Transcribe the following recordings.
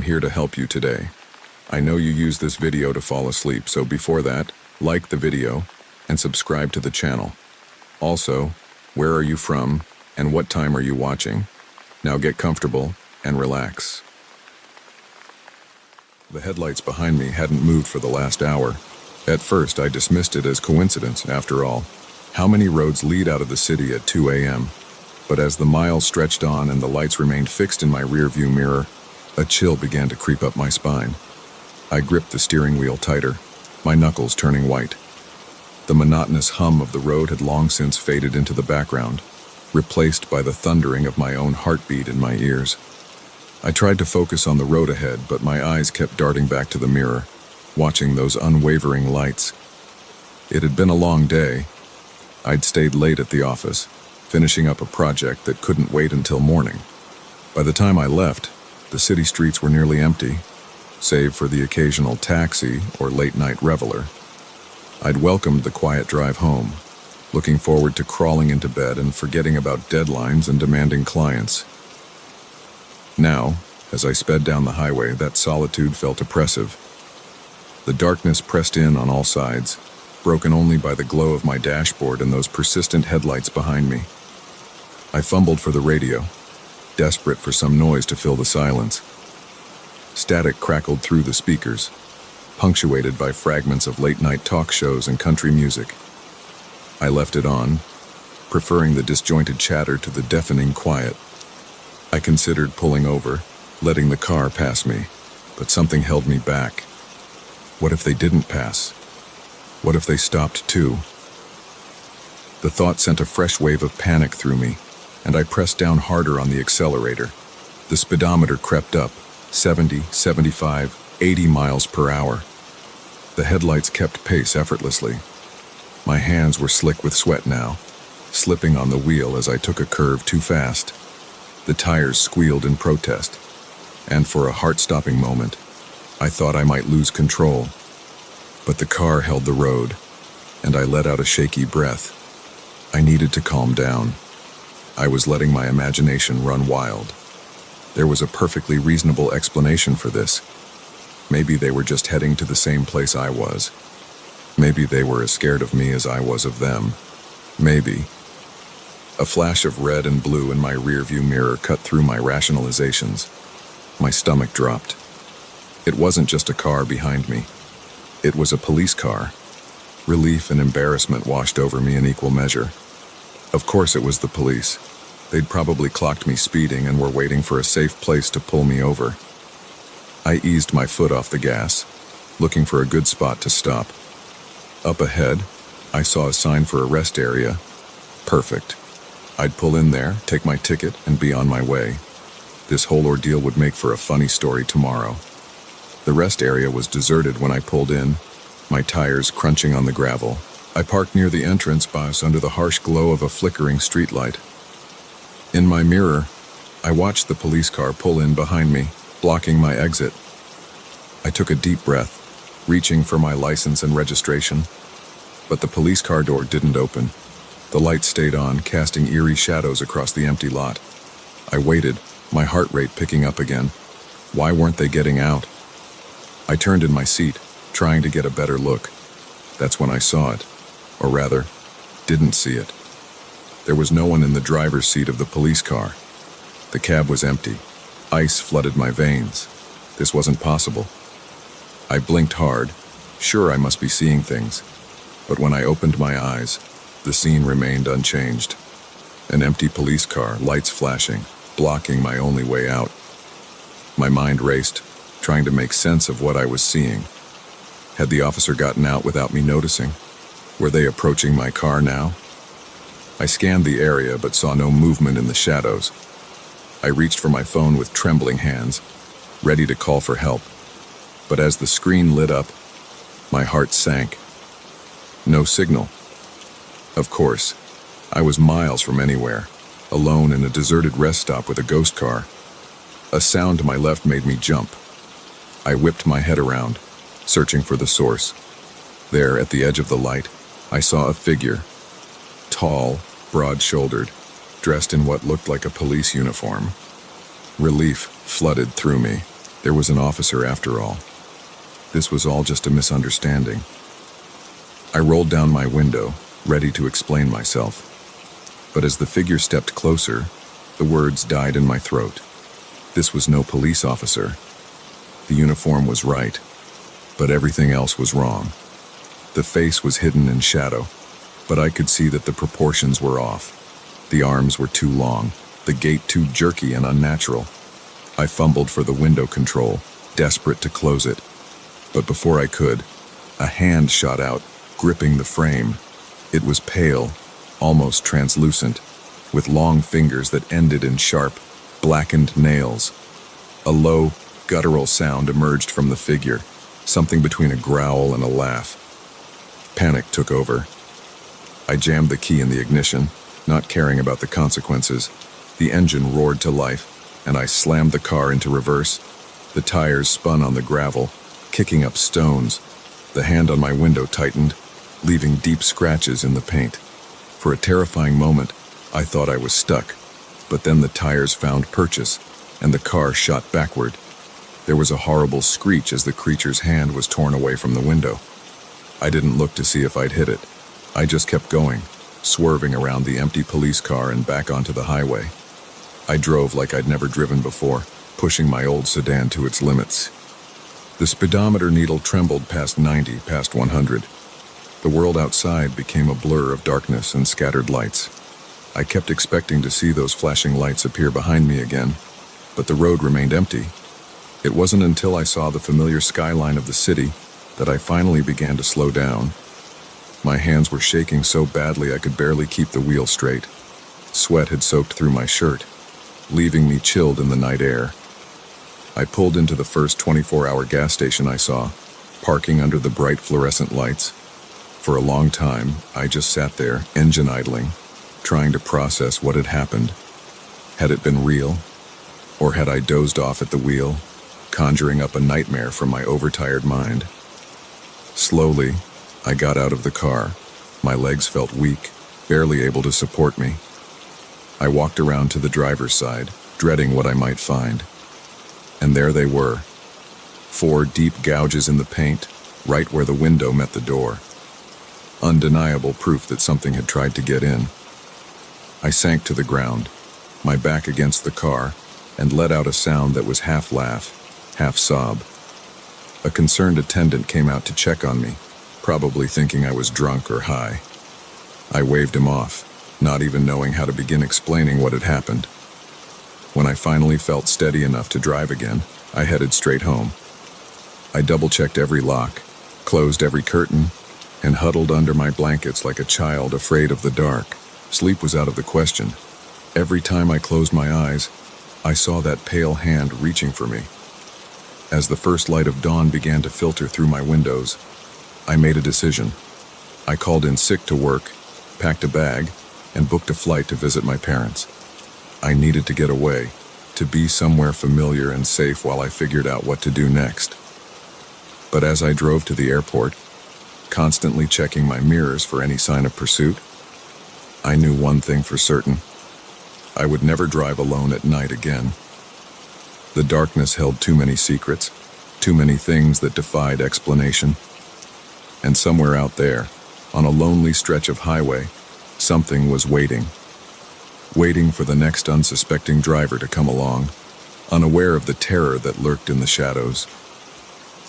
here to help you today. I know you use this video to fall asleep, so before that, like the video and subscribe to the channel. Also, where are you from and what time are you watching? Now get comfortable and relax. The headlights behind me hadn't moved for the last hour. At first, I dismissed it as coincidence. After all, how many roads lead out of the city at 2 a.m.? But as the miles stretched on and the lights remained fixed in my rearview mirror, a chill began to creep up my spine. I gripped the steering wheel tighter, my knuckles turning white. The monotonous hum of the road had long since faded into the background, replaced by the thundering of my own heartbeat in my ears. I tried to focus on the road ahead, but my eyes kept darting back to the mirror, watching those unwavering lights. It had been a long day. I'd stayed late at the office, finishing up a project that couldn't wait until morning. By the time I left, the city streets were nearly empty, save for the occasional taxi or late-night reveler. I'd welcomed the quiet drive home, looking forward to crawling into bed and forgetting about deadlines and demanding clients. Now, as I sped down the highway, that solitude felt oppressive. The darkness pressed in on all sides, broken only by the glow of my dashboard and those persistent headlights behind me. I fumbled for the radio, desperate for some noise to fill the silence. Static crackled through the speakers, punctuated by fragments of late-night talk shows and country music. I left it on, preferring the disjointed chatter to the deafening quiet. I considered pulling over, letting the car pass me, but something held me back. What if they didn't pass? What if they stopped too? The thought sent a fresh wave of panic through me, and I pressed down harder on the accelerator. The speedometer crept up, 70, 75, 80 miles per hour. The headlights kept pace effortlessly. My hands were slick with sweat now, slipping on the wheel as I took a curve too fast. The tires squealed in protest, and for a heart-stopping moment, I thought I might lose control. But the car held the road, and I let out a shaky breath. I needed to calm down. I was letting my imagination run wild. There was a perfectly reasonable explanation for this. Maybe they were just heading to the same place I was. Maybe they were as scared of me as I was of them. Maybe. A flash of red and blue in my rearview mirror cut through my rationalizations. My stomach dropped. It wasn't just a car behind me. It was a police car. Relief and embarrassment washed over me in equal measure. Of course it was the police. They'd probably clocked me speeding and were waiting for a safe place to pull me over. I eased my foot off the gas, looking for a good spot to stop. Up ahead, I saw a sign for a rest area. Perfect. I'd pull in there, take my ticket, and be on my way. This whole ordeal would make for a funny story tomorrow. The rest area was deserted when I pulled in, my tires crunching on the gravel. I parked near the entrance bus under the harsh glow of a flickering streetlight. In my mirror, I watched the police car pull in behind me, blocking my exit. I took a deep breath, reaching for my license and registration. But the police car door didn't open. The lights stayed on, casting eerie shadows across the empty lot. I waited, my heart rate picking up again. Why weren't they getting out? I turned in my seat, trying to get a better look. That's when I saw it. Or rather, didn't see it. There was no one in the driver's seat of the police car. The cab was empty. Ice flooded my veins. This wasn't possible. I blinked hard, sure I must be seeing things. But when I opened my eyes, the scene remained unchanged. An empty police car, lights flashing, blocking my only way out. My mind raced, trying to make sense of what I was seeing. Had the officer gotten out without me noticing? Were they approaching my car now? I scanned the area but saw no movement in the shadows. I reached for my phone with trembling hands, ready to call for help. But as the screen lit up, my heart sank. No signal. Of course, I was miles from anywhere, alone in a deserted rest stop with a ghost car. A sound to my left made me jump. I whipped my head around, searching for the source. There, at the edge of the light, I saw a figure. Tall, broad-shouldered, dressed in what looked like a police uniform. Relief flooded through me. There was an officer after all. This was all just a misunderstanding. I rolled down my window, ready to explain myself. But as the figure stepped closer, the words died in my throat. This was no police officer. The uniform was right, but everything else was wrong. The face was hidden in shadow, but I could see that the proportions were off. The arms were too long, the gait too jerky and unnatural. I fumbled for the window control, desperate to close it. But before I could, a hand shot out, gripping the frame. It was pale, almost translucent, with long fingers that ended in sharp, blackened nails. A low, guttural sound emerged from the figure, something between a growl and a laugh. Panic took over. I jammed the key in the ignition, not caring about the consequences. The engine roared to life, and I slammed the car into reverse. The tires spun on the gravel, kicking up stones. The hand on my window tightened, leaving deep scratches in the paint. For a terrifying moment, I thought I was stuck, but then the tires found purchase, and the car shot backward. There was a horrible screech as the creature's hand was torn away from the window. I didn't look to see if I'd hit it. I just kept going, swerving around the empty police car and back onto the highway. I drove like I'd never driven before, pushing my old sedan to its limits. The speedometer needle trembled past 90, past 100. The world outside became a blur of darkness and scattered lights. I kept expecting to see those flashing lights appear behind me again, but the road remained empty. It wasn't until I saw the familiar skyline of the city that I finally began to slow down. My hands were shaking so badly I could barely keep the wheel straight. Sweat had soaked through my shirt, leaving me chilled in the night air. I pulled into the first 24-hour gas station I saw, parking under the bright fluorescent lights. For a long time, I just sat there, engine idling, trying to process what had happened. Had it been real? Or had I dozed off at the wheel, conjuring up a nightmare from my overtired mind? Slowly, I got out of the car. My legs felt weak, barely able to support me. I walked around to the driver's side, dreading what I might find. And there they were. 4 deep gouges in the paint, right where the window met the door. Undeniable proof that something had tried to get in. I sank to the ground, my back against the car, and let out a sound that was half laugh, half sob. A concerned attendant came out to check on me, probably thinking I was drunk or high. I waved him off, not even knowing how to begin explaining what had happened. When I finally felt steady enough to drive again, I headed straight home. I double-checked every lock, closed every curtain, and huddled under my blankets like a child afraid of the dark. Sleep was out of the question. Every time I closed my eyes, I saw that pale hand reaching for me. As the first light of dawn began to filter through my windows, I made a decision. I called in sick to work, packed a bag, and booked a flight to visit my parents. I needed to get away, to be somewhere familiar and safe while I figured out what to do next. But as I drove to the airport, constantly checking my mirrors for any sign of pursuit, I knew one thing for certain. I would never drive alone at night again. The darkness held too many secrets, too many things that defied explanation. And somewhere out there, on a lonely stretch of highway, something was waiting. Waiting for the next unsuspecting driver to come along, unaware of the terror that lurked in the shadows.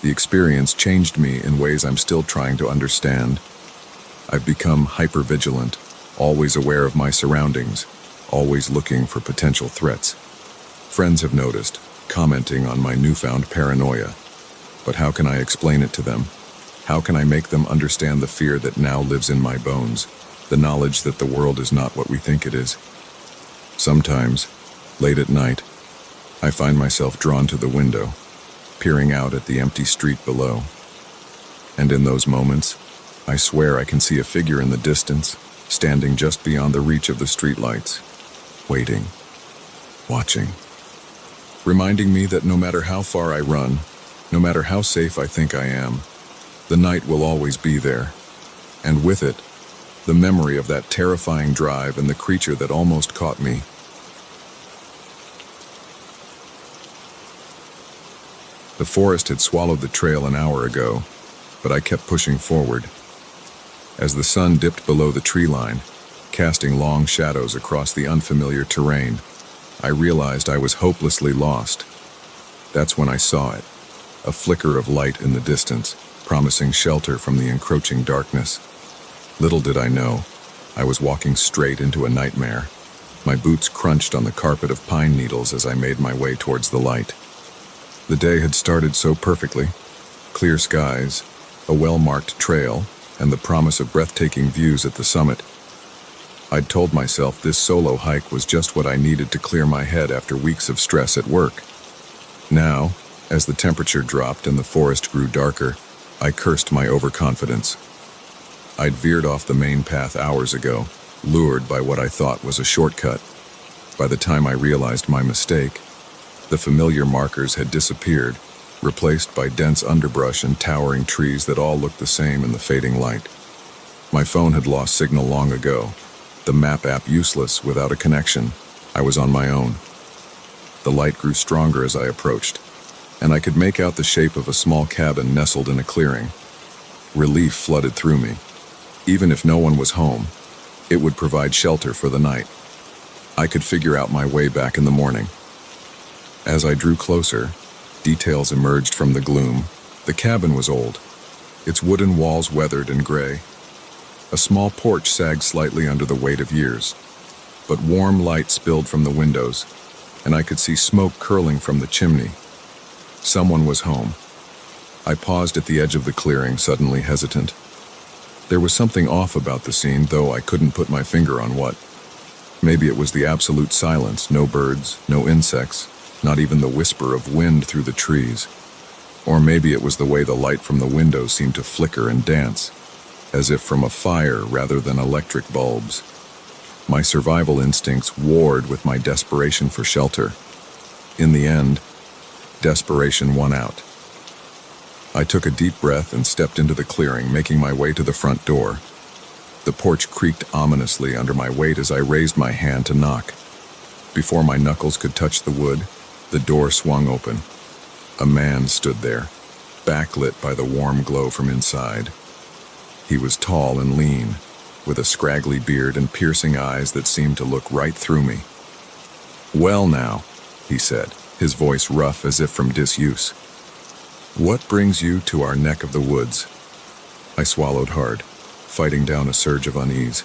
The experience changed me in ways I'm still trying to understand. I've become hyper-vigilant, always aware of my surroundings, always looking for potential threats. Friends have noticed, commenting on my newfound paranoia. But how can I explain it to them? How can I make them understand the fear that now lives in my bones, the knowledge that the world is not what we think it is? Sometimes, late at night, I find myself drawn to the window, peering out at the empty street below. And in those moments, I swear I can see a figure in the distance, standing just beyond the reach of the streetlights, waiting, watching, reminding me that no matter how far I run, no matter how safe I think I am, the night will always be there, and with it, the memory of that terrifying drive and the creature that almost caught me. The forest had swallowed the trail an hour ago, but I kept pushing forward. As the sun dipped below the tree line, casting long shadows across the unfamiliar terrain, I realized I was hopelessly lost. That's when I saw it, a flicker of light in the distance, promising shelter from the encroaching darkness. Little did I know, I was walking straight into a nightmare. My boots crunched on the carpet of pine needles as I made my way towards the light. The day had started so perfectly. Clear skies, a well-marked trail, and the promise of breathtaking views at the summit. I'd told myself this solo hike was just what I needed to clear my head after weeks of stress at work. Now, as the temperature dropped and the forest grew darker, I cursed my overconfidence. I'd veered off the main path hours ago, lured by what I thought was a shortcut. By the time I realized my mistake, the familiar markers had disappeared, replaced by dense underbrush and towering trees that all looked the same in the fading light. My phone had lost signal long ago, the map app useless without a connection. I was on my own. The light grew stronger as I approached, and I could make out the shape of a small cabin nestled in a clearing. Relief flooded through me. Even if no one was home, it would provide shelter for the night. I could figure out my way back in the morning. As I drew closer, details emerged from the gloom. The cabin was old, its wooden walls weathered and gray. A small porch sagged slightly under the weight of years, but warm light spilled from the windows, and I could see smoke curling from the chimney. Someone was home. I paused at the edge of the clearing, suddenly hesitant. There was something off about the scene, though I couldn't put my finger on what. Maybe it was the absolute silence, no birds, no insects, not even the whisper of wind through the trees. Or maybe it was the way the light from the window seemed to flicker and dance, as if from a fire rather than electric bulbs. My survival instincts warred with my desperation for shelter. In the end, desperation won out. I took a deep breath and stepped into the clearing, making my way to the front door. The porch creaked ominously under my weight as I raised my hand to knock. Before my knuckles could touch the wood, the door swung open. A man stood there, backlit by the warm glow from inside. He was tall and lean, with a scraggly beard and piercing eyes that seemed to look right through me. "Well now," he said, his voice rough as if from disuse. "What brings you to our neck of the woods?" I swallowed hard, fighting down a surge of unease.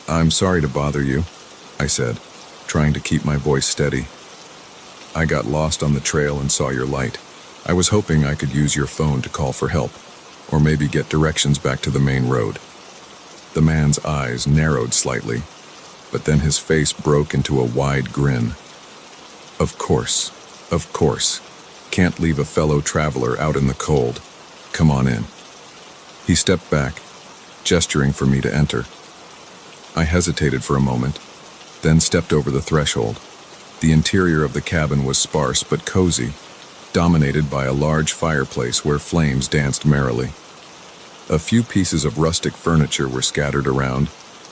"I'm sorry to bother you," I said, trying to keep my voice steady. "I got lost on the trail and saw your light. I was hoping I could use your phone to call for help, or maybe get directions back to the main road." The man's eyes narrowed slightly, but then his face broke into a wide grin. Of course. Can't leave a fellow traveler out in the cold. Come on in." He stepped back, gesturing for me to enter. I hesitated for a moment, then stepped over the threshold. The interior of the cabin was sparse but cozy, dominated by a large fireplace where flames danced merrily. A few pieces of rustic furniture were scattered around,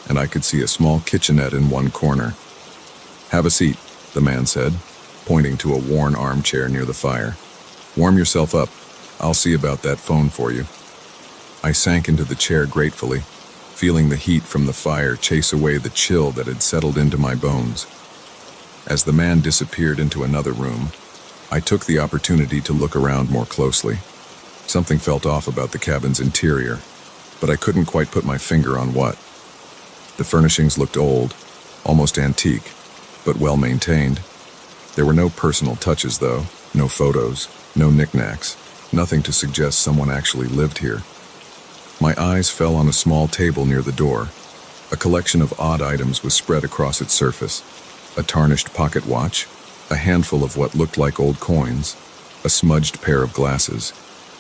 and I could see a small kitchenette in one corner. "Have a seat," the man said, pointing to a worn armchair near the fire. "Warm yourself up. I'll see about that phone for you." I sank into the chair gratefully, feeling the heat from the fire chase away the chill that had settled into my bones. As the man disappeared into another room, I took the opportunity to look around more closely. Something felt off about the cabin's interior, but I couldn't quite put my finger on what. The furnishings looked old, almost antique, but well maintained. There were no personal touches, though, no photos, no knickknacks, nothing to suggest someone actually lived here. My eyes fell on a small table near the door. A collection of odd items was spread across its surface. A tarnished pocket watch, a handful of what looked like old coins, a smudged pair of glasses.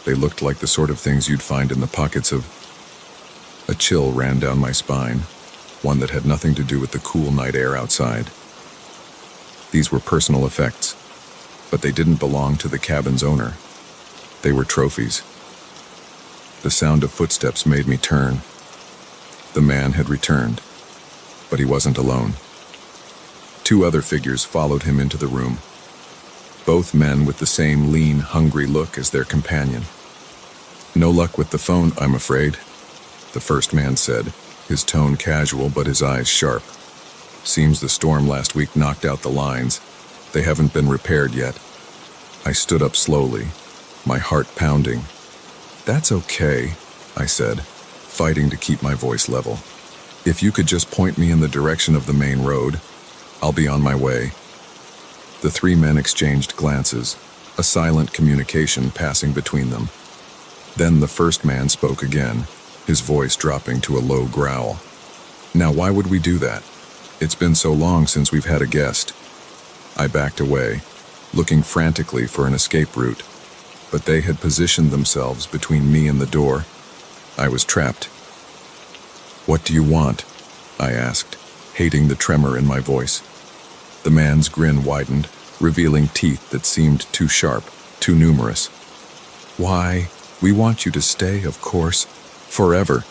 They looked like the sort of things you'd find in the pockets of... A chill ran down my spine, one that had nothing to do with the cool night air outside. These were personal effects, but they didn't belong to the cabin's owner. They were trophies. The sound of footsteps made me turn. The man had returned, but he wasn't alone. Two other figures followed him into the room. both men with the same lean, hungry look as their companion. "No luck with the phone, I'm afraid," the first man said, his tone casual but his eyes sharp. "Seems the storm last week knocked out the lines. They haven't been repaired yet." I stood up slowly, my heart pounding. "That's okay," I said, fighting to keep my voice level. "If you could just point me in the direction of the main road, I'll be on my way." The three men exchanged glances, a silent communication passing between them. Then the first man spoke again, his voice dropping to a low growl. "Now why would we do that? It's been so long since we've had a guest." I backed away, looking frantically for an escape route, but they had positioned themselves between me and the door. I was trapped. "What do you want?" I asked, hating the tremor in my voice. The man's grin widened, revealing teeth that seemed too sharp, too numerous. "Why, we want you to stay, of course, forever."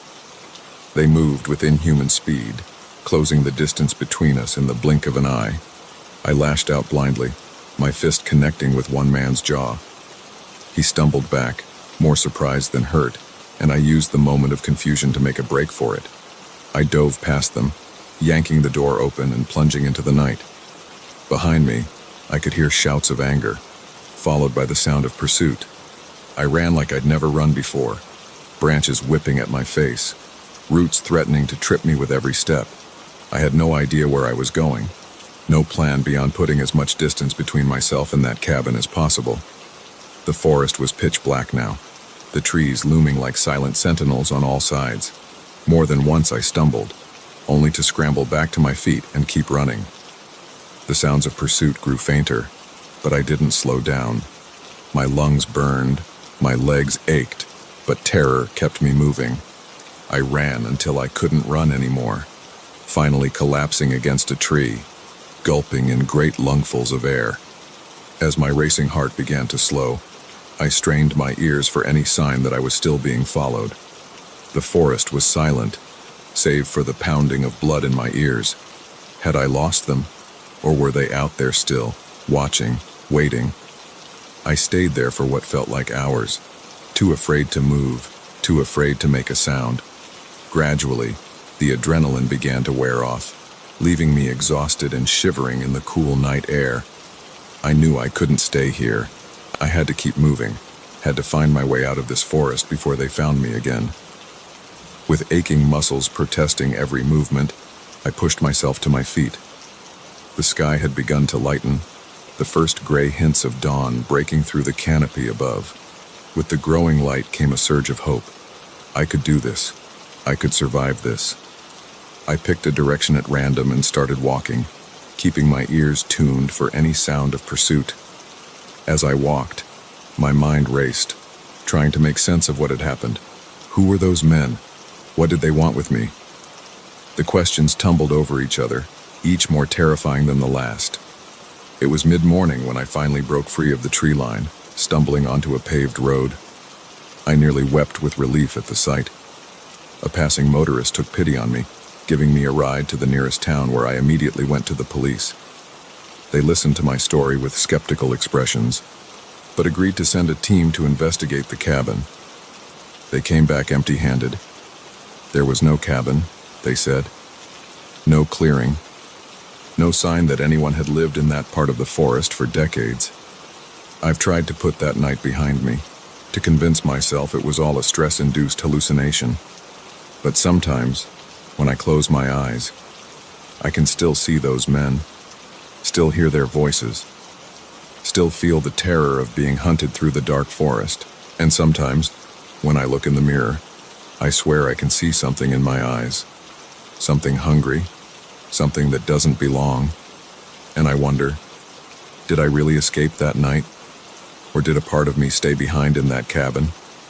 They moved with inhuman speed, closing the distance between us in the blink of an eye. I lashed out blindly, my fist connecting with one man's jaw. He stumbled back, more surprised than hurt, and I used the moment of confusion to make a break for it. I dove past them, yanking the door open and plunging into the night. Behind me, I could hear shouts of anger, followed by the sound of pursuit. I ran like I'd never run before, branches whipping at my face, roots threatening to trip me with every step. I had no idea where I was going, no plan beyond putting as much distance between myself and that cabin as possible. The forest was pitch black now, the trees looming like silent sentinels on all sides. More than once I stumbled, only to scramble back to my feet and keep running. The sounds of pursuit grew fainter, but I didn't slow down. My lungs burned, my legs ached, but terror kept me moving. I ran until I couldn't run anymore, finally collapsing against a tree, gulping in great lungfuls of air. As my racing heart began to slow, I strained my ears for any sign that I was still being followed. The forest was silent, save for the pounding of blood in my ears. Had I lost them, or were they out there still, watching, waiting? I stayed there for what felt like hours, too afraid to move, too afraid to make a sound. Gradually, the adrenaline began to wear off, leaving me exhausted and shivering in the cool night air. I knew I couldn't stay here. I had to keep moving, had to find my way out of this forest before they found me again. With aching muscles protesting every movement, I pushed myself to my feet. The sky had begun to lighten, the first gray hints of dawn breaking through the canopy above. With the growing light came a surge of hope. I could do this. I could survive this. I picked a direction at random and started walking, keeping my ears tuned for any sound of pursuit. As I walked, my mind raced, trying to make sense of what had happened. Who were those men? What did they want with me? The questions tumbled over each other, each more terrifying than the last. It was mid-morning when I finally broke free of the tree line, stumbling onto a paved road. I nearly wept with relief at the sight. A passing motorist took pity on me, giving me a ride to the nearest town where I immediately went to the police. They listened to my story with skeptical expressions, but agreed to send a team to investigate the cabin. They came back empty-handed. There was no cabin, they said. No clearing. No sign that anyone had lived in that part of the forest for decades. I've tried to put that night behind me, to convince myself it was all a stress-induced hallucination. But sometimes, when I close my eyes, I can still see those men, still hear their voices, still feel the terror of being hunted through the dark forest. And sometimes, when I look in the mirror, I swear I can see something in my eyes. Something hungry, something that doesn't belong. And I wonder, did I really escape that night? Or did a part of me stay behind in that cabin,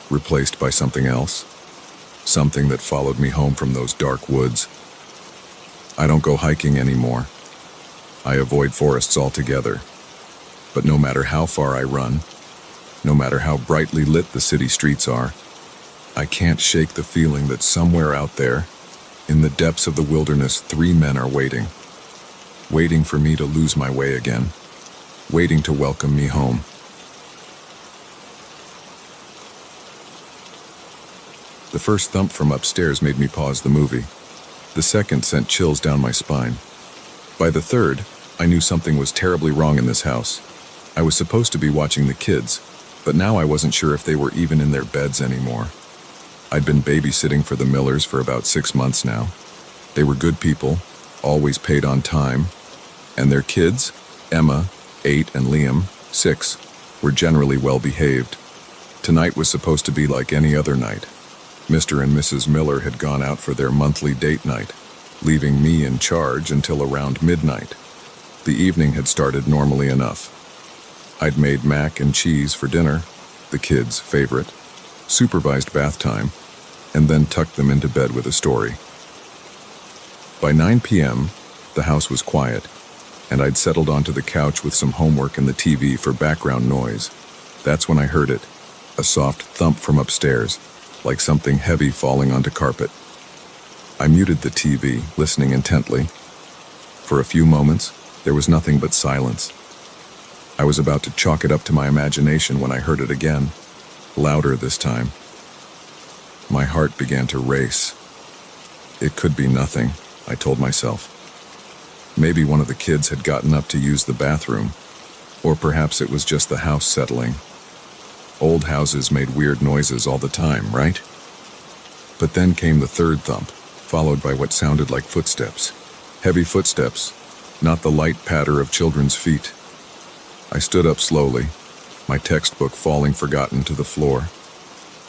replaced by something else? Something that followed me home from those dark woods. I don't go hiking anymore. I avoid forests altogether. But no matter how far I run, no matter how brightly lit the city streets are, I can't shake the feeling that somewhere out there, in the depths of the wilderness, 3 men are waiting. Waiting for me to lose my way again. waiting to welcome me home. The first thump from upstairs made me pause the movie. The second sent chills down my spine. By the third, I knew something was terribly wrong in this house. I was supposed to be watching the kids, but now I wasn't sure if they were even in their beds anymore. I'd been babysitting for the Millers for about 6 months now. They were good people, always paid on time, and their kids, Emma, 8, and Liam, 6, were generally well behaved. Tonight was supposed to be like any other night. Mr. and Mrs. Miller had gone out for their monthly date night, leaving me in charge until around midnight. The evening had started normally enough. I'd made mac and cheese for dinner, the kids' favorite, supervised bath time, and then tucked them into bed with a story. By 9 p.m., the house was quiet, and I'd settled onto the couch with some homework and the TV for background noise. That's when I heard it, a soft thump from upstairs, like something heavy falling onto carpet. I muted the TV, listening intently. For a few moments, there was nothing but silence. I was about to chalk it up to my imagination when I heard it again, louder this time. My heart began to race. It could be nothing, I told myself. Maybe one of the kids had gotten up to use the bathroom, or perhaps it was just the house settling. Old houses made weird noises all the time, right? But then came the third thump, followed by what sounded like footsteps. Heavy footsteps, not the light patter of children's feet. I stood up slowly, my textbook falling forgotten to the floor.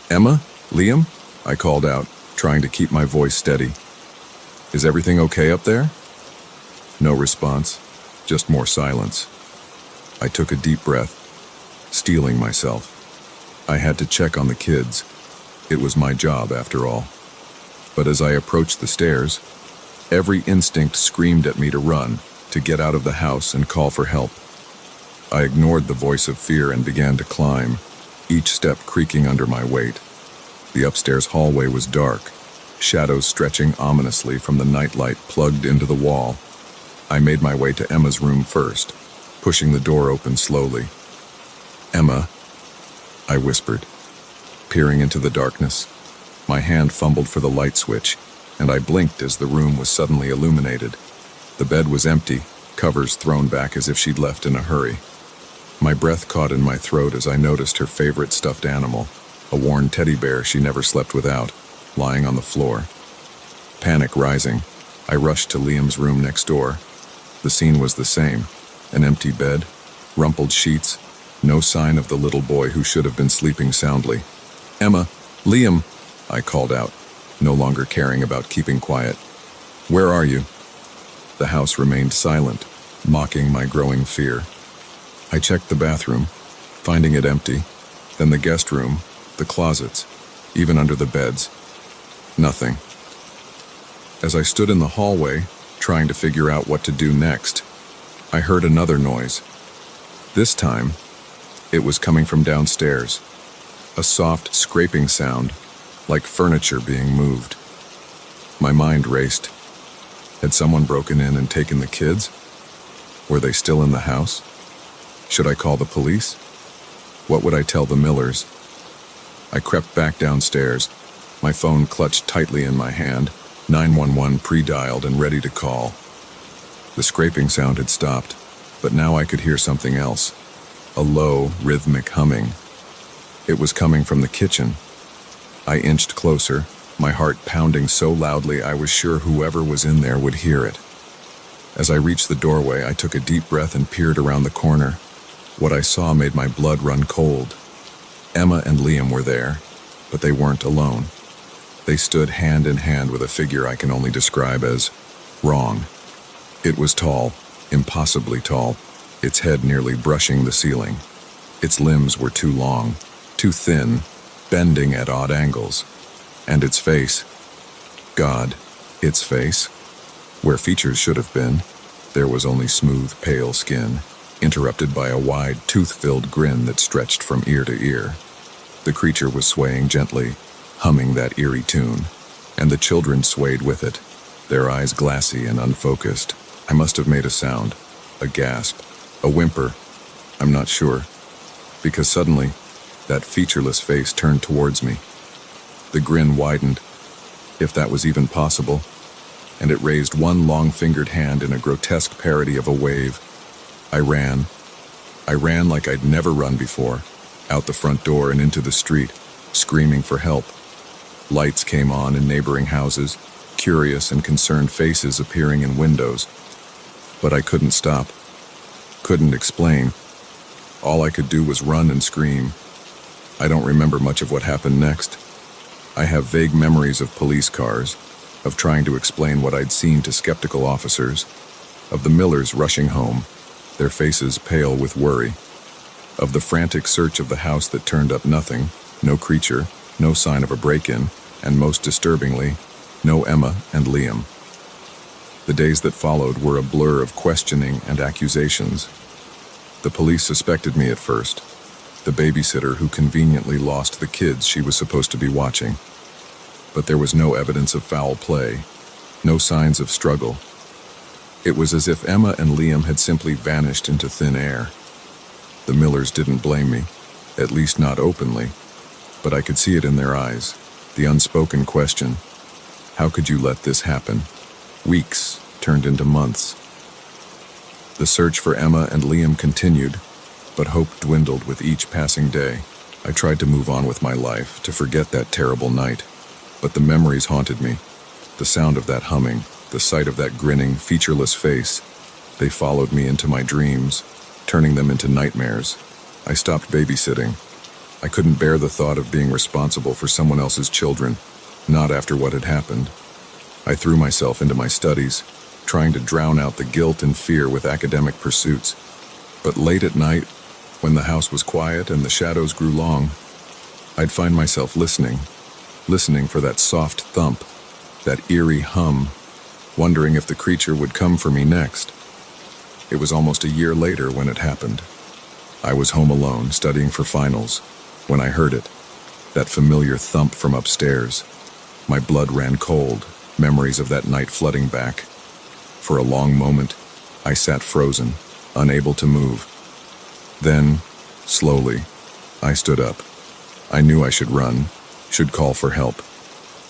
"Emma? Liam?" I called out, trying to keep my voice steady. "Is everything okay up there?" No response, just more silence. I took a deep breath, steeling myself. I had to check on the kids. It was my job, after all. But as I approached the stairs, every instinct screamed at me to run, to get out of the house and call for help. I ignored the voice of fear and began to climb, each step creaking under my weight. The upstairs hallway was dark, shadows stretching ominously from the nightlight plugged into the wall. I made my way to Emma's room first, pushing the door open slowly. "Emma," I whispered, peering into the darkness. My hand fumbled for the light switch, and I blinked as the room was suddenly illuminated. The bed was empty, covers thrown back as if she'd left in a hurry. My breath caught in my throat as I noticed her favorite stuffed animal, a worn teddy bear she never slept without, lying on the floor. Panic rising, I rushed to Liam's room next door. The scene was the same, an empty bed, rumpled sheets, no sign of the little boy who should have been sleeping soundly. "Emma, Liam," I called out, no longer caring about keeping quiet. "Where are you?" The house remained silent, mocking my growing fear. I checked the bathroom, finding it empty, then the guest room, the closets, even under the beds. Nothing. As I stood in the hallway, trying to figure out what to do next, I heard another noise. This time, it was coming from downstairs. A soft scraping sound, like furniture being moved. My mind raced. Had someone broken in and taken the kids? Were they still in the house? Should I call the police? What would I tell the Millers? I crept back downstairs, my phone clutched tightly in my hand, 911 pre-dialed and ready to call. The scraping sound had stopped, but now I could hear something else. A low, rhythmic humming. It was coming from the kitchen. I inched closer, my heart pounding so loudly I was sure whoever was in there would hear it. As I reached the doorway, I took a deep breath and peered around the corner. What I saw made my blood run cold. Emma and Liam were there, but they weren't alone. They stood hand in hand with a figure I can only describe as wrong. It was tall, impossibly tall, its head nearly brushing the ceiling. Its limbs were too long, too thin, bending at odd angles. And its face, God, its face, where features should have been, there was only smooth, pale skin, interrupted by a wide, tooth-filled grin that stretched from ear to ear. The creature was swaying gently, humming that eerie tune, and the children swayed with it, their eyes glassy and unfocused. I must have made a sound, a gasp, a whimper, I'm not sure, because suddenly, that featureless face turned towards me. The grin widened, if that was even possible, and it raised one long-fingered hand in a grotesque parody of a wave. I ran. I ran like I'd never run before, out the front door and into the street, screaming for help. Lights came on in neighboring houses, curious and concerned faces appearing in windows. But I couldn't stop. Couldn't explain. All I could do was run and scream. I don't remember much of what happened next. I have vague memories of police cars, of trying to explain what I'd seen to skeptical officers, of the Millers rushing home, their faces pale with worry, of the frantic search of the house that turned up nothing, no creature, no sign of a break-in, and most disturbingly, no Emma and Liam. The days that followed were a blur of questioning and accusations. The police suspected me at first, the babysitter who conveniently lost the kids she was supposed to be watching. But there was no evidence of foul play, no signs of struggle. It was as if Emma and Liam had simply vanished into thin air. The Millers didn't blame me, at least not openly, but I could see it in their eyes, the unspoken question, how could you let this happen? Weeks turned into months. The search for Emma and Liam continued, but hope dwindled with each passing day. I tried to move on with my life, to forget that terrible night, but the memories haunted me. The sound of that humming, the sight of that grinning, featureless face, they followed me into my dreams, turning them into nightmares. I stopped babysitting. I couldn't bear the thought of being responsible for someone else's children, not after what had happened. I threw myself into my studies, trying to drown out the guilt and fear with academic pursuits. But late at night, when the house was quiet and the shadows grew long, I'd find myself listening for that soft thump, that eerie hum, wondering if the creature would come for me next. It was almost a year later when it happened. I was home alone, studying for finals, when I heard it, that familiar thump from upstairs. My blood ran cold, memories of that night flooding back. For a long moment, I sat frozen, unable to move. Then, slowly, I stood up. I knew I should run, should call for help,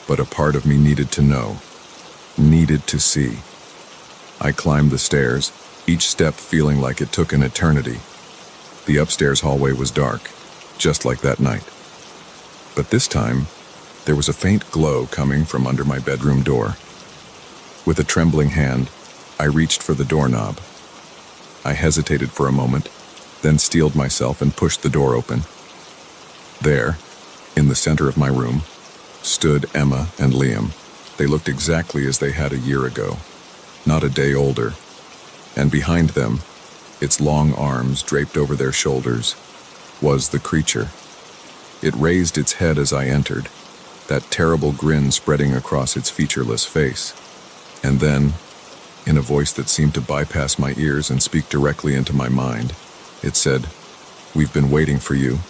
but a part of me needed to know, needed to see. I climbed the stairs, each step feeling like it took an eternity. The upstairs hallway was dark, just like that night. But this time, there was a faint glow coming from under my bedroom door. With a trembling hand, I reached for the doorknob. I hesitated for a moment, then steeled myself and pushed the door open. There, in the center of my room, stood Emma and Liam. They looked exactly as they had a year ago, not a day older. And behind them, its long arms draped over their shoulders, was the creature. It raised its head as I entered, that terrible grin spreading across its featureless face. And then, in a voice that seemed to bypass my ears and speak directly into my mind, it said, "We've been waiting for you.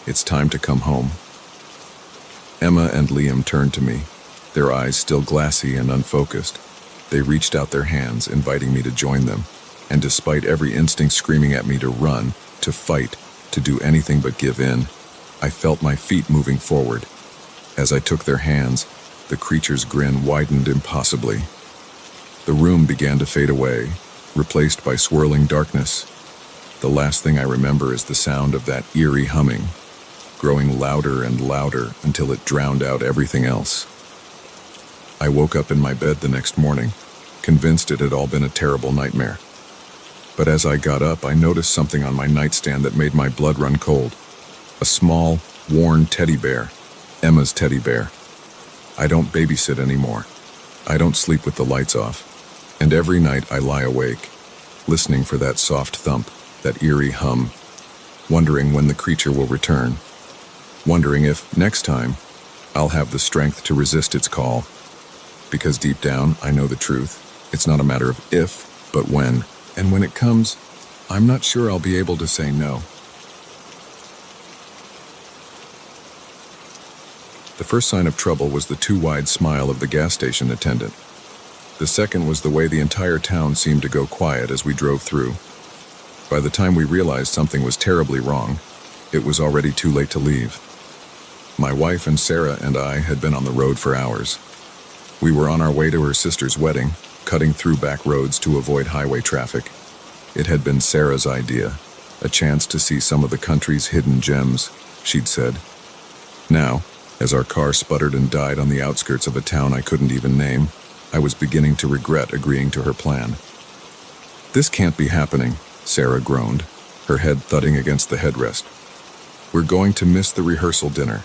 It's time to come home." Emma and Liam turned to me, their eyes still glassy and unfocused. They reached out their hands, inviting me to join them, and despite every instinct screaming at me to run, to fight, to do anything but give in, I felt my feet moving forward. As I took their hands, the creature's grin widened impossibly. The room began to fade away, replaced by swirling darkness. The last thing I remember is the sound of that eerie humming, growing louder and louder until it drowned out everything else. I woke up in my bed the next morning, convinced it had all been a terrible nightmare. But as I got up, I noticed something on my nightstand that made my blood run cold. A small, worn teddy bear, Emma's teddy bear. I don't babysit anymore. I don't sleep with the lights off. And every night I lie awake, listening for that soft thump, that eerie hum, wondering when the creature will return, wondering if, next time, I'll have the strength to resist its call. Because deep down, I know the truth. It's not a matter of if, but when. And when it comes, I'm not sure I'll be able to say no. The first sign of trouble was the too wide smile of the gas station attendant. The second was the way the entire town seemed to go quiet as we drove through. By the time we realized something was terribly wrong, it was already too late to leave. My wife and Sarah and I had been on the road for hours. We were on our way to her sister's wedding, cutting through back roads to avoid highway traffic. It had been Sarah's idea, a chance to see some of the country's hidden gems, she'd said. Now, as our car sputtered and died on the outskirts of a town I couldn't even name, I was beginning to regret agreeing to her plan. "This can't be happening," Sarah groaned, her head thudding against the headrest. "We're going to miss the rehearsal dinner."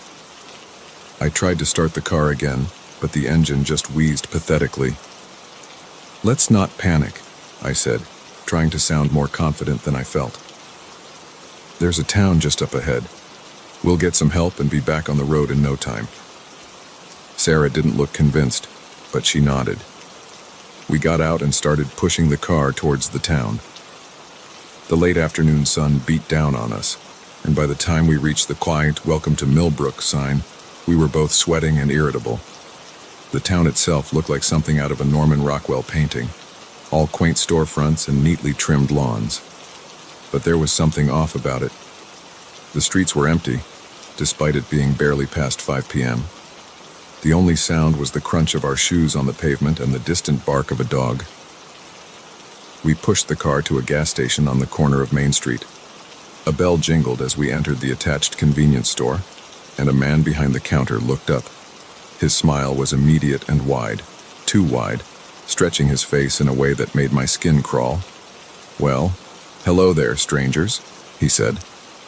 I tried to start the car again, but the engine just wheezed pathetically. "Let's not panic," I said, trying to sound more confident than I felt. "There's a town just up ahead. We'll get some help and be back on the road in no time." Sarah didn't look convinced, but she nodded. We got out and started pushing the car towards the town. The late afternoon sun beat down on us, and by the time we reached the quiet "Welcome to Millbrook" sign, we were both sweating and irritable. The town itself looked like something out of a Norman Rockwell painting, all quaint storefronts and neatly trimmed lawns. But there was something off about it. The streets were empty, despite it being barely past 5 p.m. The only sound was the crunch of our shoes on the pavement and the distant bark of a dog. We pushed the car to a gas station on the corner of Main Street. A bell jingled as we entered the attached convenience store, and a man behind the counter looked up. His smile was immediate and wide, too wide, stretching his face in a way that made my skin crawl. "Well, hello there, strangers," he said,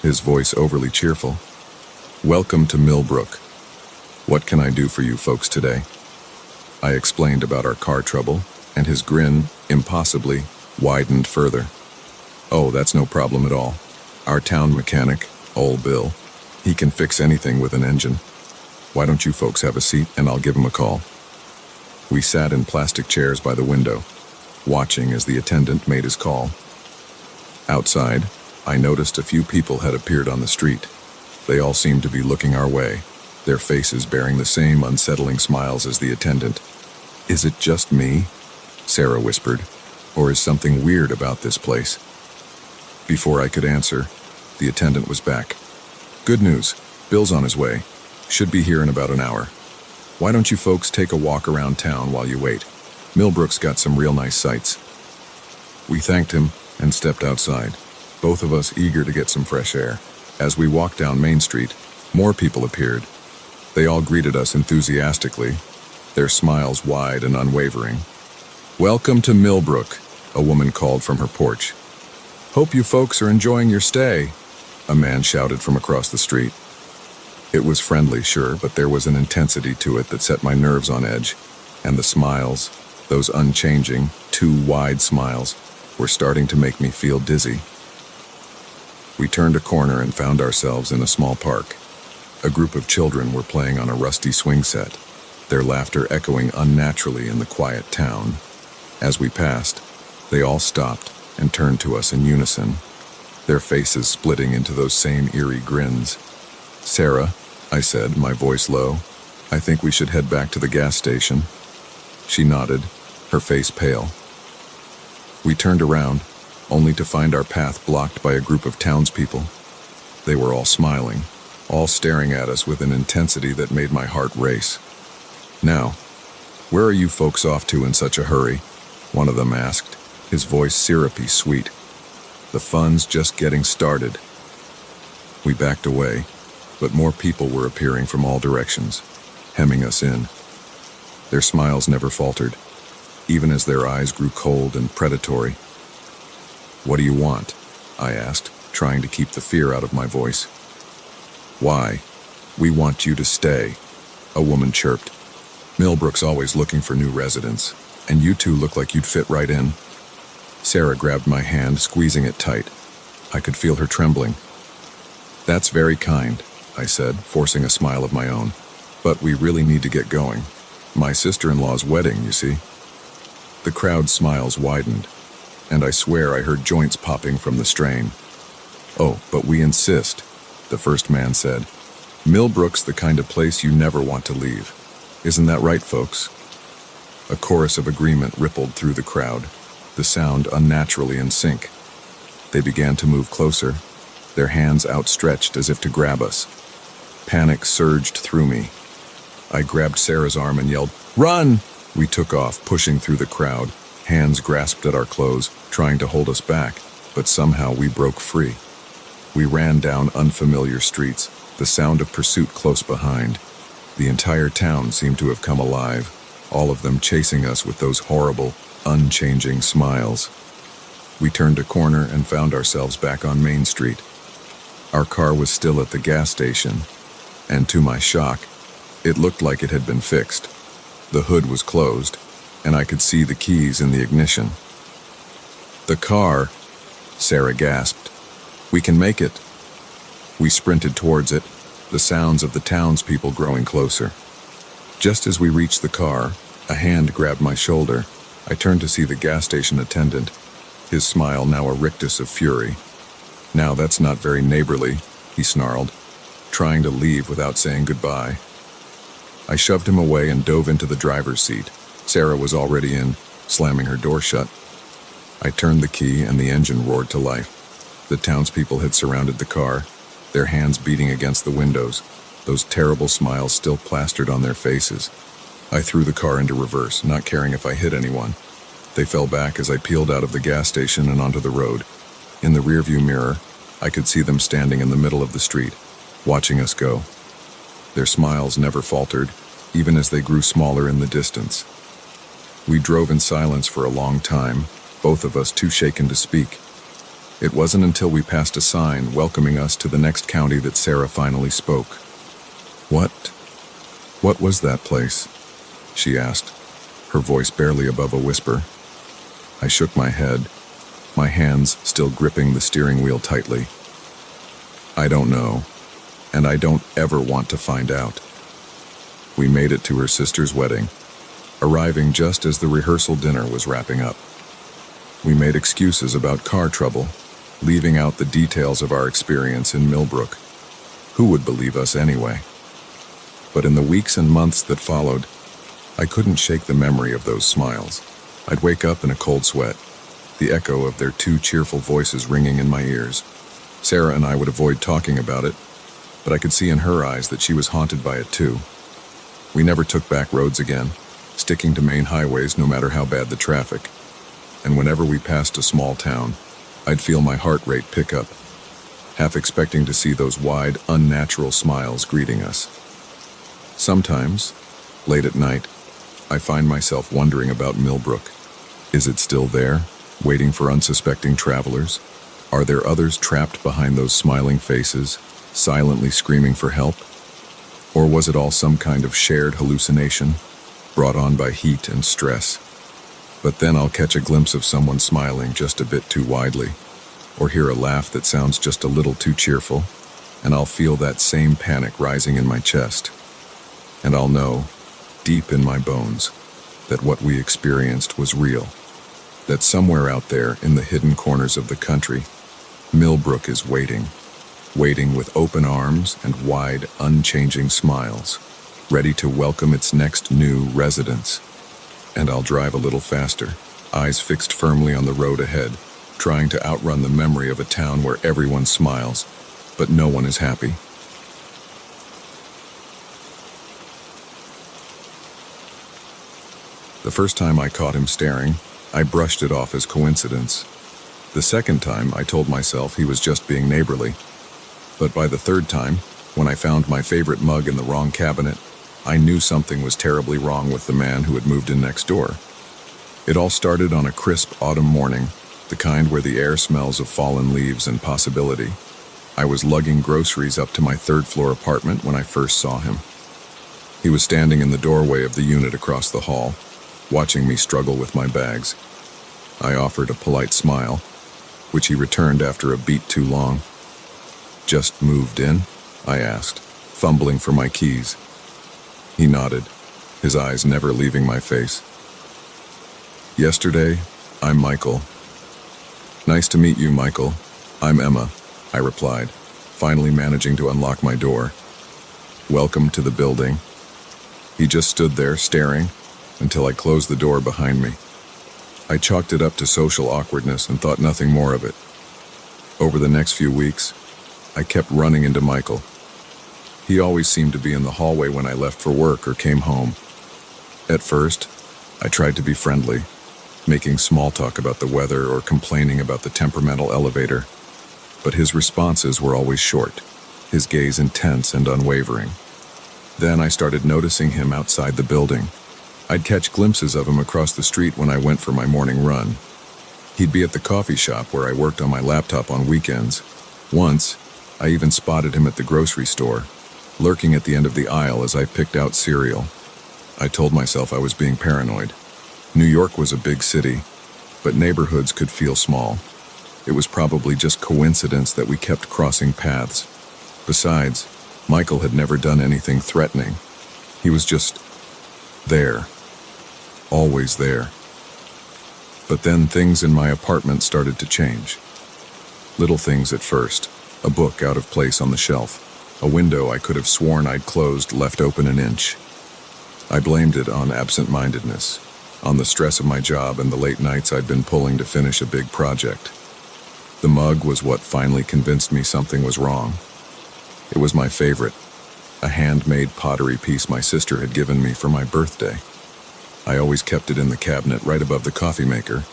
his voice overly cheerful. "Welcome to Millbrook. What can I do for you folks today?" I explained about our car trouble, and his grin, impossibly, widened further. "Oh, that's no problem at all. Our town mechanic, Old Bill, he can fix anything with an engine. Why don't you folks have a seat and I'll give him a call?" We sat in plastic chairs by the window, watching as the attendant made his call. Outside, I noticed a few people had appeared on the street. They all seemed to be looking our way, their faces bearing the same unsettling smiles as the attendant. "Is it just me?" Sarah whispered. "Or is something weird about this place?" Before I could answer, the attendant was back. "Good news. Bill's on his way. Should be here in about an hour. Why don't you folks take a walk around town while you wait? Millbrook's got some real nice sights." We thanked him and stepped outside, both of us eager to get some fresh air. As we walked down Main Street, more people appeared. They all greeted us enthusiastically, their smiles wide and unwavering. "Welcome to Millbrook," a woman called from her porch. "Hope you folks are enjoying your stay," a man shouted from across the street. It was friendly, sure, but there was an intensity to it that set my nerves on edge, and the smiles, those unchanging, too wide smiles, were starting to make me feel dizzy. We turned a corner and found ourselves in a small park. A group of children were playing on a rusty swing set, their laughter echoing unnaturally in the quiet town. As we passed, they all stopped and turned to us in unison, their faces splitting into those same eerie grins. "Sarah," I said, my voice low, "I think we should head back to the gas station." She nodded, her face pale. We turned around, only to find our path blocked by a group of townspeople. They were all smiling, all staring at us with an intensity that made my heart race. "Now, where are you folks off to in such a hurry?" one of them asked, his voice syrupy sweet. "The fun's just getting started." We backed away, but more people were appearing from all directions, hemming us in. Their smiles never faltered, even as their eyes grew cold and predatory. "What do you want?" I asked, trying to keep the fear out of my voice. "Why? We want you to stay," a woman chirped. "Millbrook's always looking for new residents, and you two look like you'd fit right in." Sarah grabbed my hand, squeezing it tight. I could feel her trembling. "That's very kind," I said, forcing a smile of my own. "But we really need to get going. My sister-in-law's wedding, you see." The crowd's smiles widened, and I swear I heard joints popping from the strain. "Oh, but we insist," the first man said. "Millbrook's the kind of place you never want to leave. Isn't that right, folks?" A chorus of agreement rippled through the crowd, the sound unnaturally in sync. They began to move closer, their hands outstretched as if to grab us. Panic surged through me. I grabbed Sarah's arm and yelled, "Run!" We took off, pushing through the crowd, hands grasped at our clothes, trying to hold us back, but somehow we broke free. We ran down unfamiliar streets, the sound of pursuit close behind. The entire town seemed to have come alive, all of them chasing us with those horrible, unchanging smiles. We turned a corner and found ourselves back on Main Street. Our car was still at the gas station, and to my shock, it looked like it had been fixed. The hood was closed, and I could see the keys in the ignition. "The car," Sarah gasped. "We can make it." We sprinted towards it, the sounds of the townspeople growing closer. Just as we reached the car, a hand grabbed my shoulder. I turned to see the gas station attendant, his smile now a rictus of fury. "Now that's not very neighborly," he snarled, trying to leave without saying goodbye. I shoved him away and dove into the driver's seat. Sarah was already in, slamming her door shut. I turned the key and the engine roared to life. The townspeople had surrounded the car, their hands beating against the windows, those terrible smiles still plastered on their faces. I threw the car into reverse, not caring if I hit anyone. They fell back as I peeled out of the gas station and onto the road. In the rearview mirror, I could see them standing in the middle of the street, watching us go. Their smiles never faltered, even as they grew smaller in the distance. We drove in silence for a long time, both of us too shaken to speak. It wasn't until we passed a sign welcoming us to the next county that Sarah finally spoke. What was that place?" she asked, her voice barely above a whisper. I shook my head, my hands still gripping the steering wheel tightly. "I don't know, and I don't ever want to find out." We made it to her sister's wedding, arriving just as the rehearsal dinner was wrapping up. We made excuses about car trouble, leaving out the details of our experience in Millbrook. Who would believe us anyway? But in the weeks and months that followed, I couldn't shake the memory of those smiles. I'd wake up in a cold sweat, the echo of their two cheerful voices ringing in my ears. Sarah and I would avoid talking about it, but I could see in her eyes that she was haunted by it too. We never took back roads again, sticking to main highways no matter how bad the traffic. And whenever we passed a small town, I'd feel my heart rate pick up, half expecting to see those wide, unnatural smiles greeting us. Sometimes, late at night, I find myself wondering about Millbrook. Is it still there, waiting for unsuspecting travelers? Are there others trapped behind those smiling faces, silently screaming for help? Or was it all some kind of shared hallucination, brought on by heat and stress? But then I'll catch a glimpse of someone smiling just a bit too widely, or hear a laugh that sounds just a little too cheerful, and I'll feel that same panic rising in my chest. And I'll know, deep in my bones, that what we experienced was real, that somewhere out there in the hidden corners of the country, Millbrook is waiting with open arms and wide, unchanging smiles, ready to welcome its next new residents. And I'll drive a little faster, eyes fixed firmly on the road ahead, trying to outrun the memory of a town where everyone smiles, but no one is happy. The first time I caught him staring, I brushed it off as coincidence. The second time, I told myself he was just being neighborly. But by the third time, when I found my favorite mug in the wrong cabinet, I knew something was terribly wrong with the man who had moved in next door. It all started on a crisp autumn morning, the kind where the air smells of fallen leaves and possibility. I was lugging groceries up to my third-floor apartment when I first saw him. He was standing in the doorway of the unit across the hall, watching me struggle with my bags. I offered a polite smile, which he returned after a beat too long. "Just moved in?" I asked, fumbling for my keys. He nodded, his eyes never leaving my face. "Yesterday, I'm Michael." "Nice to meet you, Michael. I'm Emma," I replied, finally managing to unlock my door. "Welcome to the building." He just stood there, staring, until I closed the door behind me. I chalked it up to social awkwardness and thought nothing more of it. Over the next few weeks, I kept running into Michael. He always seemed to be in the hallway when I left for work or came home. At first, I tried to be friendly, making small talk about the weather or complaining about the temperamental elevator, but his responses were always short, his gaze intense and unwavering. Then I started noticing him outside the building. I'd catch glimpses of him across the street when I went for my morning run. He'd be at the coffee shop where I worked on my laptop on weekends. Once, I even spotted him at the grocery store, lurking at the end of the aisle as I picked out cereal. I told myself I was being paranoid. New York was a big city, but neighborhoods could feel small. It was probably just coincidence that we kept crossing paths. Besides, Michael had never done anything threatening. He was just there. Always there. But then things in my apartment started to change. Little things at first. A book out of place on the shelf. A window I could have sworn I'd closed left open an inch. I blamed it on absent-mindedness, on the stress of my job and the late nights I'd been pulling to finish a big project. The mug was what finally convinced me something was wrong. It was my favorite, a handmade pottery piece my sister had given me for my birthday. I always kept it in the cabinet right above the coffee maker,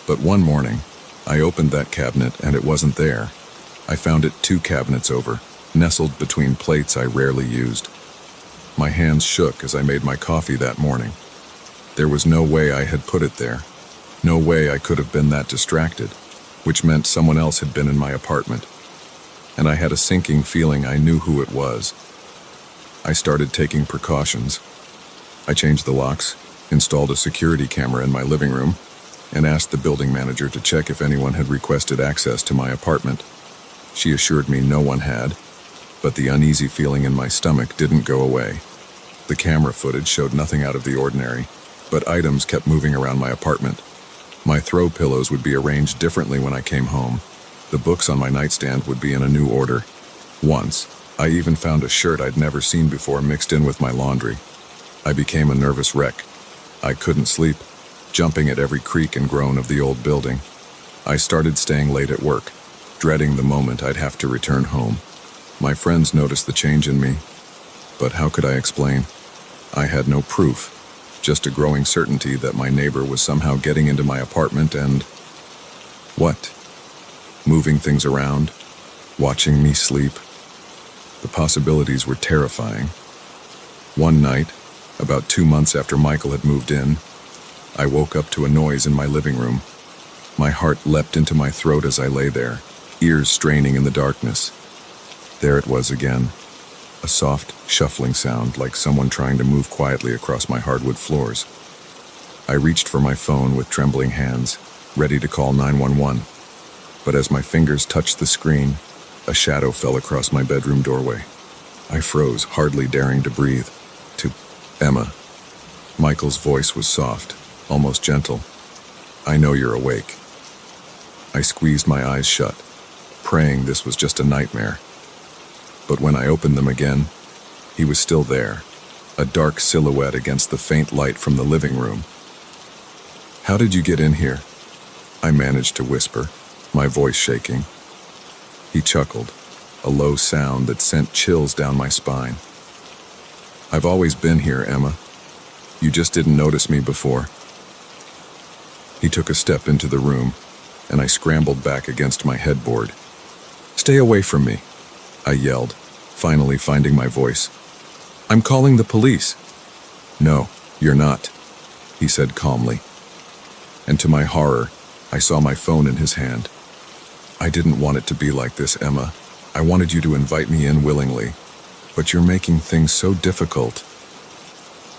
but one morning, I opened that cabinet and it wasn't there. I found it 2 cabinets over, nestled between plates I rarely used. My hands shook as I made my coffee that morning. There was no way I had put it there. No way I could have been that distracted, which meant someone else had been in my apartment. And I had a sinking feeling I knew who it was. I started taking precautions. I changed the locks, installed a security camera in my living room, and asked the building manager to check if anyone had requested access to my apartment. She assured me no one had, but the uneasy feeling in my stomach didn't go away. The camera footage showed nothing out of the ordinary, but items kept moving around my apartment. My throw pillows would be arranged differently when I came home. The books on my nightstand would be in a new order. Once, I even found a shirt I'd never seen before mixed in with my laundry. I became a nervous wreck. I couldn't sleep, jumping at every creak and groan of the old building. I started staying late at work, dreading the moment I'd have to return home. My friends noticed the change in me, but how could I explain? I had no proof, just a growing certainty that my neighbor was somehow getting into my apartment and... what? Moving things around, watching me sleep. The possibilities were terrifying. One night, about 2 months after Michael had moved in, I woke up to a noise in my living room. My heart leapt into my throat as I lay there, ears straining in the darkness. There it was again, a soft, shuffling sound like someone trying to move quietly across my hardwood floors. I reached for my phone with trembling hands, ready to call 911. But as my fingers touched the screen, a shadow fell across my bedroom doorway. I froze, hardly daring to breathe. To Emma. Michael's voice was soft, almost gentle. I know you're awake. I squeezed my eyes shut, praying this was just a nightmare. But when I opened them again, he was still there, a dark silhouette against the faint light from the living room. How did you get in here? I managed to whisper, my voice shaking. He chuckled, a low sound that sent chills down my spine. I've always been here, Emma. You just didn't notice me before. He took a step into the room, and I scrambled back against my headboard. Stay away from me, I yelled, finally finding my voice. I'm calling the police. No, you're not, he said calmly. And to my horror, I saw my phone in his hand. I didn't want it to be like this, Emma. I wanted you to invite me in willingly, but you're making things so difficult.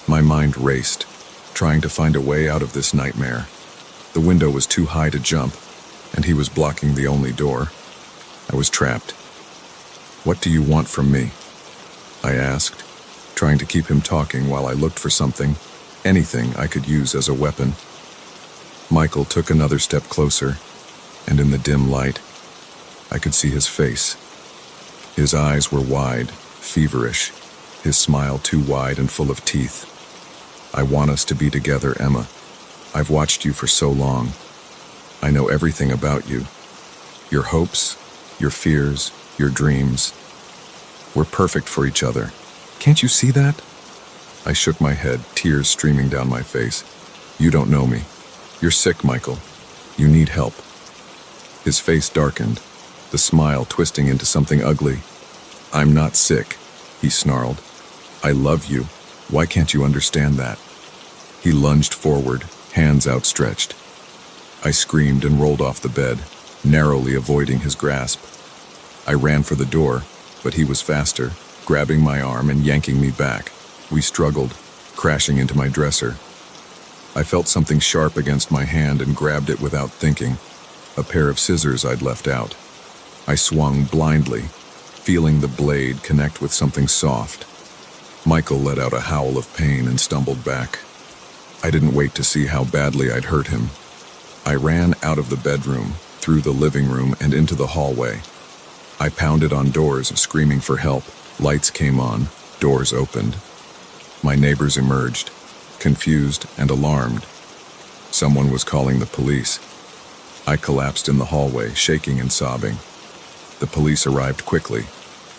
My mind raced, trying to find a way out of this nightmare. The window was too high to jump, and he was blocking the only door. I was trapped. What do you want from me? I asked, trying to keep him talking while I looked for something, anything I could use as a weapon. Michael took another step closer, and in the dim light, I could see his face. His eyes were wide, feverish, his smile too wide and full of teeth. I want us to be together, Emma. I've watched you for so long. I know everything about you. Your hopes, Your fears, your dreams. We're perfect for each other. Can't you see that? I shook my head, tears streaming down my face. You don't know me. You're sick, Michael. You need help. His face darkened, the smile twisting into something ugly. I'm not sick, he snarled. I love you. Why can't you understand that? He lunged forward, hands outstretched. I screamed and rolled off the bed, narrowly avoiding his grasp. I ran for the door, but he was faster, grabbing my arm and yanking me back. We struggled, crashing into my dresser. I felt something sharp against my hand and grabbed it without thinking, a pair of scissors I'd left out. I swung blindly, feeling the blade connect with something soft. Michael let out a howl of pain and stumbled back. I didn't wait to see how badly I'd hurt him. I ran out of the bedroom, through the living room and into the hallway. I pounded on doors, screaming for help. Lights came on, doors opened. My neighbors emerged, confused and alarmed. Someone was calling the police. I collapsed in the hallway, shaking and sobbing. The police arrived quickly.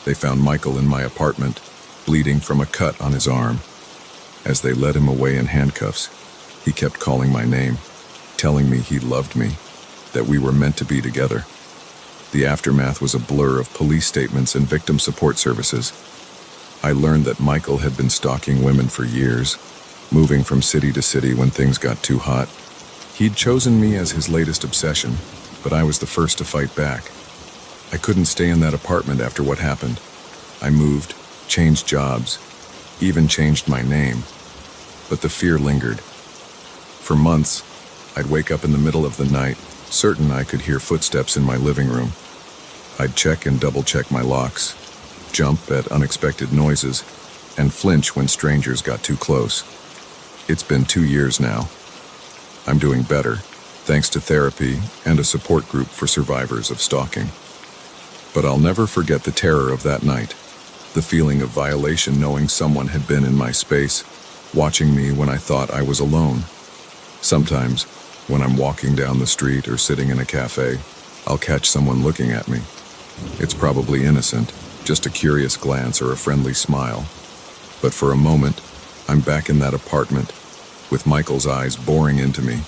They found Michael in my apartment, bleeding from a cut on his arm. As they led him away in handcuffs, he kept calling my name, telling me he loved me, that we were meant to be together. The aftermath was a blur of police statements and victim support services. I learned that Michael had been stalking women for years, moving from city to city when things got too hot. He'd chosen me as his latest obsession, but I was the first to fight back. I couldn't stay in that apartment after what happened. I moved, changed jobs, even changed my name. But the fear lingered. For months, I'd wake up in the middle of the night, certain I could hear footsteps in my living room. I'd check and double-check my locks, jump at unexpected noises, and flinch when strangers got too close. It's been 2 years now. I'm doing better, thanks to therapy and a support group for survivors of stalking. But I'll never forget the terror of that night, the feeling of violation knowing someone had been in my space, watching me when I thought I was alone. Sometimes, when I'm walking down the street or sitting in a cafe, I'll catch someone looking at me. It's probably innocent, just a curious glance or a friendly smile. But for a moment, I'm back in that apartment, with Michael's eyes boring into me.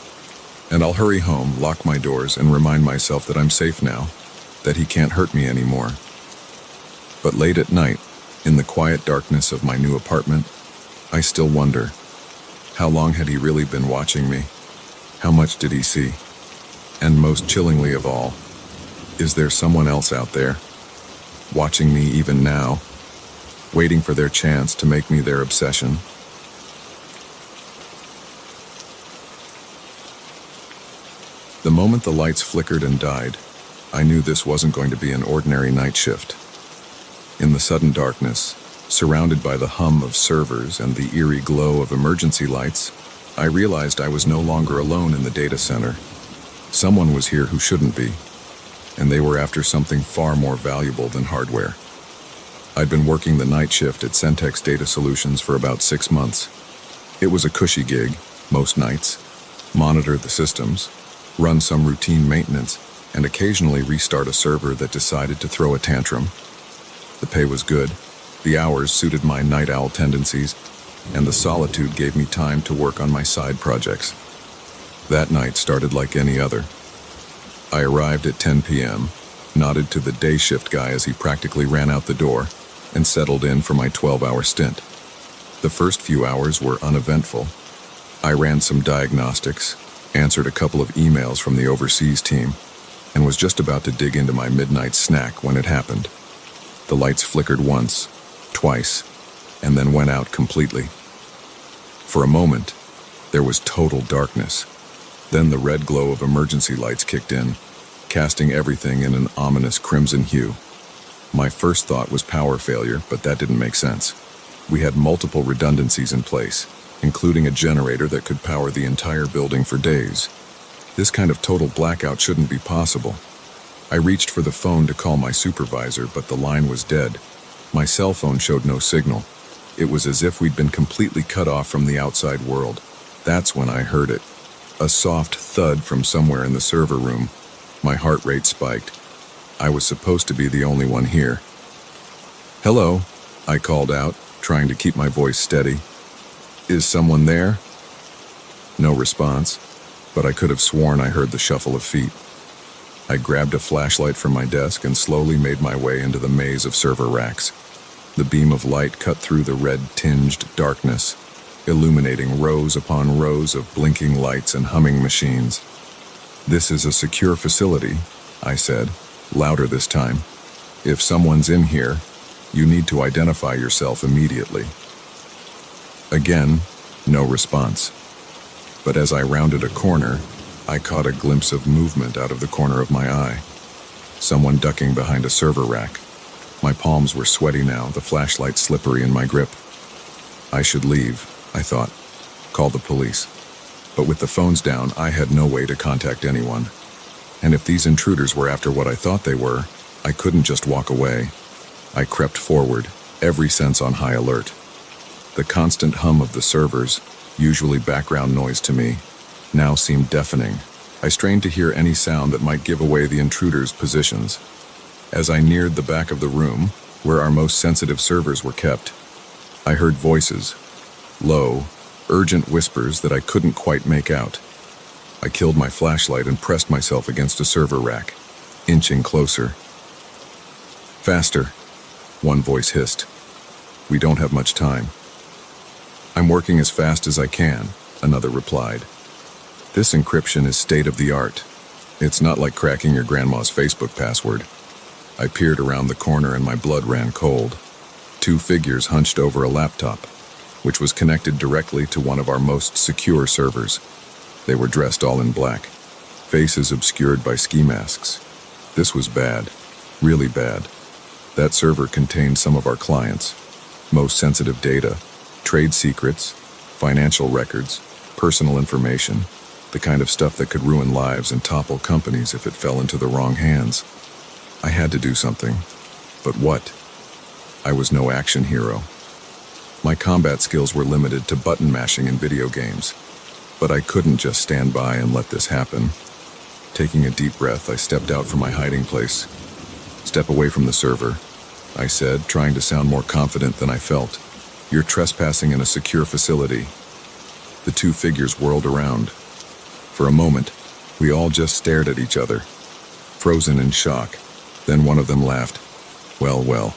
And I'll hurry home, lock my doors, and remind myself that I'm safe now, that he can't hurt me anymore. But late at night, in the quiet darkness of my new apartment, I still wonder, how long had he really been watching me? How much did he see? And most chillingly of all, is there someone else out there, watching me even now, waiting for their chance to make me their obsession? The moment the lights flickered and died, I knew this wasn't going to be an ordinary night shift. In the sudden darkness, surrounded by the hum of servers and the eerie glow of emergency lights, I realized I was no longer alone in the data center. Someone was here who shouldn't be, and they were after something far more valuable than hardware. I'd been working the night shift at Centex Data Solutions for about 6 months. It was a cushy gig, most nights. Monitor the systems, run some routine maintenance, and occasionally restart a server that decided to throw a tantrum. The pay was good, the hours suited my night owl tendencies, and the solitude gave me time to work on my side projects. That night started like any other. I arrived at 10 p.m., nodded to the day shift guy as he practically ran out the door, and settled in for my 12-hour stint. The first few hours were uneventful. I ran some diagnostics, answered a couple of emails from the overseas team, and was just about to dig into my midnight snack when it happened. The lights flickered once, twice, and then went out completely. For a moment, there was total darkness. Then the red glow of emergency lights kicked in, casting everything in an ominous crimson hue. My first thought was power failure, but that didn't make sense. We had multiple redundancies in place, including a generator that could power the entire building for days. This kind of total blackout shouldn't be possible. I reached for the phone to call my supervisor, but the line was dead. My cell phone showed no signal. It was as if we'd been completely cut off from the outside world. That's when I heard it. A soft thud from somewhere in the server room. My heart rate spiked. I was supposed to be the only one here. "Hello," I called out, trying to keep my voice steady. "Is someone there?" No response, but I could have sworn I heard the shuffle of feet. I grabbed a flashlight from my desk and slowly made my way into the maze of server racks. The beam of light cut through the red-tinged darkness, illuminating rows upon rows of blinking lights and humming machines. "This is a secure facility," I said, louder this time. "If someone's in here, you need to identify yourself immediately." Again, no response. But as I rounded a corner, I caught a glimpse of movement out of the corner of my eye. Someone ducking behind a server rack. My palms were sweaty now, the flashlight slippery in my grip. I should leave, I thought. Call the police. But with the phones down, I had no way to contact anyone. And if these intruders were after what I thought they were, I couldn't just walk away. I crept forward, every sense on high alert. The constant hum of the servers, usually background noise to me, now seemed deafening. I strained to hear any sound that might give away the intruders' positions. As I neared the back of the room, where our most sensitive servers were kept, I heard voices, low, urgent whispers that I couldn't quite make out. I killed my flashlight and pressed myself against a server rack, inching closer. "Faster," one voice hissed. "We don't have much time." "I'm working as fast as I can," another replied. "This encryption is state-of-the-art. It's not like cracking your grandma's Facebook password." I peered around the corner and my blood ran cold. Two figures hunched over a laptop, which was connected directly to one of our most secure servers. They were dressed all in black, faces obscured by ski masks. This was bad, really bad. That server contained some of our clients' most sensitive data, trade secrets, financial records, personal information, the kind of stuff that could ruin lives and topple companies if it fell into the wrong hands. I had to do something. But what? I was no action hero. My combat skills were limited to button mashing in video games, but I couldn't just stand by and let this happen. Taking a deep breath, I stepped out from my hiding place. "Step away from the server," I said, trying to sound more confident than I felt. "You're trespassing in a secure facility." The two figures whirled around. For a moment, we all just stared at each other, frozen in shock. Then one of them laughed. Well.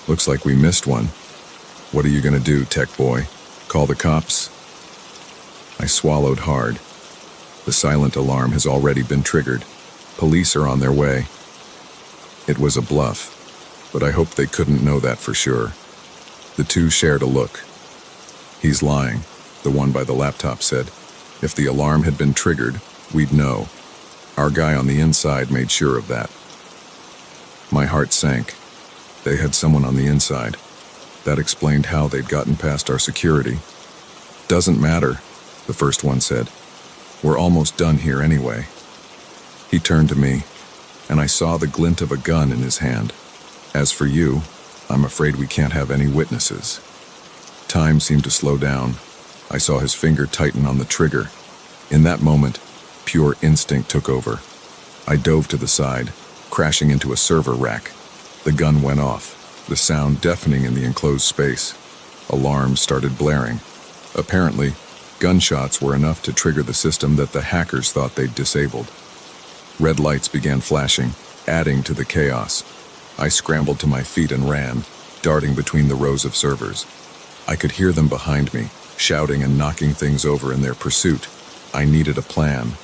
Looks like we missed one. What are you gonna do, tech boy? Call the cops?" I swallowed hard. The silent alarm has already been triggered. Police are on their way. It was a bluff, but I hoped they couldn't know that for sure. The two shared a look. "He's lying," the one by the laptop said. "If the alarm had been triggered, we'd know. Our guy on the inside made sure of that." My heart sank. They had someone on the inside. That explained how they'd gotten past our security. "Doesn't matter," the first one said. "We're almost done here anyway." He turned to me, and I saw the glint of a gun in his hand. "As for you, I'm afraid we can't have any witnesses." Time seemed to slow down. I saw his finger tighten on the trigger. In that moment, pure instinct took over. I dove to the side, crashing into a server rack. The gun went off, the sound deafening in the enclosed space. Alarms started blaring. Apparently, gunshots were enough to trigger the system that the hackers thought they'd disabled. Red lights began flashing, adding to the chaos. I scrambled to my feet and ran, darting between the rows of servers. I could hear them behind me, shouting and knocking things over in their pursuit. I needed a plan.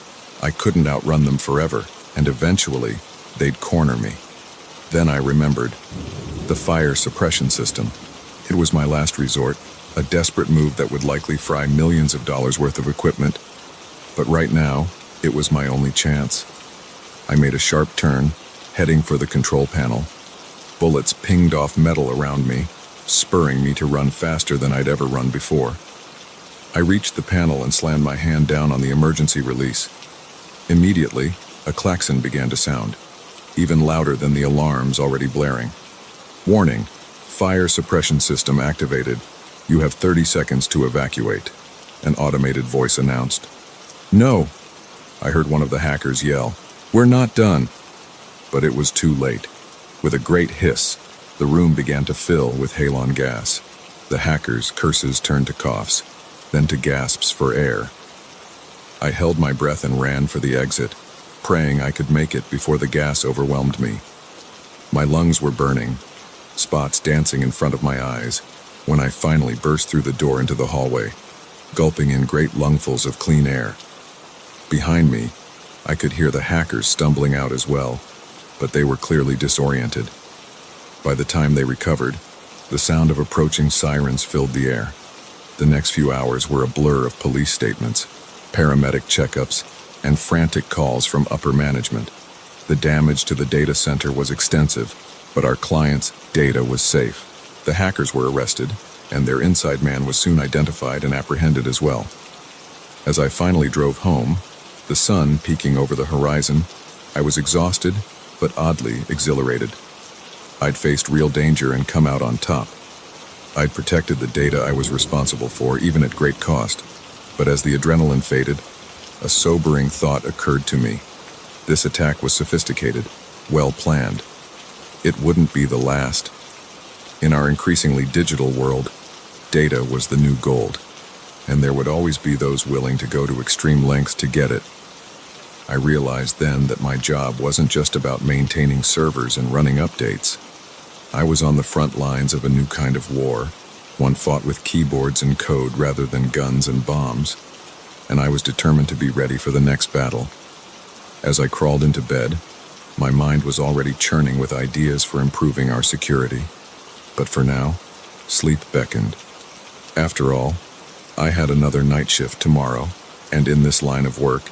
I couldn't outrun them forever, and eventually, they'd corner me. Then I remembered. The fire suppression system. It was my last resort, a desperate move that would likely fry millions of dollars worth of equipment. But right now, it was my only chance. I made a sharp turn, heading for the control panel. Bullets pinged off metal around me, spurring me to run faster than I'd ever run before. I reached the panel and slammed my hand down on the emergency release. Immediately, a klaxon began to sound, even louder than the alarms already blaring. "Warning, fire suppression system activated. You have 30 seconds to evacuate," an automated voice announced. "No," I heard one of the hackers yell. "We're not done." but it was too late. With a great hiss, the room began to fill with halon gas. The hackers' curses turned to coughs, then to gasps for air. I held my breath and ran for the exit, praying I could make it before the gas overwhelmed me. My lungs were burning, spots dancing in front of my eyes, when I finally burst through the door into the hallway, gulping in great lungfuls of clean air. Behind me, I could hear the hackers stumbling out as well, but they were clearly disoriented. By the time they recovered, the sound of approaching sirens filled the air. The next few hours were a blur of police statements, paramedic checkups, and frantic calls from upper management. The damage to the data center was extensive, but our client's data was safe. The hackers were arrested, and their inside man was soon identified and apprehended as well. As I finally drove home, the sun peeking over the horizon, I was exhausted, but oddly exhilarated. I'd faced real danger and come out on top. I'd protected the data I was responsible for, even at great cost. But as the adrenaline faded, a sobering thought occurred to me. This attack was sophisticated, well planned. It wouldn't be the last. In our increasingly digital world, data was the new gold, and there would always be those willing to go to extreme lengths to get it. I realized then that my job wasn't just about maintaining servers and running updates. I was on the front lines of a new kind of war, one fought with keyboards and code rather than guns and bombs, and I was determined to be ready for the next battle. As I crawled into bed, my mind was already churning with ideas for improving our security. But for now, sleep beckoned. After all, I had another night shift tomorrow, and in this line of work,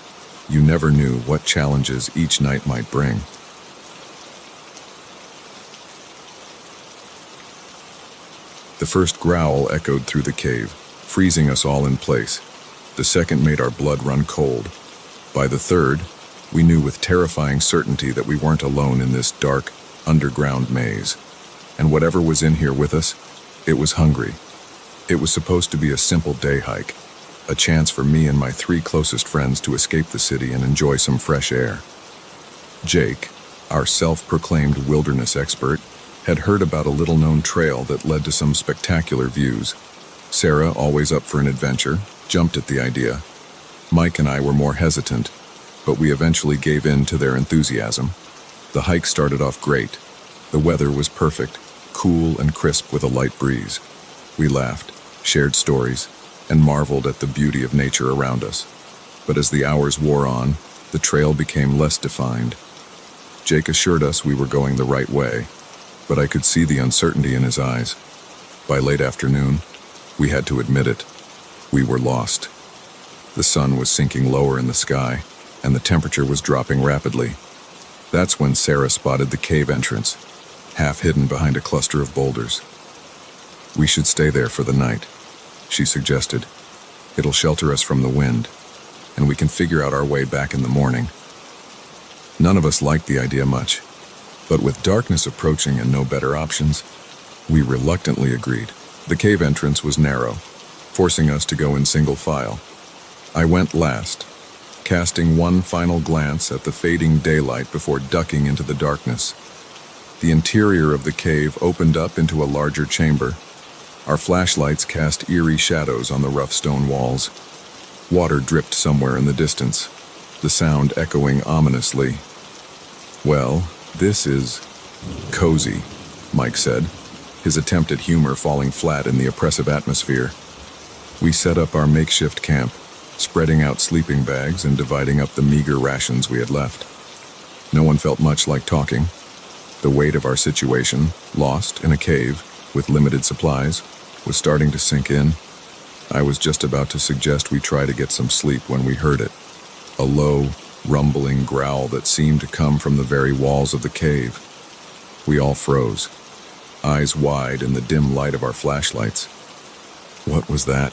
you never knew what challenges each night might bring. The first growl echoed through the cave, freezing us all in place. The second made our blood run cold. By the third, we knew with terrifying certainty that we weren't alone in this dark, underground maze. And whatever was in here with us, it was hungry. It was supposed to be a simple day hike, a chance for me and my 3 closest friends to escape the city and enjoy some fresh air. Jake, our self-proclaimed wilderness expert, had heard about a little-known trail that led to some spectacular views. Sarah, always up for an adventure, jumped at the idea. Mike and I were more hesitant, but we eventually gave in to their enthusiasm. The hike started off great. The weather was perfect, cool and crisp with a light breeze. We laughed, shared stories, and marveled at the beauty of nature around us. But as the hours wore on, the trail became less defined. Jake assured us we were going the right way, but I could see the uncertainty in his eyes. By late afternoon, we had to admit it. We were lost. The sun was sinking lower in the sky, and the temperature was dropping rapidly. That's when Sarah spotted the cave entrance, half hidden behind a cluster of boulders. We should stay there for the night, she suggested. It'll shelter us from the wind, and we can figure out our way back in the morning. None of us liked the idea much, but with darkness approaching and no better options, we reluctantly agreed. The cave entrance was narrow, forcing us to go in single file. I went last, casting one final glance at the fading daylight before ducking into the darkness. The interior of the cave opened up into a larger chamber. Our flashlights cast eerie shadows on the rough stone walls. Water dripped somewhere in the distance, the sound echoing ominously. "Well, this is cozy," Mike said, his attempt at humor falling flat in the oppressive atmosphere. We set up our makeshift camp, spreading out sleeping bags and dividing up the meager rations we had left. No one felt much like talking. The weight of our situation, lost in a cave with limited supplies, was starting to sink in. I was just about to suggest we try to get some sleep when we heard it. A low, rumbling growl that seemed to come from the very walls of the cave. We all froze, eyes wide in the dim light of our flashlights. "What was that?"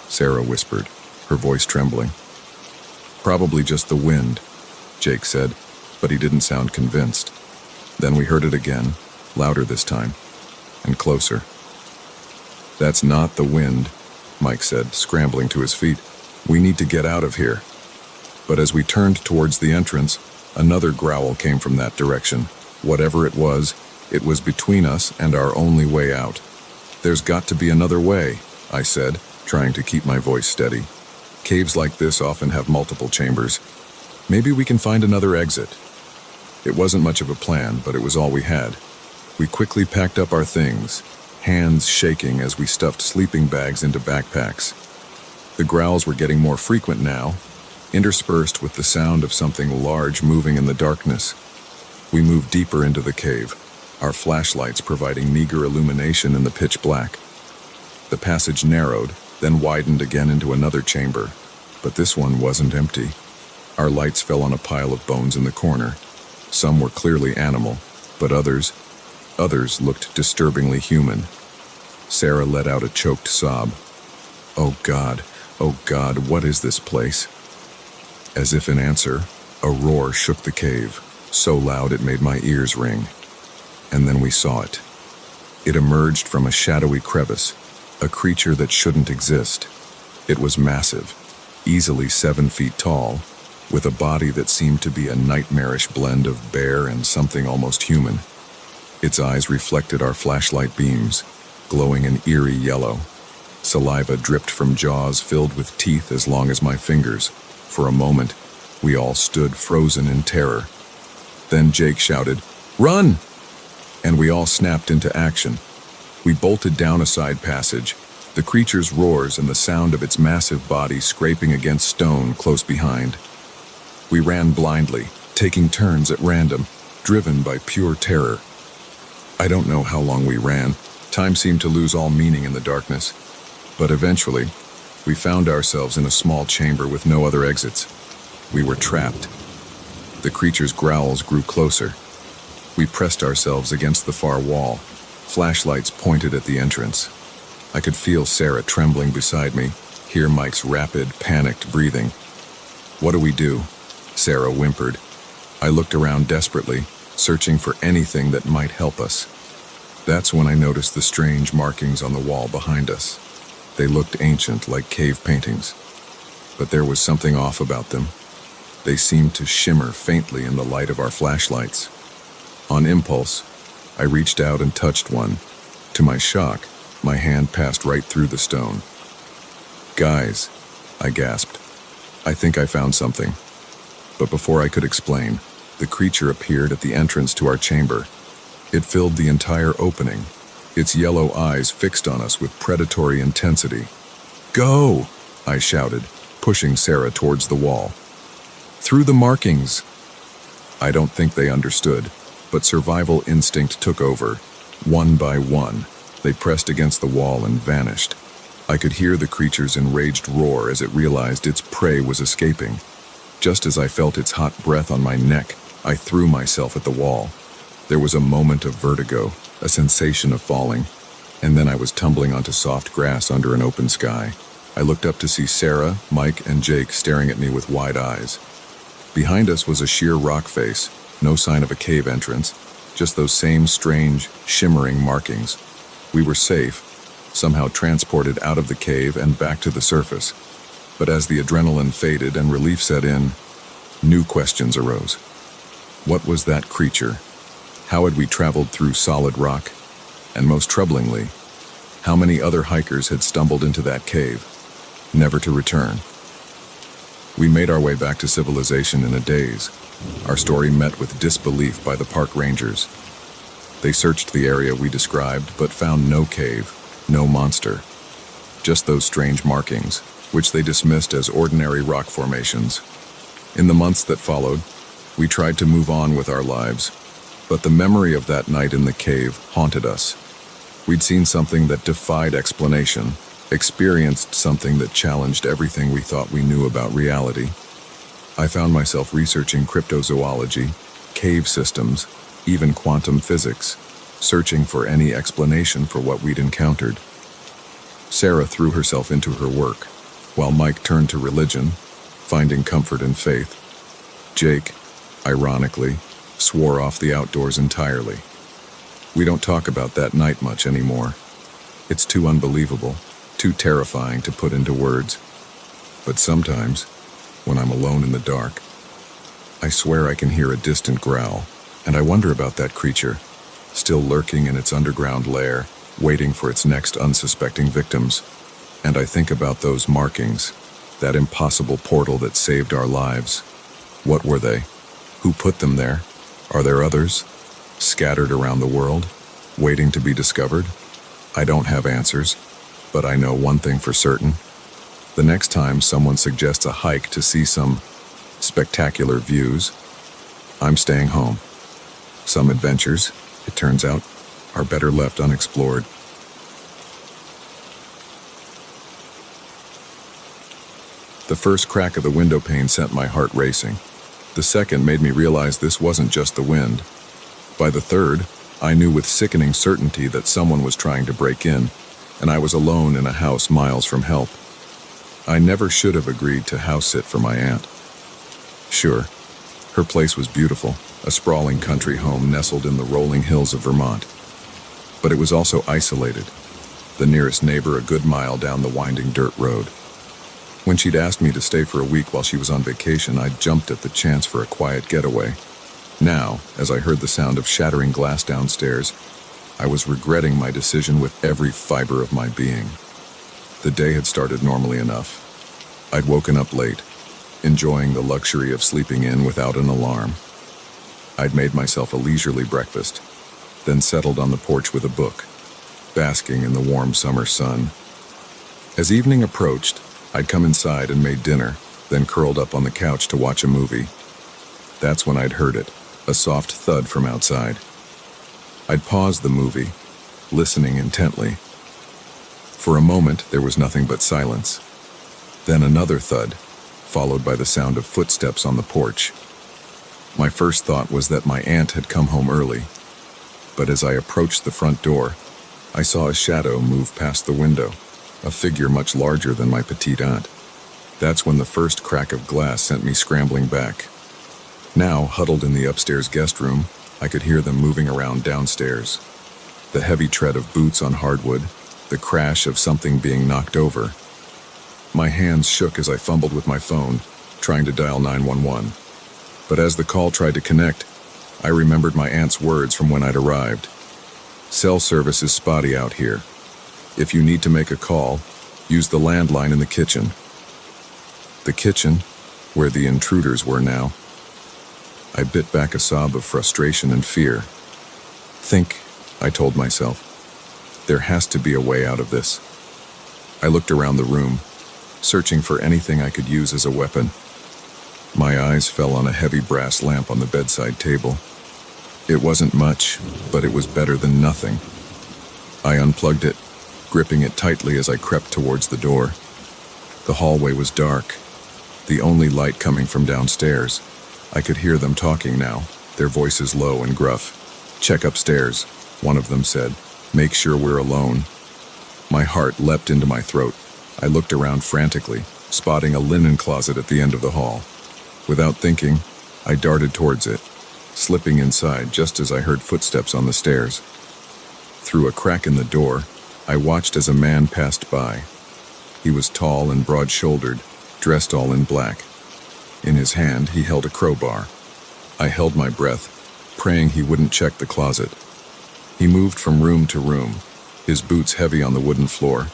Sarah whispered, her voice trembling. "Probably just the wind," Jake said, but he didn't sound convinced. Then we heard it again, louder this time, and closer. "That's not the wind," Mike said, scrambling to his feet. "We need to get out of here." But as we turned towards the entrance, Another growl came from that direction. Whatever it was between us and our only way out. "There's got to be another way," I said, trying to keep my voice steady. "Caves like this often have multiple chambers. Maybe we can find another exit." It wasn't much of a plan, but it was all we had. We quickly packed up our things, hands shaking as we stuffed sleeping bags into backpacks. The growls were getting more frequent now, interspersed with the sound of something large moving in the darkness. We moved deeper into the cave, our flashlights providing meager illumination in the pitch black. The passage narrowed, then widened again into another chamber, but this one wasn't empty. Our lights fell on a pile of bones in the corner. Some were clearly animal, but others looked disturbingly human. Sarah let out a choked sob. Oh God, what is this place?" As if in answer, a roar shook the cave, so loud it made my ears ring. And then we saw it. It emerged from a shadowy crevice, a creature that shouldn't exist. It was massive, easily 7 feet tall, with a body that seemed to be a nightmarish blend of bear and something almost human. Its eyes reflected our flashlight beams, glowing an eerie yellow. Saliva dripped from jaws filled with teeth as long as my fingers. For a moment, we all stood frozen in terror. Then Jake shouted, "Run!" And we all snapped into action. We bolted down a side passage, the creature's roars and the sound of its massive body scraping against stone close behind. We ran blindly, taking turns at random, driven by pure terror. I don't know how long we ran. Time seemed to lose all meaning in the darkness. But eventually, we found ourselves in a small chamber with no other exits. We were trapped. The creature's growls grew closer. We pressed ourselves against the far wall, flashlights pointed at the entrance. I could feel Sarah trembling beside me, hear Mike's rapid, panicked breathing. "What do we do?" Sarah whimpered. I looked around desperately, searching for anything that might help us. That's when I noticed the strange markings on the wall behind us. They looked ancient, like cave paintings. But there was something off about them. They seemed to shimmer faintly in the light of our flashlights. On impulse, I reached out and touched one. To my shock, my hand passed right through the stone. "Guys," I gasped. "I think I found something." But before I could explain, the creature appeared at the entrance to our chamber. It filled the entire opening, its yellow eyes fixed on us with predatory intensity. "Go!" I shouted, pushing Sarah towards the wall. "Through the markings!" I don't think they understood, but survival instinct took over. One by one, they pressed against the wall and vanished. I could hear the creature's enraged roar as it realized its prey was escaping. Just as I felt its hot breath on my neck, I threw myself at the wall. There was a moment of vertigo, a sensation of falling, and then I was tumbling onto soft grass under an open sky. I looked up to see Sarah, Mike, and Jake staring at me with wide eyes. Behind us was a sheer rock face, no sign of a cave entrance, just those same strange, shimmering markings. We were safe, somehow transported out of the cave and back to the surface. But as the adrenaline faded and relief set in, new questions arose. What was that creature? How had we traveled through solid rock? And most troublingly, how many other hikers had stumbled into that cave, never to return? We made our way back to civilization in a daze. Our story met with disbelief by the park rangers. They searched the area we described, but found no cave, no monster. Just those strange markings, which they dismissed as ordinary rock formations. In the months that followed, we tried to move on with our lives, but the memory of that night in the cave haunted us. We'd seen something that defied explanation, experienced something that challenged everything we thought we knew about reality. I found myself researching cryptozoology, cave systems, even quantum physics, searching for any explanation for what we'd encountered. Sarah threw herself into her work, while Mike turned to religion, finding comfort in faith. Jake, ironically, swore off the outdoors entirely. We don't talk about that night much anymore. It's too unbelievable, too terrifying to put into words. But sometimes, when I'm alone in the dark, I swear I can hear a distant growl, and I wonder about that creature, still lurking in its underground lair, waiting for its next unsuspecting victims. And I think about those markings, that impossible portal that saved our lives. What were they? Who put them there? Are there others, scattered around the world, waiting to be discovered? I don't have answers, but I know one thing for certain. The next time someone suggests a hike to see some spectacular views, I'm staying home. Some adventures, it turns out, are better left unexplored. The first crack of the window pane sent my heart racing. The second made me realize this wasn't just the wind. By the third, I knew with sickening certainty that someone was trying to break in, and I was alone in a house miles from help. I never should have agreed to house sit for my aunt. Sure, her place was beautiful, a sprawling country home nestled in the rolling hills of Vermont. But it was also isolated, the nearest neighbor a good mile down the winding dirt road. When she'd asked me to stay for a week while she was on vacation, I jumped at the chance for a quiet getaway. Now, as I heard the sound of shattering glass downstairs, I was regretting my decision with every fiber of my being. The day had started normally enough. I'd woken up late, enjoying the luxury of sleeping in without an alarm. I'd made myself a leisurely breakfast, then settled on the porch with a book, basking in the warm summer sun. As evening approached, I'd come inside and made dinner, then curled up on the couch to watch a movie. That's when I'd heard it, a soft thud from outside. I'd paused the movie, listening intently. For a moment, there was nothing but silence. Then another thud, followed by the sound of footsteps on the porch. My first thought was that my aunt had come home early, but as I approached the front door, I saw a shadow move past the window, a figure much larger than my petite aunt. That's when the first crack of glass sent me scrambling back. Now, huddled in the upstairs guest room, I could hear them moving around downstairs. The heavy tread of boots on hardwood, the crash of something being knocked over. My hands shook as I fumbled with my phone, trying to dial 911. But as the call tried to connect, I remembered my aunt's words from when I'd arrived. Cell service is spotty out here. If you need to make a call, use the landline in the kitchen. The kitchen, where the intruders were now. I bit back a sob of frustration and fear. Think, I told myself. There has to be a way out of this. I looked around the room, searching for anything I could use as a weapon. My eyes fell on a heavy brass lamp on the bedside table. It wasn't much, but it was better than nothing. I unplugged it, gripping it tightly as I crept towards the door. The hallway was dark, the only light coming from downstairs. I could hear them talking now, their voices low and gruff. "Check upstairs," one of them said. "Make sure we're alone." My heart leapt into my throat. I looked around frantically, spotting a linen closet at the end of the hall. Without thinking, I darted towards it, slipping inside just as I heard footsteps on the stairs. Through a crack in the door, I watched as a man passed by. He was tall and broad-shouldered, dressed all in black. In his hand, he held a crowbar. I held my breath, praying he wouldn't check the closet. He moved from room to room, his boots heavy on the wooden floor.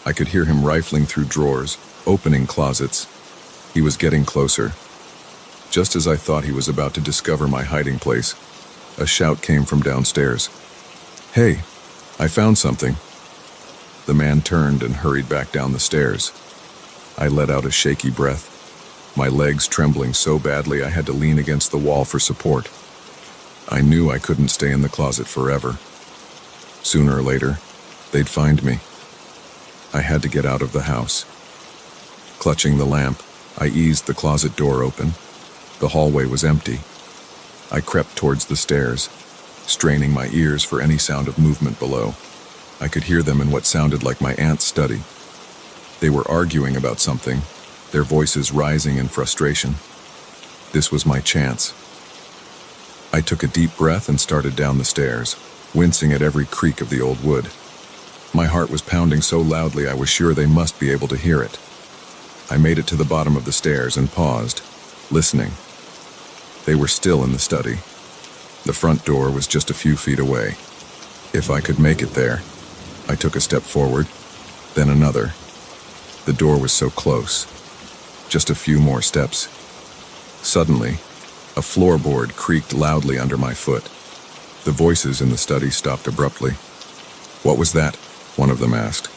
I could hear him rifling through drawers, opening closets. He was getting closer. Just as I thought he was about to discover my hiding place, a shout came from downstairs. "Hey, I found something." The man turned and hurried back down the stairs. I let out a shaky breath, my legs trembling so badly I had to lean against the wall for support. I knew I couldn't stay in the closet forever. Sooner or later, they'd find me. I had to get out of the house. Clutching the lamp, I eased the closet door open. The hallway was empty. I crept towards the stairs, straining my ears for any sound of movement below. I could hear them in what sounded like my aunt's study. They were arguing about something, their voices rising in frustration. This was my chance. I took a deep breath and started down the stairs, wincing at every creak of the old wood. My heart was pounding so loudly I was sure they must be able to hear it. I made it to the bottom of the stairs and paused, listening. They were still in the study. The front door was just a few feet away. If I could make it there, I took a step forward, then another. The door was so close. Just a few more steps. Suddenly, a floorboard creaked loudly under my foot. The voices in the study stopped abruptly. "What was that?" one of them asked.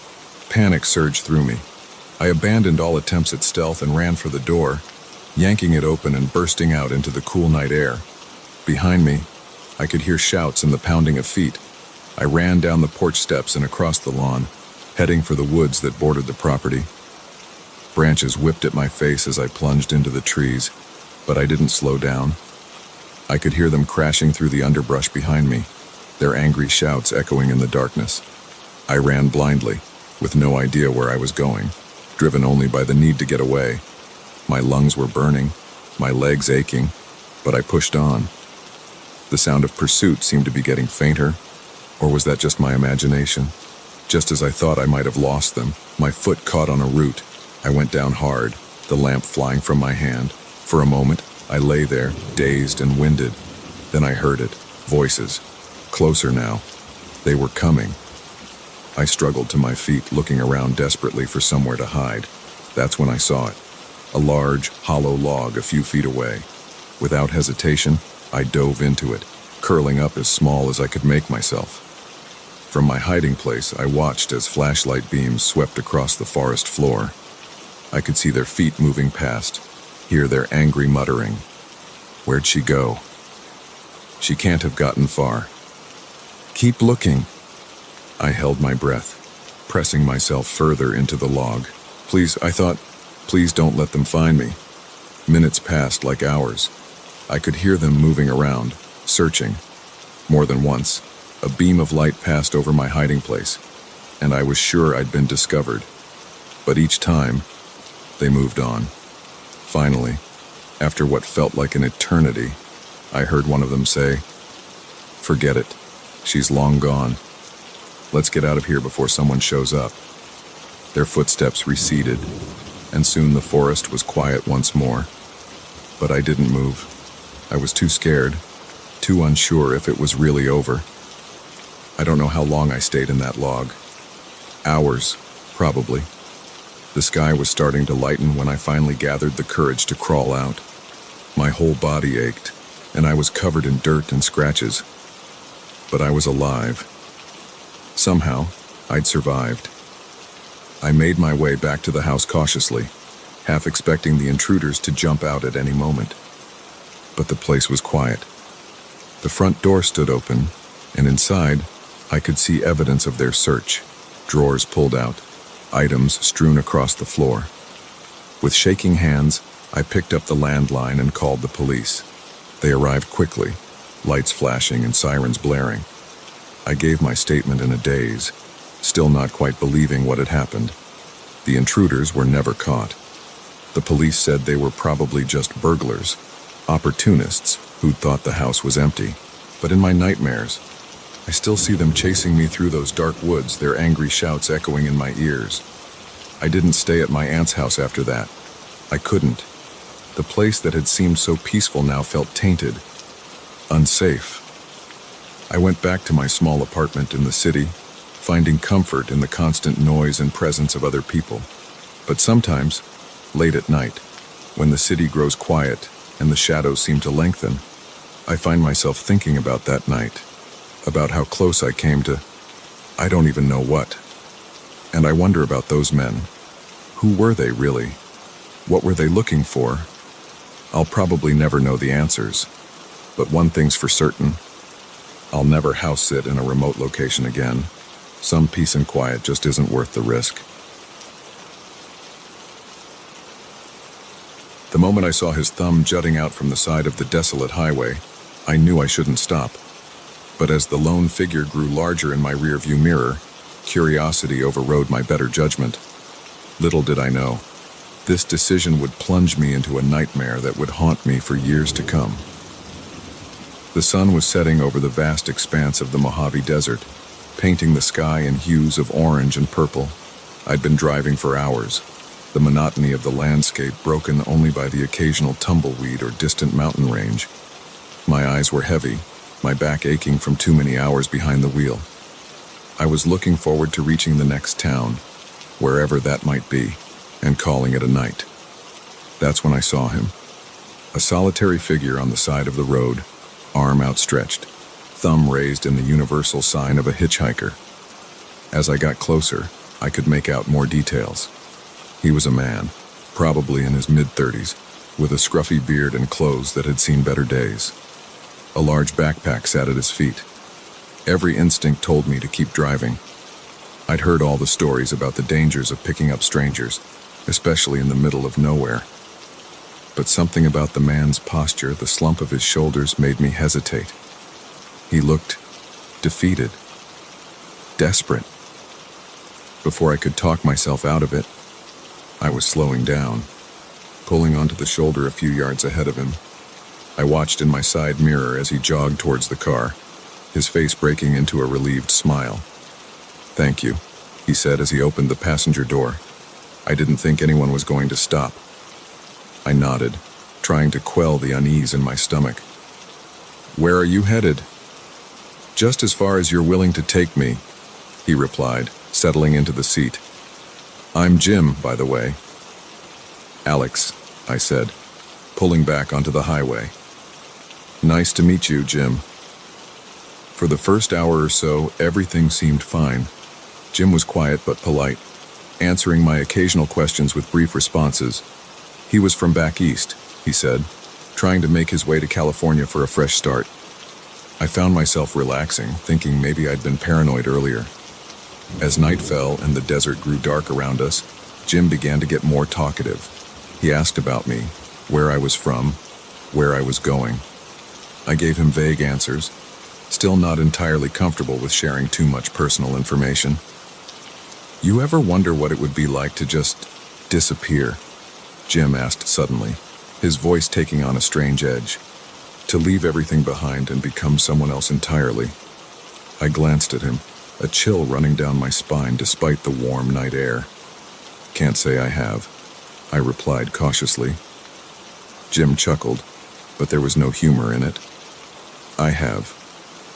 Panic surged through me. I abandoned all attempts at stealth and ran for the door, yanking it open and bursting out into the cool night air. Behind me, I could hear shouts and the pounding of feet. I ran down the porch steps and across the lawn, heading for the woods that bordered the property. Branches whipped at my face as I plunged into the trees, but I didn't slow down. I could hear them crashing through the underbrush behind me, their angry shouts echoing in the darkness. I ran blindly, with no idea where I was going, driven only by the need to get away. My lungs were burning, my legs aching, but I pushed on. The sound of pursuit seemed to be getting fainter, or was that just my imagination? Just as I thought I might have lost them, my foot caught on a root. I went down hard, the lamp flying from my hand. For a moment, I lay there, dazed and winded. Then I heard it, voices. Closer now. They were coming. I struggled to my feet, looking around desperately for somewhere to hide. That's when I saw it. A large, hollow log a few feet away. Without hesitation, I dove into it, curling up as small as I could make myself. From my hiding place, I watched as flashlight beams swept across the forest floor. I could see their feet moving past, hear their angry muttering. Where'd she go? She can't have gotten far. Keep looking. I held my breath, pressing myself further into the log. Please don't let them find me. Minutes passed like hours. I could hear them moving around, searching. More than once, a beam of light passed over my hiding place, and I was sure I'd been discovered. But each time, they moved on. Finally, after what felt like an eternity, I heard one of them say, "Forget it. She's long gone. Let's get out of here before someone shows up." Their footsteps receded, and soon the forest was quiet once more. But I didn't move. I was too scared, too unsure if it was really over. I don't know how long I stayed in that log. Hours, probably. The sky was starting to lighten when I finally gathered the courage to crawl out. My whole body ached, and I was covered in dirt and scratches. But I was alive. Somehow, I'd survived. I made my way back to the house cautiously, half expecting the intruders to jump out at any moment. But the place was quiet. The front door stood open, and inside, I could see evidence of their search. Drawers pulled out, items strewn across the floor. With shaking hands, I picked up the landline and called the police. They arrived quickly, lights flashing and sirens blaring. I gave my statement in a daze, still not quite believing what had happened. The intruders were never caught. The police said they were probably just burglars, opportunists who'd thought the house was empty. But in my nightmares, I still see them chasing me through those dark woods, their angry shouts echoing in my ears. I didn't stay at my aunt's house after that. I couldn't. The place that had seemed so peaceful now felt tainted, unsafe. I went back to my small apartment in the city, finding comfort in the constant noise and presence of other people. But sometimes, late at night, when the city grows quiet and the shadows seem to lengthen, I find myself thinking about that night, about how close I came to, I don't even know what. And I wonder about those men. Who were they really? What were they looking for? I'll probably never know the answers, but one thing's for certain. I'll never house sit in a remote location again. Some peace and quiet just isn't worth the risk. The moment I saw his thumb jutting out from the side of the desolate highway, I knew I shouldn't stop. But as the lone figure grew larger in my rearview mirror, curiosity overrode my better judgment. Little did I know, this decision would plunge me into a nightmare that would haunt me for years to come. The sun was setting over the vast expanse of the Mojave Desert, painting the sky in hues of orange and purple. I'd been driving for hours, the monotony of the landscape broken only by the occasional tumbleweed or distant mountain range. My eyes were heavy, my back aching from too many hours behind the wheel. I was looking forward to reaching the next town, wherever that might be, and calling it a night. That's when I saw him. A solitary figure on the side of the road, arm outstretched, thumb raised in the universal sign of a hitchhiker. As I got closer, I could make out more details. He was a man, probably in his mid-30s, with a scruffy beard and clothes that had seen better days. A large backpack sat at his feet. Every instinct told me to keep driving. I'd heard all the stories about the dangers of picking up strangers, especially in the middle of nowhere. But something about the man's posture, the slump of his shoulders, made me hesitate. He looked defeated, desperate. Before I could talk myself out of it, I was slowing down, pulling onto the shoulder a few yards ahead of him. I watched in my side mirror as he jogged towards the car, his face breaking into a relieved smile. "Thank you," he said as he opened the passenger door. I didn't think anyone was going to stop. I nodded, trying to quell the unease in my stomach. "Where are you headed?" "Just as far as you're willing to take me," he replied, settling into the seat. "I'm Jim, by the way." "Alex," I said, pulling back onto the highway. "Nice to meet you, Jim." For the first hour or so, everything seemed fine. Jim was quiet but polite, answering my occasional questions with brief responses. He was from back east, he said, trying to make his way to California for a fresh start. I found myself relaxing, thinking maybe I'd been paranoid earlier. As night fell and the desert grew dark around us, Jim began to get more talkative. He asked about me, where I was from, where I was going. I gave him vague answers, still not entirely comfortable with sharing too much personal information. "You ever wonder what it would be like to just disappear?" Jim asked suddenly, his voice taking on a strange edge. "To leave everything behind and become someone else entirely?" I glanced at him, a chill running down my spine despite the warm night air. "Can't say I have," I replied cautiously. Jim chuckled, but there was no humor in it. "I have.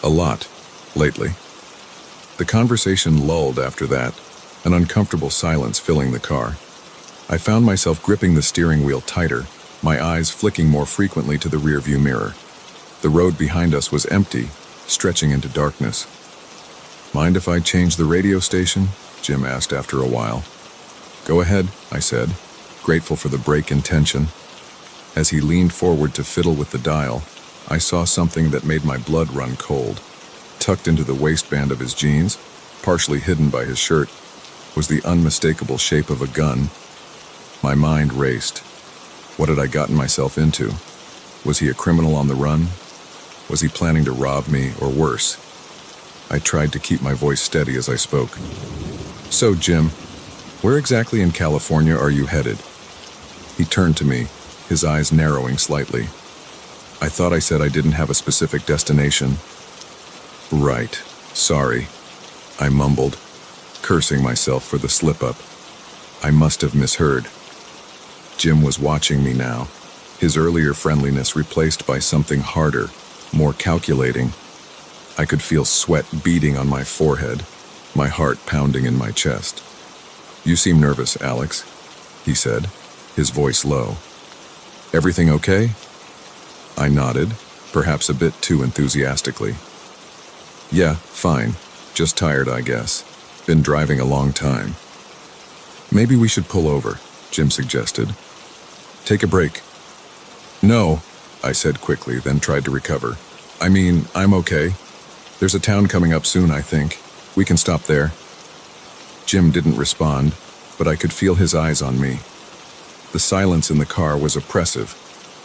A lot. Lately." The conversation lulled after that, an uncomfortable silence filling the car. I found myself gripping the steering wheel tighter, my eyes flicking more frequently to the rearview mirror. The road behind us was empty, stretching into darkness. "Mind if I change the radio station?" Jim asked after a while. "Go ahead," I said, grateful for the break in tension. As he leaned forward to fiddle with the dial, I saw something that made my blood run cold. Tucked into the waistband of his jeans, partially hidden by his shirt, was the unmistakable shape of a gun. My mind raced. What had I gotten myself into? Was he a criminal on the run? Was he planning to rob me, or worse? I tried to keep my voice steady as I spoke. "So, Jim, where exactly in California are you headed?" He turned to me, his eyes narrowing slightly. "I thought I said I didn't have a specific destination." "Right. Sorry," I mumbled, cursing myself for the slip-up. I must have misheard. Jim was watching me now, his earlier friendliness replaced by something harder, more calculating. I could feel sweat beading on my forehead, my heart pounding in my chest. "You seem nervous, Alex," he said, his voice low. "Everything okay?" I nodded, perhaps a bit too enthusiastically. "Yeah, fine. Just tired, I guess. Been driving a long time." "Maybe we should pull over," Jim suggested. "Take a break." "No," I said quickly, then tried to recover. "I mean, I'm okay. There's a town coming up soon, I think. We can stop there." Jim didn't respond, but I could feel his eyes on me. The silence in the car was oppressive,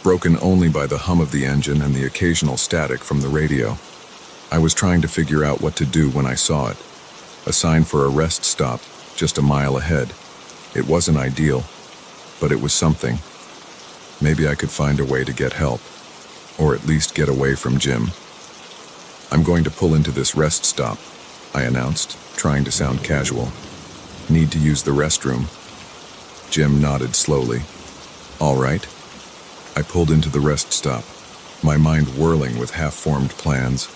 broken only by the hum of the engine and the occasional static from the radio. I was trying to figure out what to do when I saw it. A sign for a rest stop, just a mile ahead. It wasn't ideal, but it was something. Maybe I could find a way to get help, or at least get away from Jim. "I'm going to pull into this rest stop," I announced, trying to sound casual. "Need to use the restroom." Jim nodded slowly. All right. I pulled into the rest stop, my mind whirling with half-formed plans.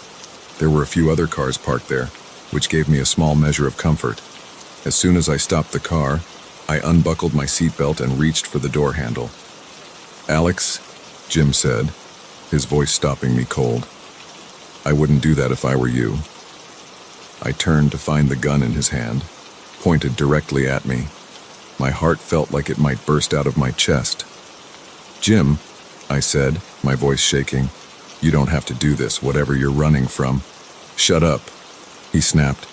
There were a few other cars parked there, which gave me a small measure of comfort. As soon as I stopped the car, I unbuckled my seatbelt and reached for the door handle. Alex, Jim said, his voice stopping me cold. I wouldn't do that if I were you. I turned to find the gun in his hand, pointed directly at me. My heart felt like it might burst out of my chest. Jim, I said, my voice shaking, you don't have to do this, whatever you're running from. Shut up, he snapped.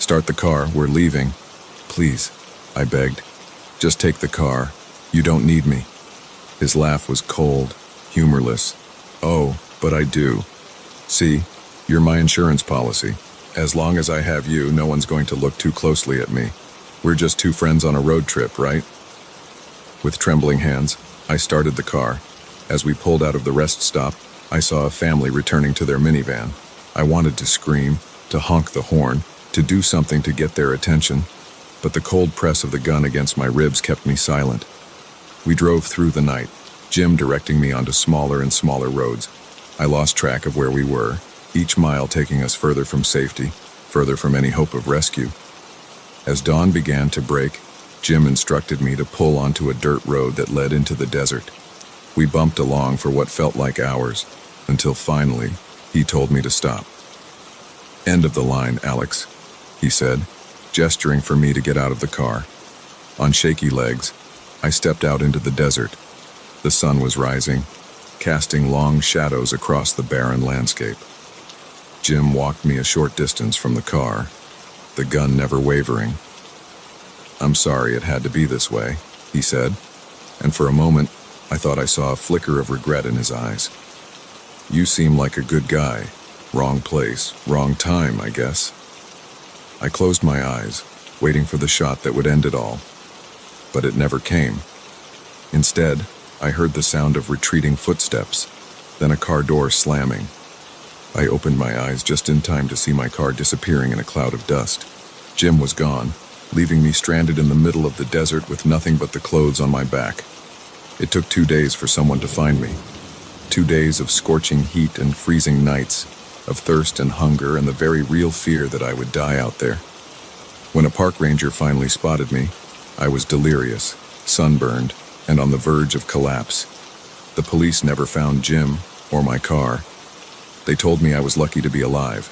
Start the car, we're leaving. Please, I begged. Just take the car. You don't need me. His laugh was cold, humorless. Oh, but I do. See, you're my insurance policy. As long as I have you, no one's going to look too closely at me. We're just two friends on a road trip, right? With trembling hands, I started the car. As we pulled out of the rest stop, I saw a family returning to their minivan. I wanted to scream, to honk the horn, to do something to get their attention, but the cold press of the gun against my ribs kept me silent. We drove through the night, Jim directing me onto smaller and smaller roads. I lost track of where we were, each mile taking us further from safety, further from any hope of rescue. As dawn began to break, Jim instructed me to pull onto a dirt road that led into the desert. We bumped along for what felt like hours, until finally, he told me to stop. End of the line, Alex, he said, gesturing for me to get out of the car. On shaky legs, I stepped out into the desert. The sun was rising, casting long shadows across the barren landscape. Jim walked me a short distance from the car, the gun never wavering. I'm sorry it had to be this way, he said, and for a moment, I thought I saw a flicker of regret in his eyes. You seem like a good guy. Wrong place, wrong time, I guess. I closed my eyes, waiting for the shot that would end it all. But it never came. Instead, I heard the sound of retreating footsteps, then a car door slamming. I opened my eyes just in time to see my car disappearing in a cloud of dust. Jim was gone, leaving me stranded in the middle of the desert with nothing but the clothes on my back. It took 2 days for someone to find me. 2 days of scorching heat and freezing nights, of thirst and hunger and the very real fear that I would die out there. When a park ranger finally spotted me, I was delirious, sunburned, and on the verge of collapse. The police never found Jim or my car. They told me I was lucky to be alive,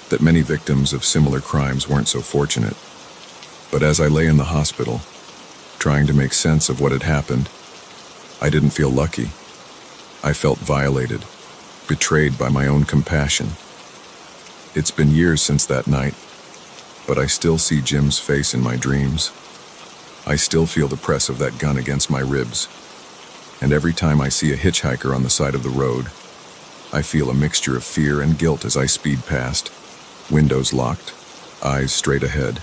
that many victims of similar crimes weren't so fortunate. But as I lay in the hospital, trying to make sense of what had happened, I didn't feel lucky. I felt violated, betrayed by my own compassion. It's been years since that night, but I still see Jim's face in my dreams. I still feel the press of that gun against my ribs. And every time I see a hitchhiker on the side of the road, I feel a mixture of fear and guilt as I speed past, windows locked, eyes straight ahead.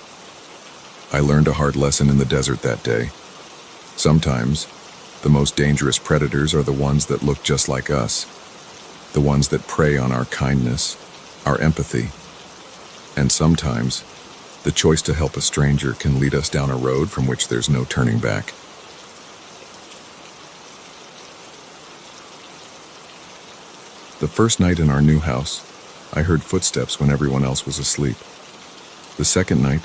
I learned a hard lesson in the desert that day. Sometimes, the most dangerous predators are the ones that look just like us, the ones that prey on our kindness, our empathy. And sometimes, the choice to help a stranger can lead us down a road from which there's no turning back. The first night in our new house, I heard footsteps when everyone else was asleep. The second night,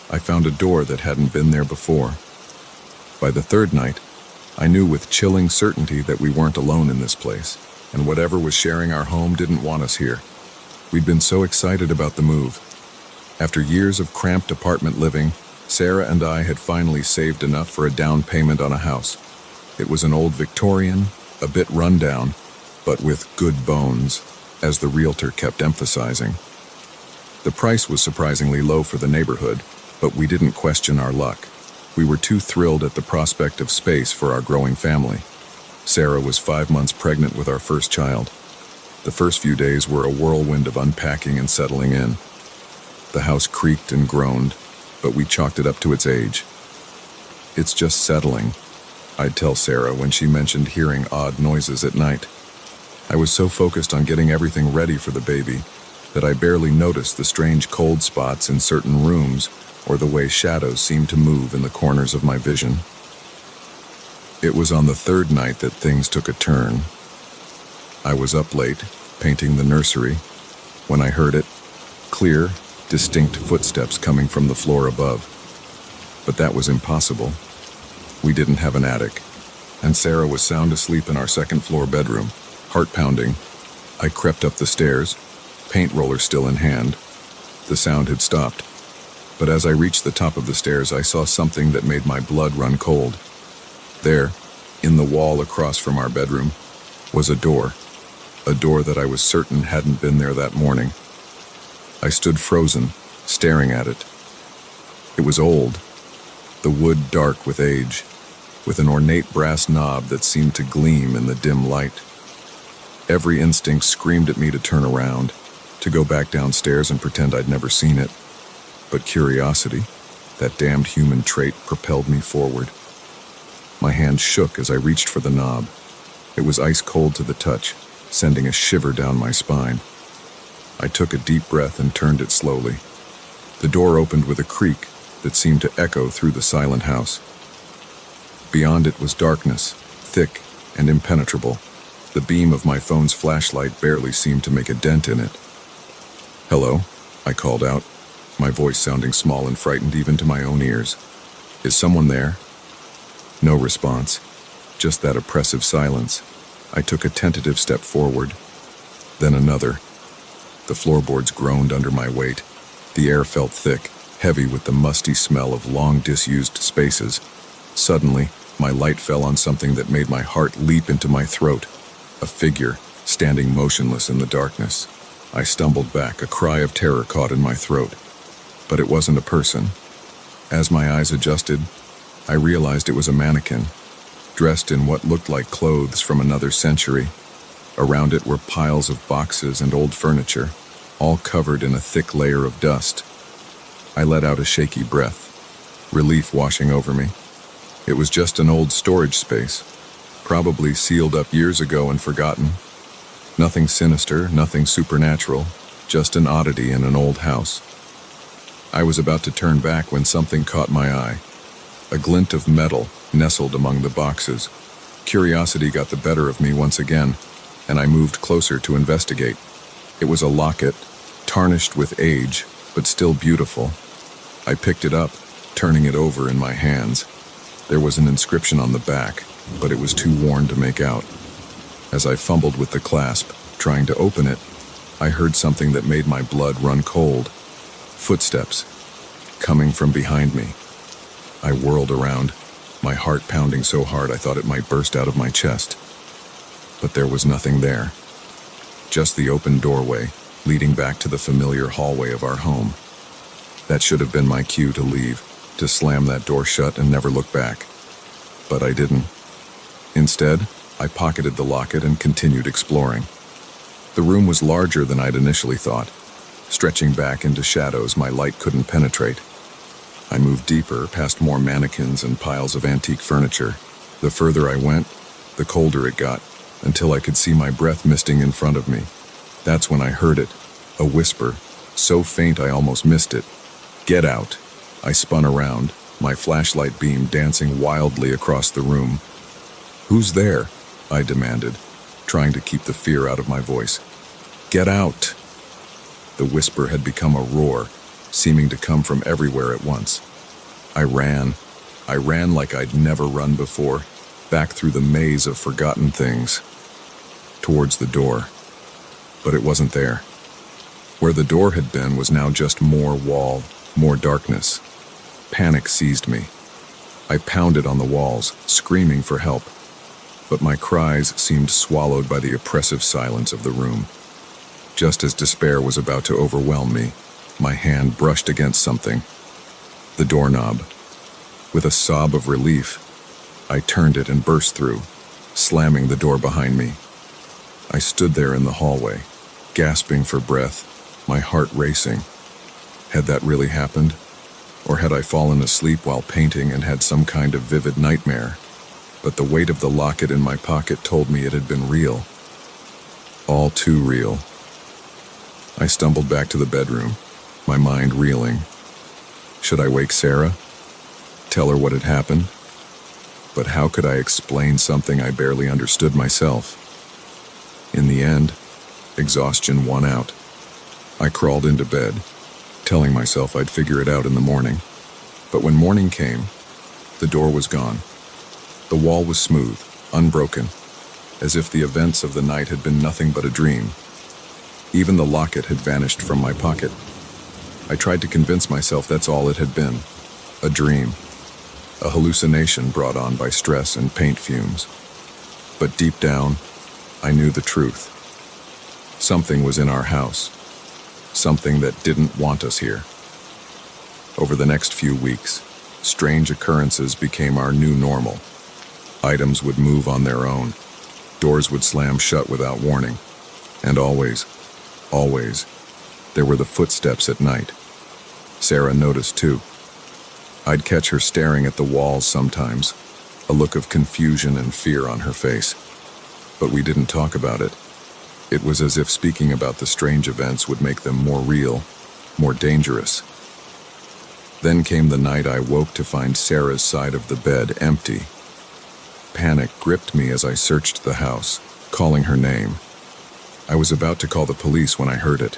I found a door that hadn't been there before. By the third night, I knew with chilling certainty that we weren't alone in this place, and whatever was sharing our home didn't want us here. We'd been so excited about the move. After years of cramped apartment living, Sarah and I had finally saved enough for a down payment on a house. It was an old Victorian, a bit rundown, but with good bones, as the realtor kept emphasizing. The price was surprisingly low for the neighborhood, but we didn't question our luck. We were too thrilled at the prospect of space for our growing family. Sarah was 5 months pregnant with our first child. The first few days were a whirlwind of unpacking and settling in. The house creaked and groaned, but we chalked it up to its age. It's just settling, I'd tell Sarah when she mentioned hearing odd noises at night. I was so focused on getting everything ready for the baby that I barely noticed the strange cold spots in certain rooms or the way shadows seemed to move in the corners of my vision. It was on the third night that things took a turn. I was up late, painting the nursery, when I heard it, clear, distinct footsteps coming from the floor above. But that was impossible. We didn't have an attic, and Sarah was sound asleep in our second-floor bedroom, heart pounding. I crept up the stairs, paint roller still in hand. The sound had stopped, but as I reached the top of the stairs, I saw something that made my blood run cold. There, in the wall across from our bedroom, was a door that I was certain hadn't been there that morning. I stood frozen, staring at it. It was old, the wood dark with age, with an ornate brass knob that seemed to gleam in the dim light. Every instinct screamed at me to turn around, to go back downstairs and pretend I'd never seen it. But curiosity, that damned human trait, propelled me forward. My hand shook as I reached for the knob. It was ice cold to the touch, sending a shiver down my spine. I took a deep breath and turned it slowly. The door opened with a creak that seemed to echo through the silent house. Beyond it was darkness, thick and impenetrable. The beam of my phone's flashlight barely seemed to make a dent in it. "Hello?" I called out, my voice sounding small and frightened even to my own ears. "Is someone there?" No response, just that oppressive silence. I took a tentative step forward, then another. The floorboards groaned under my weight. The air felt thick, heavy with the musty smell of long disused spaces. Suddenly, my light fell on something that made my heart leap into my throat. A figure, standing motionless in the darkness. I stumbled back, a cry of terror caught in my throat. But it wasn't a person. As my eyes adjusted, I realized it was a mannequin, dressed in what looked like clothes from another century. Around it were piles of boxes and old furniture, all covered in a thick layer of dust. I let out a shaky breath, relief washing over me. It was just an old storage space, probably sealed up years ago and forgotten. Nothing sinister, nothing supernatural, just an oddity in an old house. I was about to turn back when something caught my eye. A glint of metal nestled among the boxes. Curiosity got the better of me once again, and I moved closer to investigate. It was a locket, tarnished with age, but still beautiful. I picked it up, turning it over in my hands. There was an inscription on the back, but it was too worn to make out. As I fumbled with the clasp, trying to open it, I heard something that made my blood run cold. Footsteps, coming from behind me. I whirled around, my heart pounding so hard I thought it might burst out of my chest. But there was nothing there. Just the open doorway, leading back to the familiar hallway of our home. That should have been my cue to leave, to slam that door shut and never look back. But I didn't. Instead, I pocketed the locket and continued exploring. The room was larger than I'd initially thought, stretching back into shadows my light couldn't penetrate. I moved deeper, past more mannequins and piles of antique furniture. The further I went, the colder it got, until I could see my breath misting in front of me. That's when I heard it, a whisper, so faint I almost missed it. "Get out." I spun around, my flashlight beam dancing wildly across the room. "Who's there?" I demanded, trying to keep the fear out of my voice. "Get out." The whisper had become a roar, seeming to come from everywhere at once. I ran like I'd never run before, back through the maze of forgotten things, towards the door. But it wasn't there. Where the door had been was now just more wall, more darkness. Panic seized me. I pounded on the walls, screaming for help, but my cries seemed swallowed by the oppressive silence of the room. Just as despair was about to overwhelm me, my hand brushed against something. The doorknob. With a sob of relief, I turned it and burst through, slamming the door behind me. I stood there in the hallway, gasping for breath, my heart racing. Had that really happened? Or had I fallen asleep while painting and had some kind of vivid nightmare? But the weight of the locket in my pocket told me it had been real. All too real. I stumbled back to the bedroom, my mind reeling. Should I wake Sarah? Tell her what had happened? But how could I explain something I barely understood myself? In the end, exhaustion won out. I crawled into bed, telling myself I'd figure it out in the morning. But when morning came, the door was gone. The wall was smooth, unbroken, as if the events of the night had been nothing but a dream. Even the locket had vanished from my pocket. I tried to convince myself that's all it had been, a dream, a hallucination brought on by stress and paint fumes. But deep down, I knew the truth. Something was in our house, something that didn't want us here. Over the next few weeks, strange occurrences became our new normal. Items would move on their own, doors would slam shut without warning, and always, there were the footsteps at night. Sarah noticed too. I'd catch her staring at the walls sometimes, a look of confusion and fear on her face. But we didn't talk about it. It was as if speaking about the strange events would make them more real, more dangerous. Then came the night I woke to find Sarah's side of the bed empty. Panic gripped me as I searched the house, calling her name. I was about to call the police when I heard it.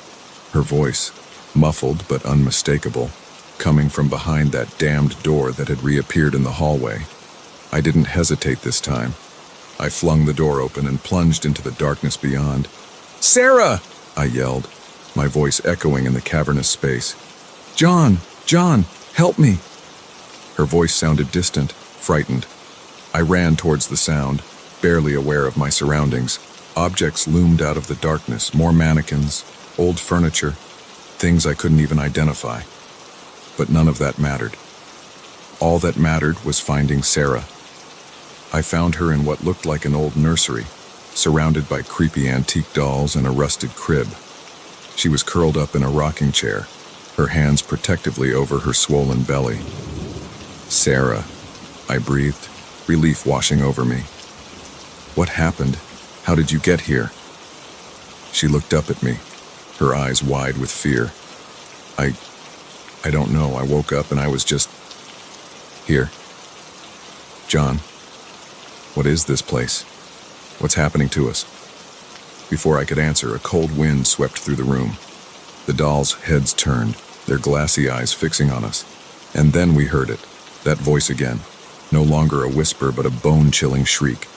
Her voice, muffled but unmistakable, coming from behind that damned door that had reappeared in the hallway. I didn't hesitate this time. I flung the door open and plunged into the darkness beyond. "Sarah!" I yelled, my voice echoing in the cavernous space. John, help me!" Her voice sounded distant, frightened. I ran towards the sound, barely aware of my surroundings. Objects loomed out of the darkness, more mannequins, old furniture, things I couldn't even identify. But none of that mattered. All that mattered was finding Sarah. I found her in what looked like an old nursery, surrounded by creepy antique dolls and a rusted crib. She was curled up in a rocking chair, her hands protectively over her swollen belly. "Sarah," I breathed, relief washing over me. "What happened? How did you get here?" She looked up at me, her eyes wide with fear. I don't know. I woke up and I was just here." "John, what is this place? What's happening to us?" Before I could answer, a cold wind swept through the room. The dolls' heads turned, their glassy eyes fixing on us. And then we heard it, that voice again, no longer a whisper but a bone-chilling shriek.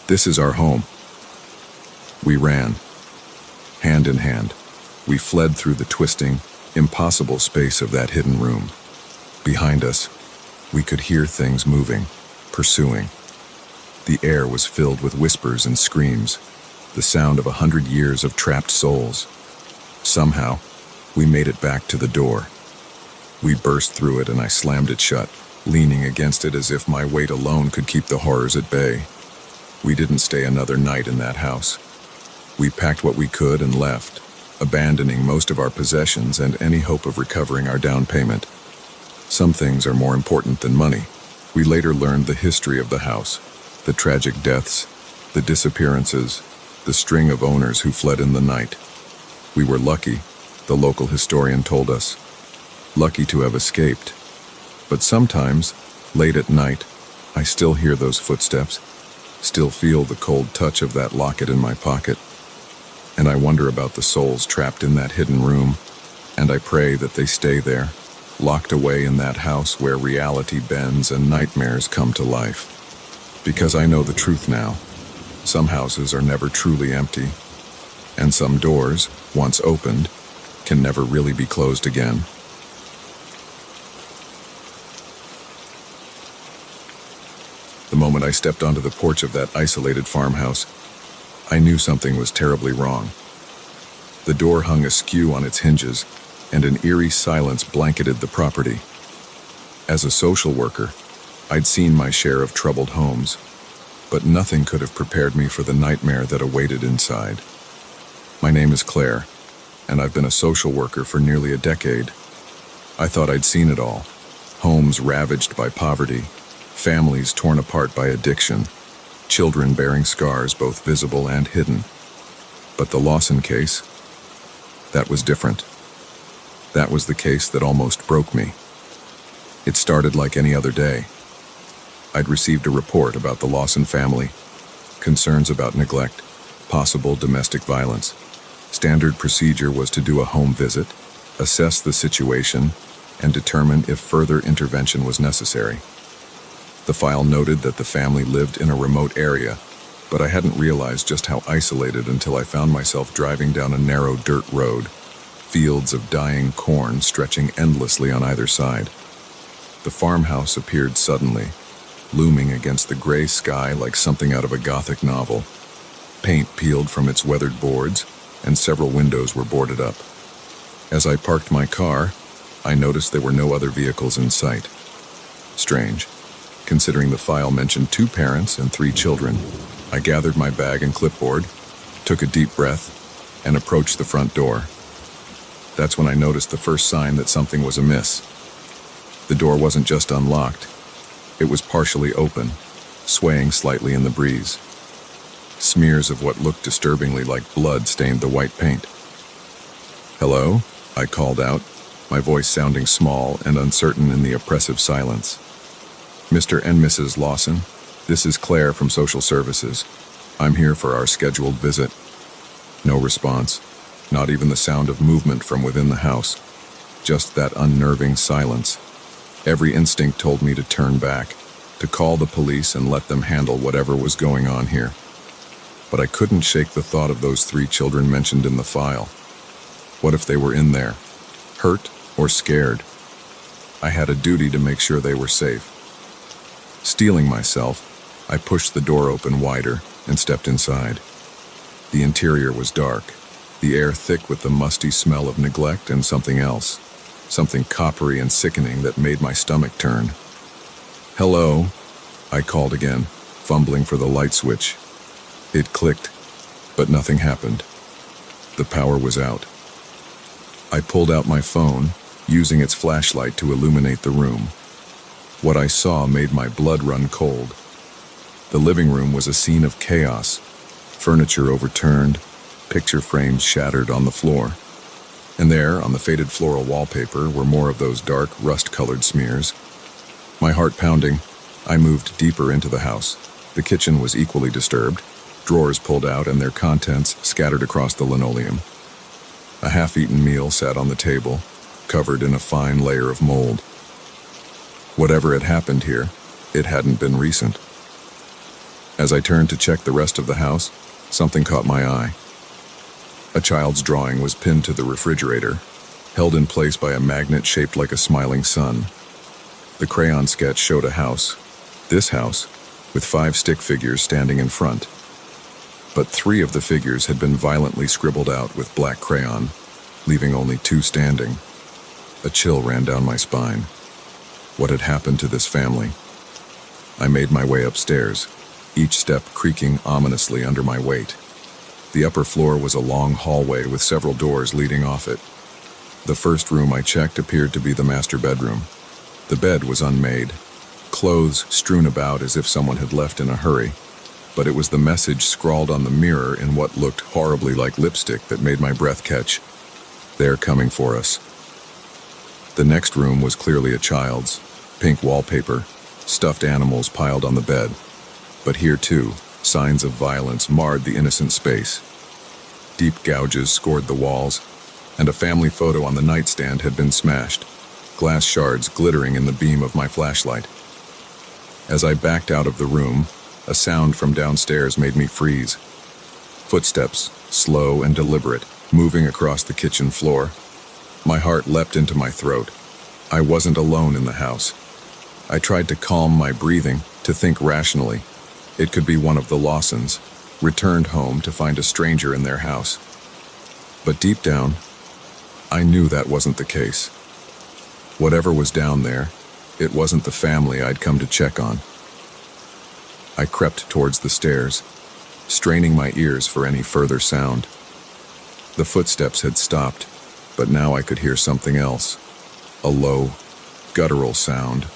"This is our home." We ran, hand in hand. We fled through the twisting, impossible space of that hidden room. Behind us, we could hear things moving, pursuing. The air was filled with whispers and screams, the sound of 100 years of trapped souls. Somehow, we made it back to the door. We burst through it and I slammed it shut, leaning against it as if my weight alone could keep the horrors at bay. We didn't stay another night in that house. We packed what we could and left, abandoning most of our possessions and any hope of recovering our down payment. Some things are more important than money. We later learned the history of the house, the tragic deaths, the disappearances, the string of owners who fled in the night. We were lucky, the local historian told us. Lucky to have escaped. But sometimes, late at night, I still hear those footsteps, still feel the cold touch of that locket in my pocket. And I wonder about the souls trapped in that hidden room, and I pray that they stay there, locked away in that house where reality bends and nightmares come to life. Because I know the truth now. Some houses are never truly empty, and some doors, once opened, can never really be closed again. The moment I stepped onto the porch of that isolated farmhouse, I knew something was terribly wrong. The door hung askew on its hinges, and an eerie silence blanketed the property. As a social worker, I'd seen my share of troubled homes, but nothing could have prepared me for the nightmare that awaited inside. My name is Claire, and I've been a social worker for nearly a decade. I thought I'd seen it all. Homes ravaged by poverty, families torn apart by addiction, children bearing scars both visible and hidden. But the Lawson case, that was different. That was the case that almost broke me. It started like any other day. I'd received a report about the Lawson family, concerns about neglect, possible domestic violence. Standard procedure was to do a home visit, assess the situation, and determine if further intervention was necessary. The file noted that the family lived in a remote area, but I hadn't realized just how isolated until I found myself driving down a narrow dirt road, fields of dying corn stretching endlessly on either side. The farmhouse appeared suddenly, looming against the gray sky like something out of a Gothic novel. Paint peeled from its weathered boards, and several windows were boarded up. As I parked my car, I noticed there were no other vehicles in sight. Strange, considering the file mentioned 2 parents and 3 children. I gathered my bag and clipboard, took a deep breath, and approached the front door. That's when I noticed the first sign that something was amiss. The door wasn't just unlocked. It was partially open, swaying slightly in the breeze. Smears of what looked disturbingly like blood stained the white paint. "Hello?" I called out, my voice sounding small and uncertain in the oppressive silence. "Mr. and Mrs. Lawson, this is Claire from Social Services. I'm here for our scheduled visit." No response, not even the sound of movement from within the house, just that unnerving silence. Every instinct told me to turn back, to call the police and let them handle whatever was going on here. But I couldn't shake the thought of those 3 children mentioned in the file. What if they were in there, hurt or scared? I had a duty to make sure they were safe. Steeling myself, I pushed the door open wider and stepped inside. The interior was dark, the air thick with the musty smell of neglect and something else, something coppery and sickening that made my stomach turn. "Hello?" I called again, fumbling for the light switch. It clicked, but nothing happened. The power was out. I pulled out my phone, using its flashlight to illuminate the room. What I saw made my blood run cold. The living room was a scene of chaos, furniture overturned, picture frames shattered on the floor. And there, on the faded floral wallpaper, were more of those dark, rust-colored smears. My heart pounding, I moved deeper into the house. The kitchen was equally disturbed, drawers pulled out and their contents scattered across the linoleum. A half-eaten meal sat on the table, covered in a fine layer of mold. Whatever had happened here, it hadn't been recent. As I turned to check the rest of the house, something caught my eye. A child's drawing was pinned to the refrigerator, held in place by a magnet shaped like a smiling sun. The crayon sketch showed a house, this house, with 5 stick figures standing in front. But 3 of the figures had been violently scribbled out with black crayon, leaving only 2 standing. A chill ran down my spine. What had happened to this family? I made my way upstairs, each step creaking ominously under my weight. The upper floor was a long hallway with several doors leading off it. The first room I checked appeared to be the master bedroom. The bed was unmade, clothes strewn about as if someone had left in a hurry, but it was the message scrawled on the mirror in what looked horribly like lipstick that made my breath catch. "They're coming for us." The next room was clearly a child's, pink wallpaper, stuffed animals piled on the bed. But here too, signs of violence marred the innocent space. Deep gouges scored the walls, and a family photo on the nightstand had been smashed, glass shards glittering in the beam of my flashlight. As I backed out of the room, a sound from downstairs made me freeze. Footsteps, slow and deliberate, moving across the kitchen floor. My heart leapt into my throat. I wasn't alone in the house. I tried to calm my breathing, to think rationally. It could be one of the Lawsons, returned home to find a stranger in their house. But deep down, I knew that wasn't the case. Whatever was down there, it wasn't the family I'd come to check on. I crept towards the stairs, straining my ears for any further sound. The footsteps had stopped, but now I could hear something else. A low, guttural sound,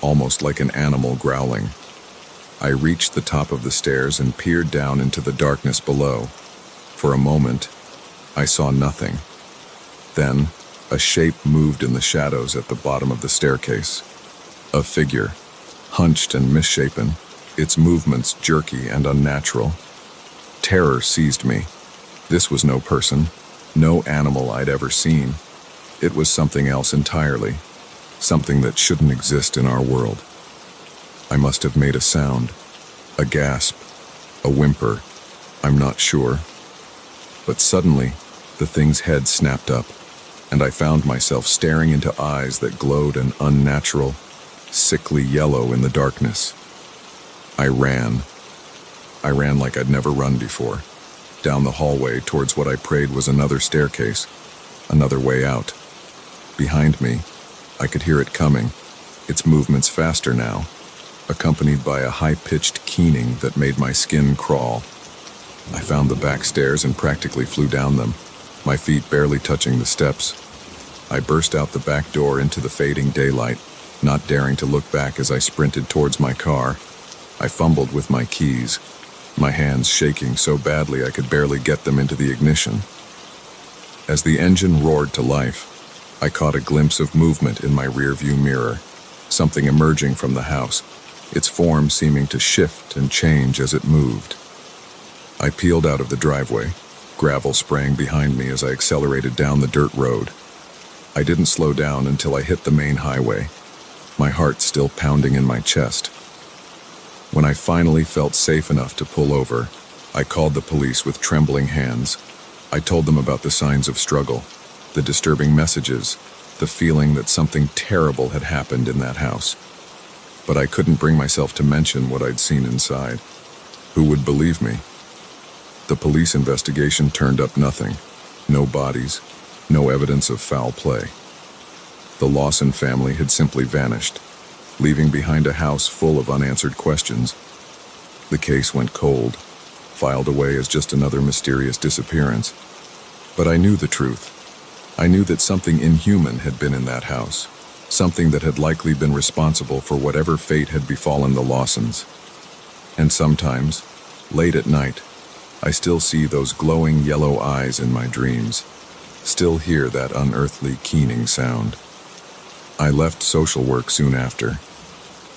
almost like an animal growling. I reached the top of the stairs and peered down into the darkness below. For a moment, I saw nothing. Then, a shape moved in the shadows at the bottom of the staircase. A figure, hunched and misshapen, its movements jerky and unnatural. Terror seized me. This was no person, no animal I'd ever seen. It was something else entirely, something that shouldn't exist in our world. I must have made a sound, a gasp, a whimper, I'm not sure. But suddenly, the thing's head snapped up, and I found myself staring into eyes that glowed an unnatural, sickly yellow in the darkness. I ran. I ran like I'd never run before, down the hallway towards what I prayed was another staircase, another way out. Behind me, I could hear it coming, its movements faster now, accompanied by a high-pitched keening that made my skin crawl. I found the back stairs and practically flew down them, my feet barely touching the steps. I burst out the back door into the fading daylight, not daring to look back as I sprinted towards my car. I fumbled with my keys, my hands shaking so badly I could barely get them into the ignition. As the engine roared to life, I caught a glimpse of movement in my rearview mirror, something emerging from the house, its form seeming to shift and change as it moved. I peeled out of the driveway, gravel spraying behind me as I accelerated down the dirt road. I didn't slow down until I hit the main highway, my heart still pounding in my chest. When I finally felt safe enough to pull over, I called the police with trembling hands. I told them about the signs of struggle, the disturbing messages, the feeling that something terrible had happened in that house. But I couldn't bring myself to mention what I'd seen inside. Who would believe me? The police investigation turned up nothing. No bodies, no evidence of foul play. The Lawson family had simply vanished, leaving behind a house full of unanswered questions. The case went cold, filed away as just another mysterious disappearance. But I knew the truth. I knew that something inhuman had been in that house, something that had likely been responsible for whatever fate had befallen the Lawsons. And sometimes, late at night, I still see those glowing yellow eyes in my dreams, still hear that unearthly keening sound. I left social work soon after.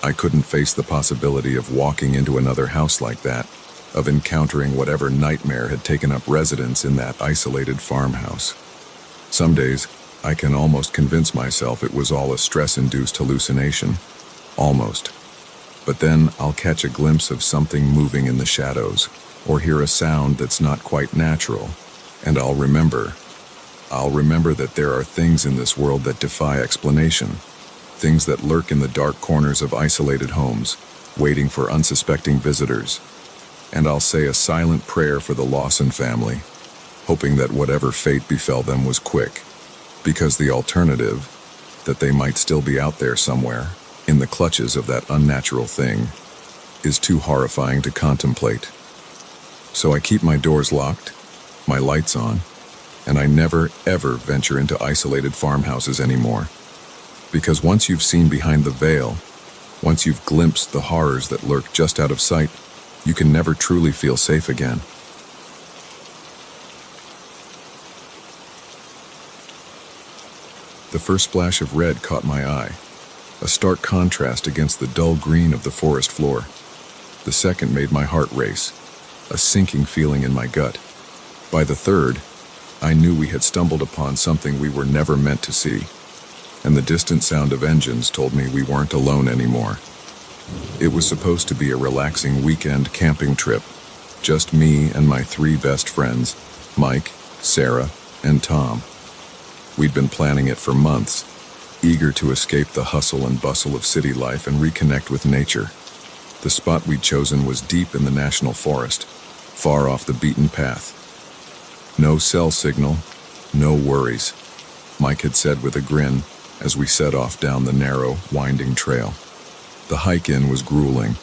I couldn't face the possibility of walking into another house like that, of encountering whatever nightmare had taken up residence in that isolated farmhouse. Some days, I can almost convince myself it was all a stress-induced hallucination. Almost. But then I'll catch a glimpse of something moving in the shadows, or hear a sound that's not quite natural, and I'll remember that there are things in this world that defy explanation, things that lurk in the dark corners of isolated homes, waiting for unsuspecting visitors. And I'll say a silent prayer for the Lawson family, hoping that whatever fate befell them was quick, because the alternative, that they might still be out there somewhere, in the clutches of that unnatural thing, is too horrifying to contemplate. So I keep my doors locked, my lights on, and I never, ever venture into isolated farmhouses anymore. Because once you've seen behind the veil, once you've glimpsed the horrors that lurk just out of sight, you can never truly feel safe again. The first splash of red caught my eye, a stark contrast against the dull green of the forest floor. The second made my heart race, a sinking feeling in my gut. By the third, I knew we had stumbled upon something we were never meant to see, and the distant sound of engines told me we weren't alone anymore. It was supposed to be a relaxing weekend camping trip, just me and my 3 best friends, Mike, Sarah, and Tom. We'd been planning it for months, eager to escape the hustle and bustle of city life and reconnect with nature. The spot we'd chosen was deep in the national forest, far off the beaten path. No cell signal, no worries, Mike had said with a grin as we set off down the narrow, winding trail. The hike-in was grueling,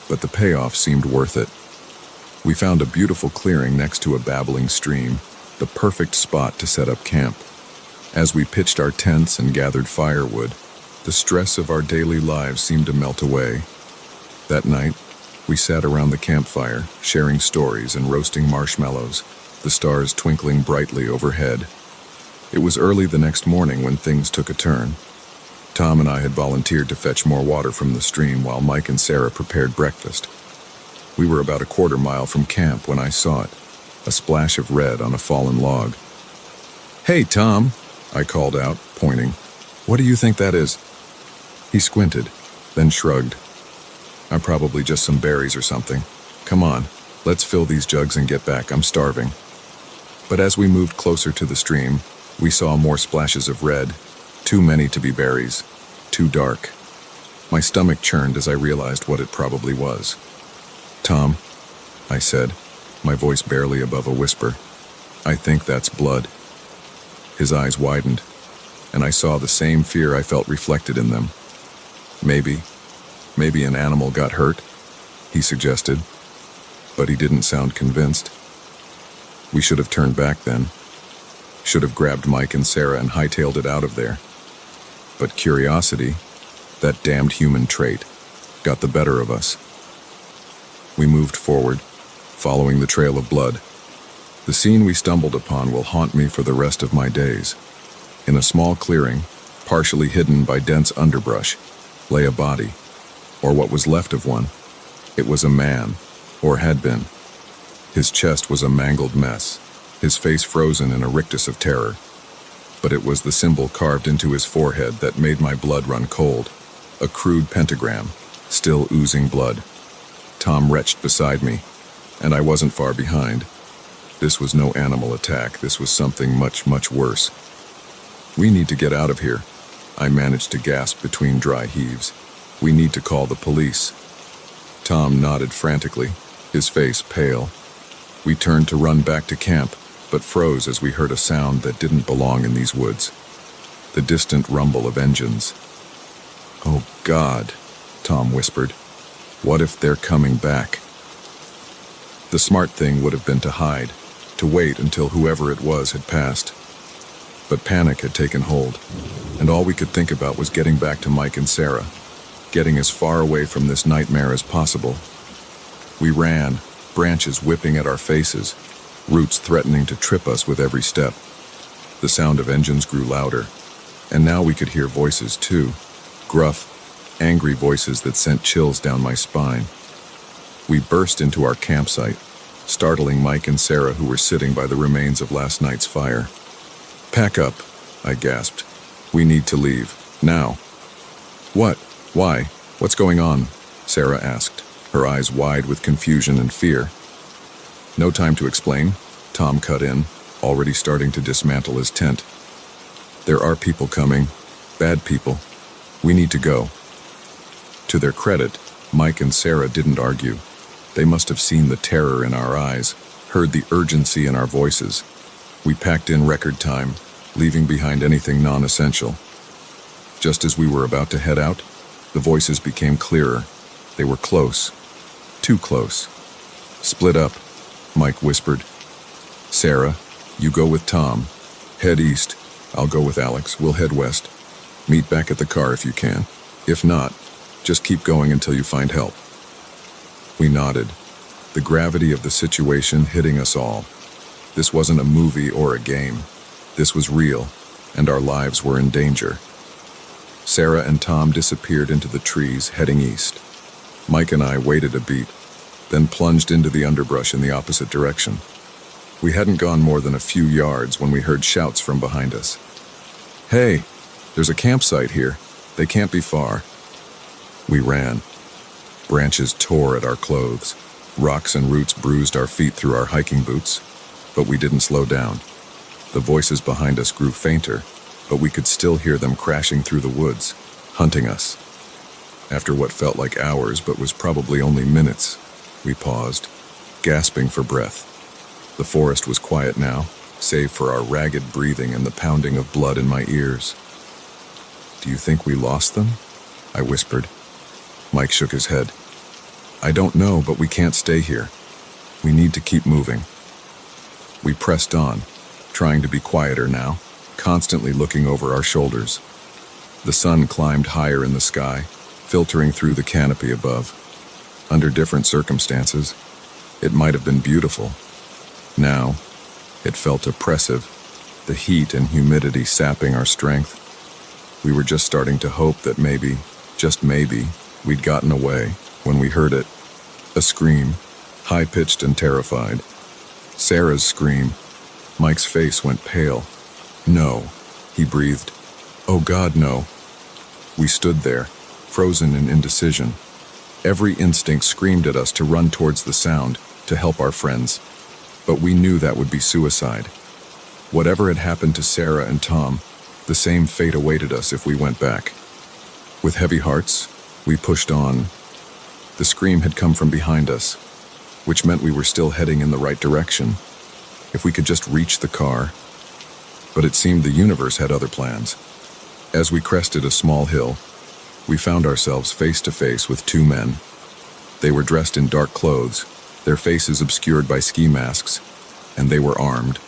but the payoff seemed worth it. We found a beautiful clearing next to a babbling stream, the perfect spot to set up camp. As we pitched our tents and gathered firewood, the stress of our daily lives seemed to melt away. That night, we sat around the campfire, sharing stories and roasting marshmallows, the stars twinkling brightly overhead. It was early the next morning when things took a turn. Tom and I had volunteered to fetch more water from the stream while Mike and Sarah prepared breakfast. We were about a quarter-mile from camp when I saw it, a splash of red on a fallen log. "Hey, Tom," I called out, pointing. "What do you think that is?" He squinted, then shrugged. "I'm probably just some berries or something. Come on, let's fill these jugs and get back. I'm starving." But as we moved closer to the stream, we saw more splashes of red, too many to be berries, too dark. My stomach churned as I realized what it probably was. "Tom," I said, my voice barely above a whisper, "I think that's blood." His eyes widened, and I saw the same fear I felt reflected in them. Maybe an animal got hurt," he suggested, but he didn't sound convinced. We should have turned back then. Should have grabbed Mike and Sarah and hightailed it out of there. But curiosity, that damned human trait, got the better of us. We moved forward, following the trail of blood. The scene we stumbled upon will haunt me for the rest of my days. In a small clearing, partially hidden by dense underbrush, lay a body, or what was left of one. It was a man, or had been. His chest was a mangled mess, his face frozen in a rictus of terror. But it was the symbol carved into his forehead that made my blood run cold, a crude pentagram, still oozing blood. Tom retched beside me, and I wasn't far behind. This was no animal attack, this was something much, much worse. "We need to get out of here," I managed to gasp between dry heaves. "We need to call the police." Tom nodded frantically, his face pale. We turned to run back to camp, but froze as we heard a sound that didn't belong in these woods. The distant rumble of engines. "Oh God," Tom whispered. "What if they're coming back?" The smart thing would have been to hide, to wait until whoever it was had passed. But panic had taken hold, and all we could think about was getting back to Mike and Sarah, getting as far away from this nightmare as possible. We ran, branches whipping at our faces, roots threatening to trip us with every step. The sound of engines grew louder, and now we could hear voices too, gruff, angry voices that sent chills down my spine. We burst into our campsite, startling Mike and Sarah, who were sitting by the remains of last night's fire. "Pack up," I gasped. "We need to leave, now." "What? Why? What's going on?" Sarah asked, her eyes wide with confusion and fear. "No time to explain," Tom cut in, already starting to dismantle his tent. "There are people coming, bad people. We need to go." To their credit, Mike and Sarah didn't argue. They must have seen the terror in our eyes, heard the urgency in our voices. We packed in record time, leaving behind anything non-essential. Just as we were about to head out, the voices became clearer. They were close. Too close. "Split up," Mike whispered. "Sarah, you go with Tom. Head east. I'll go with Alex. We'll head west. Meet back at the car if you can. If not, just keep going until you find help." We nodded, the gravity of the situation hitting us all. This wasn't a movie or a game. This was real, and our lives were in danger. Sarah and Tom disappeared into the trees, heading east. Mike and I waited a beat, then plunged into the underbrush in the opposite direction. We hadn't gone more than a few yards when we heard shouts from behind us. "Hey, there's a campsite here. They can't be far." We ran. Branches tore at our clothes. Rocks and roots bruised our feet through our hiking boots, but we didn't slow down. The voices behind us grew fainter, but we could still hear them crashing through the woods, hunting us. After what felt like hours but was probably only minutes, we paused, gasping for breath. The forest was quiet now, save for our ragged breathing and the pounding of blood in my ears. "Do you think we lost them?" I whispered. Mike shook his head. "I don't know, but we can't stay here. We need to keep moving." We pressed on, trying to be quieter now, constantly looking over our shoulders. The sun climbed higher in the sky, filtering through the canopy above. Under different circumstances, it might have been beautiful. Now, it felt oppressive, the heat and humidity sapping our strength. We were just starting to hope that maybe, just maybe, we'd gotten away when we heard it. A scream, high-pitched and terrified. Sarah's scream. Mike's face went pale. "No," he breathed. "Oh God, no." We stood there, frozen in indecision. Every instinct screamed at us to run towards the sound, to help our friends. But we knew that would be suicide. Whatever had happened to Sarah and Tom, the same fate awaited us if we went back. With heavy hearts, we pushed on. The scream had come from behind us, which meant we were still heading in the right direction. If we could just reach the car. But it seemed the universe had other plans. As we crested a small hill, we found ourselves face to face with two men. They were dressed in dark clothes, their faces obscured by ski masks, and they were armed.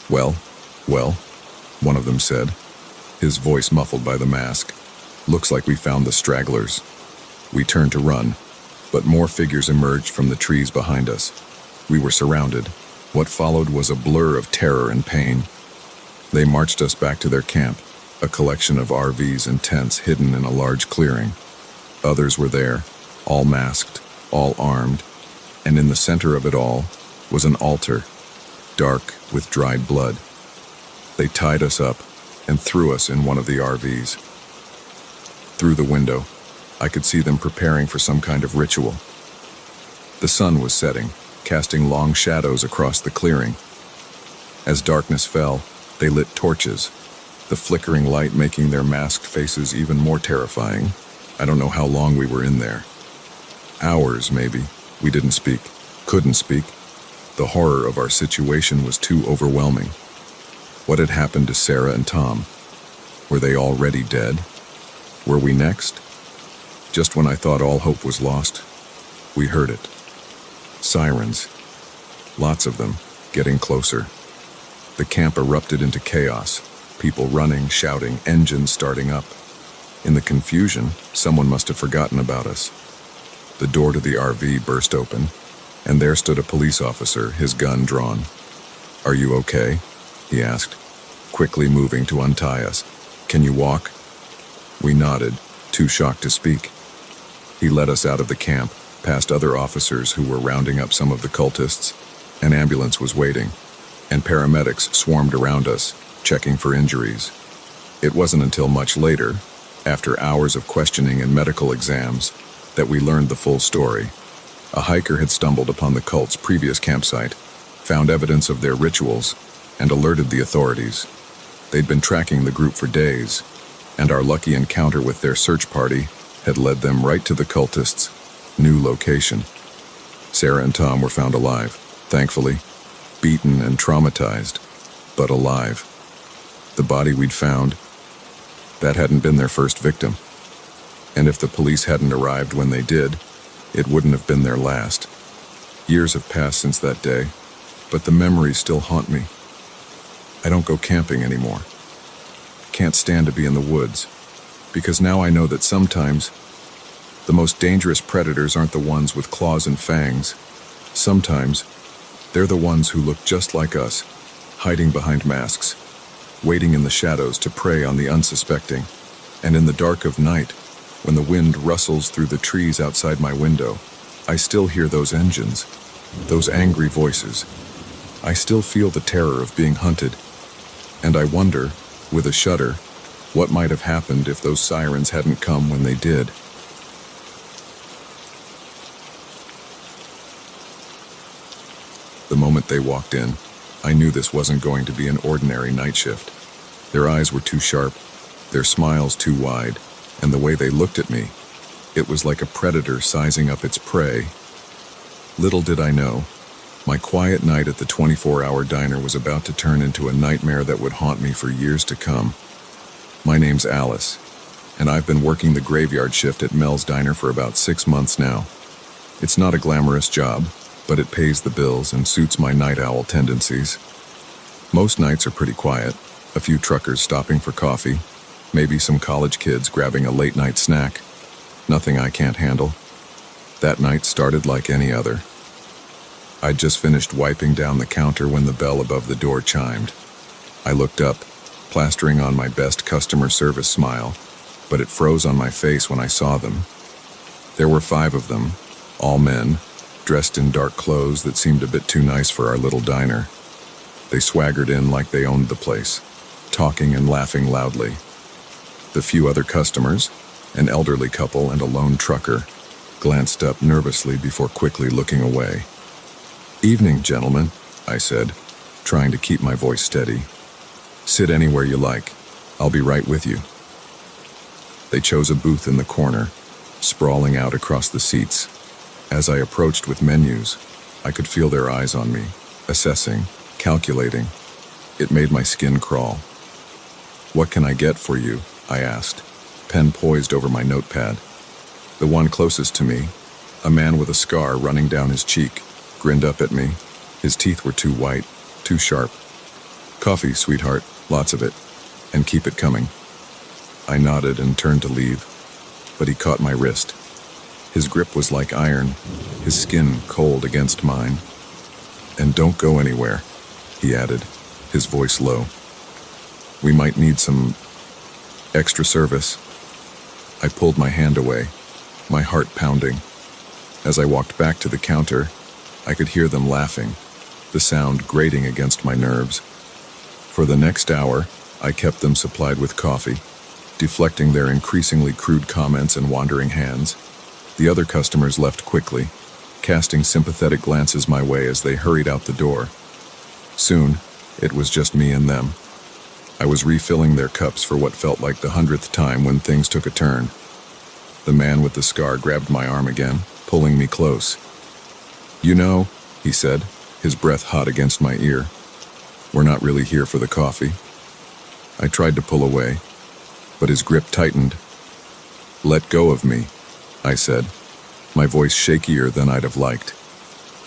Well, one of them said, his voice muffled by the mask. "Looks like we found the stragglers." We turned to run, but more figures emerged from the trees behind us. We were surrounded. What followed was a blur of terror and pain. They marched us back to their camp, a collection of RVs and tents hidden in a large clearing. Others were there, all masked, all armed, and in the center of it all was an altar, dark with dried blood. They tied us up and threw us in one of the RVs. Through the window, I could see them preparing for some kind of ritual. The sun was setting, casting long shadows across the clearing. As darkness fell, they lit torches, the flickering light making their masked faces even more terrifying. I don't know how long we were in there. Hours, maybe. We didn't speak, couldn't speak. The horror of our situation was too overwhelming. What had happened to Sarah and Tom? Were they already dead? Were we next? Just when I thought all hope was lost, we heard it. Sirens. Lots of them, getting closer. The camp erupted into chaos, people running, shouting, engines starting up. In the confusion, someone must have forgotten about us. The door to the RV burst open, and there stood a police officer, his gun drawn. "Are you okay?" he asked, quickly moving to untie us. "Can you walk?" We nodded, too shocked to speak. He led us out of the camp, past other officers who were rounding up some of the cultists. An ambulance was waiting, and paramedics swarmed around us, checking for injuries. It wasn't until much later, after hours of questioning and medical exams, that we learned the full story. A hiker had stumbled upon the cult's previous campsite, found evidence of their rituals, and alerted the authorities. They'd been tracking the group for days, and our lucky encounter with their search party had led them right to the cultists' new location. Sarah and Tom were found alive, thankfully, beaten and traumatized, but alive. The body we'd found, that hadn't been their first victim. And if the police hadn't arrived when they did, it wouldn't have been their last. Years have passed since that day, but the memories still haunt me. I don't go camping anymore. Can't stand to be in the woods, because now I know that sometimes the most dangerous predators aren't the ones with claws and fangs. Sometimes they're the ones who look just like us, hiding behind masks, waiting in the shadows to prey on the unsuspecting. And in the dark of night, when the wind rustles through the trees outside my window, I still hear those engines, those angry voices. I still feel the terror of being hunted, and I wonder, with a shudder, what might have happened if those sirens hadn't come when they did. The moment they walked in, I knew this wasn't going to be an ordinary night shift. Their eyes were too sharp, their smiles too wide, and the way they looked at me, it was like a predator sizing up its prey. Little did I know, my quiet night at the 24-hour diner was about to turn into a nightmare that would haunt me for years to come. My name's Alice, and I've been working the graveyard shift at Mel's Diner for about 6 months now. It's not a glamorous job, but it pays the bills and suits my night owl tendencies. Most nights are pretty quiet, a few truckers stopping for coffee, maybe some college kids grabbing a late-night snack. Nothing I can't handle. That night started like any other. I'd just finished wiping down the counter when the bell above the door chimed. I looked up, plastering on my best customer service smile, but it froze on my face when I saw them. There were 5 of them, all men, dressed in dark clothes that seemed a bit too nice for our little diner. They swaggered in like they owned the place, talking and laughing loudly. The few other customers, an elderly couple and a lone trucker, glanced up nervously before quickly looking away. "Evening, gentlemen," I said, trying to keep my voice steady. "Sit anywhere you like. I'll be right with you." They chose a booth in the corner, sprawling out across the seats. As I approached with menus, I could feel their eyes on me, assessing, calculating. It made my skin crawl. "What can I get for you?" I asked, pen poised over my notepad. The one closest to me, a man with a scar running down his cheek, grinned up at me. His teeth were too white, too sharp. "Coffee, sweetheart, lots of it, and keep it coming." I nodded and turned to leave, but he caught my wrist. His grip was like iron, his skin cold against mine. "And don't go anywhere," he added, his voice low. "We might need some extra service." I pulled my hand away, my heart pounding. As I walked back to the counter, I could hear them laughing, the sound grating against my nerves. For the next hour, I kept them supplied with coffee, deflecting their increasingly crude comments and wandering hands. The other customers left quickly, casting sympathetic glances my way as they hurried out the door. Soon, it was just me and them. I was refilling their cups for what felt like the 100th time when things took a turn. The man with the scar grabbed my arm again, pulling me close. "You know," he said, his breath hot against my ear, "we're not really here for the coffee." I tried to pull away, but his grip tightened. "Let go of me," I said, my voice shakier than I'd have liked.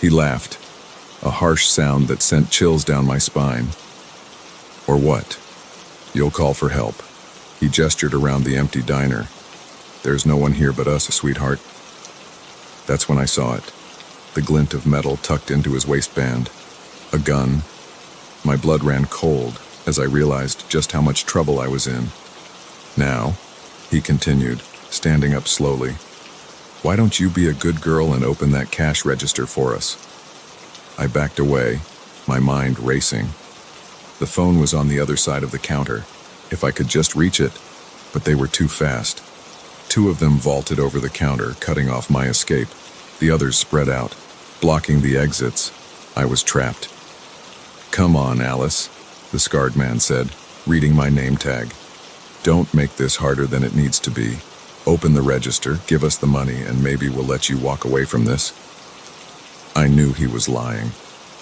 He laughed, a harsh sound that sent chills down my spine. "Or what? You'll call for help." He gestured around the empty diner. "There's no one here but us, sweetheart." That's when I saw it, the glint of metal tucked into his waistband. A gun. My blood ran cold as I realized just how much trouble I was in. "Now," he continued, standing up slowly, "why don't you be a good girl and open that cash register for us?" I backed away, my mind racing. The phone was on the other side of the counter, if I could just reach it, but they were too fast. 2 of them vaulted over the counter, cutting off my escape. The others spread out, blocking the exits. I was trapped. "Come on, Alice," the scarred man said, reading my name tag. "Don't make this harder than it needs to be. Open the register, give us the money, and maybe we'll let you walk away from this." I knew he was lying.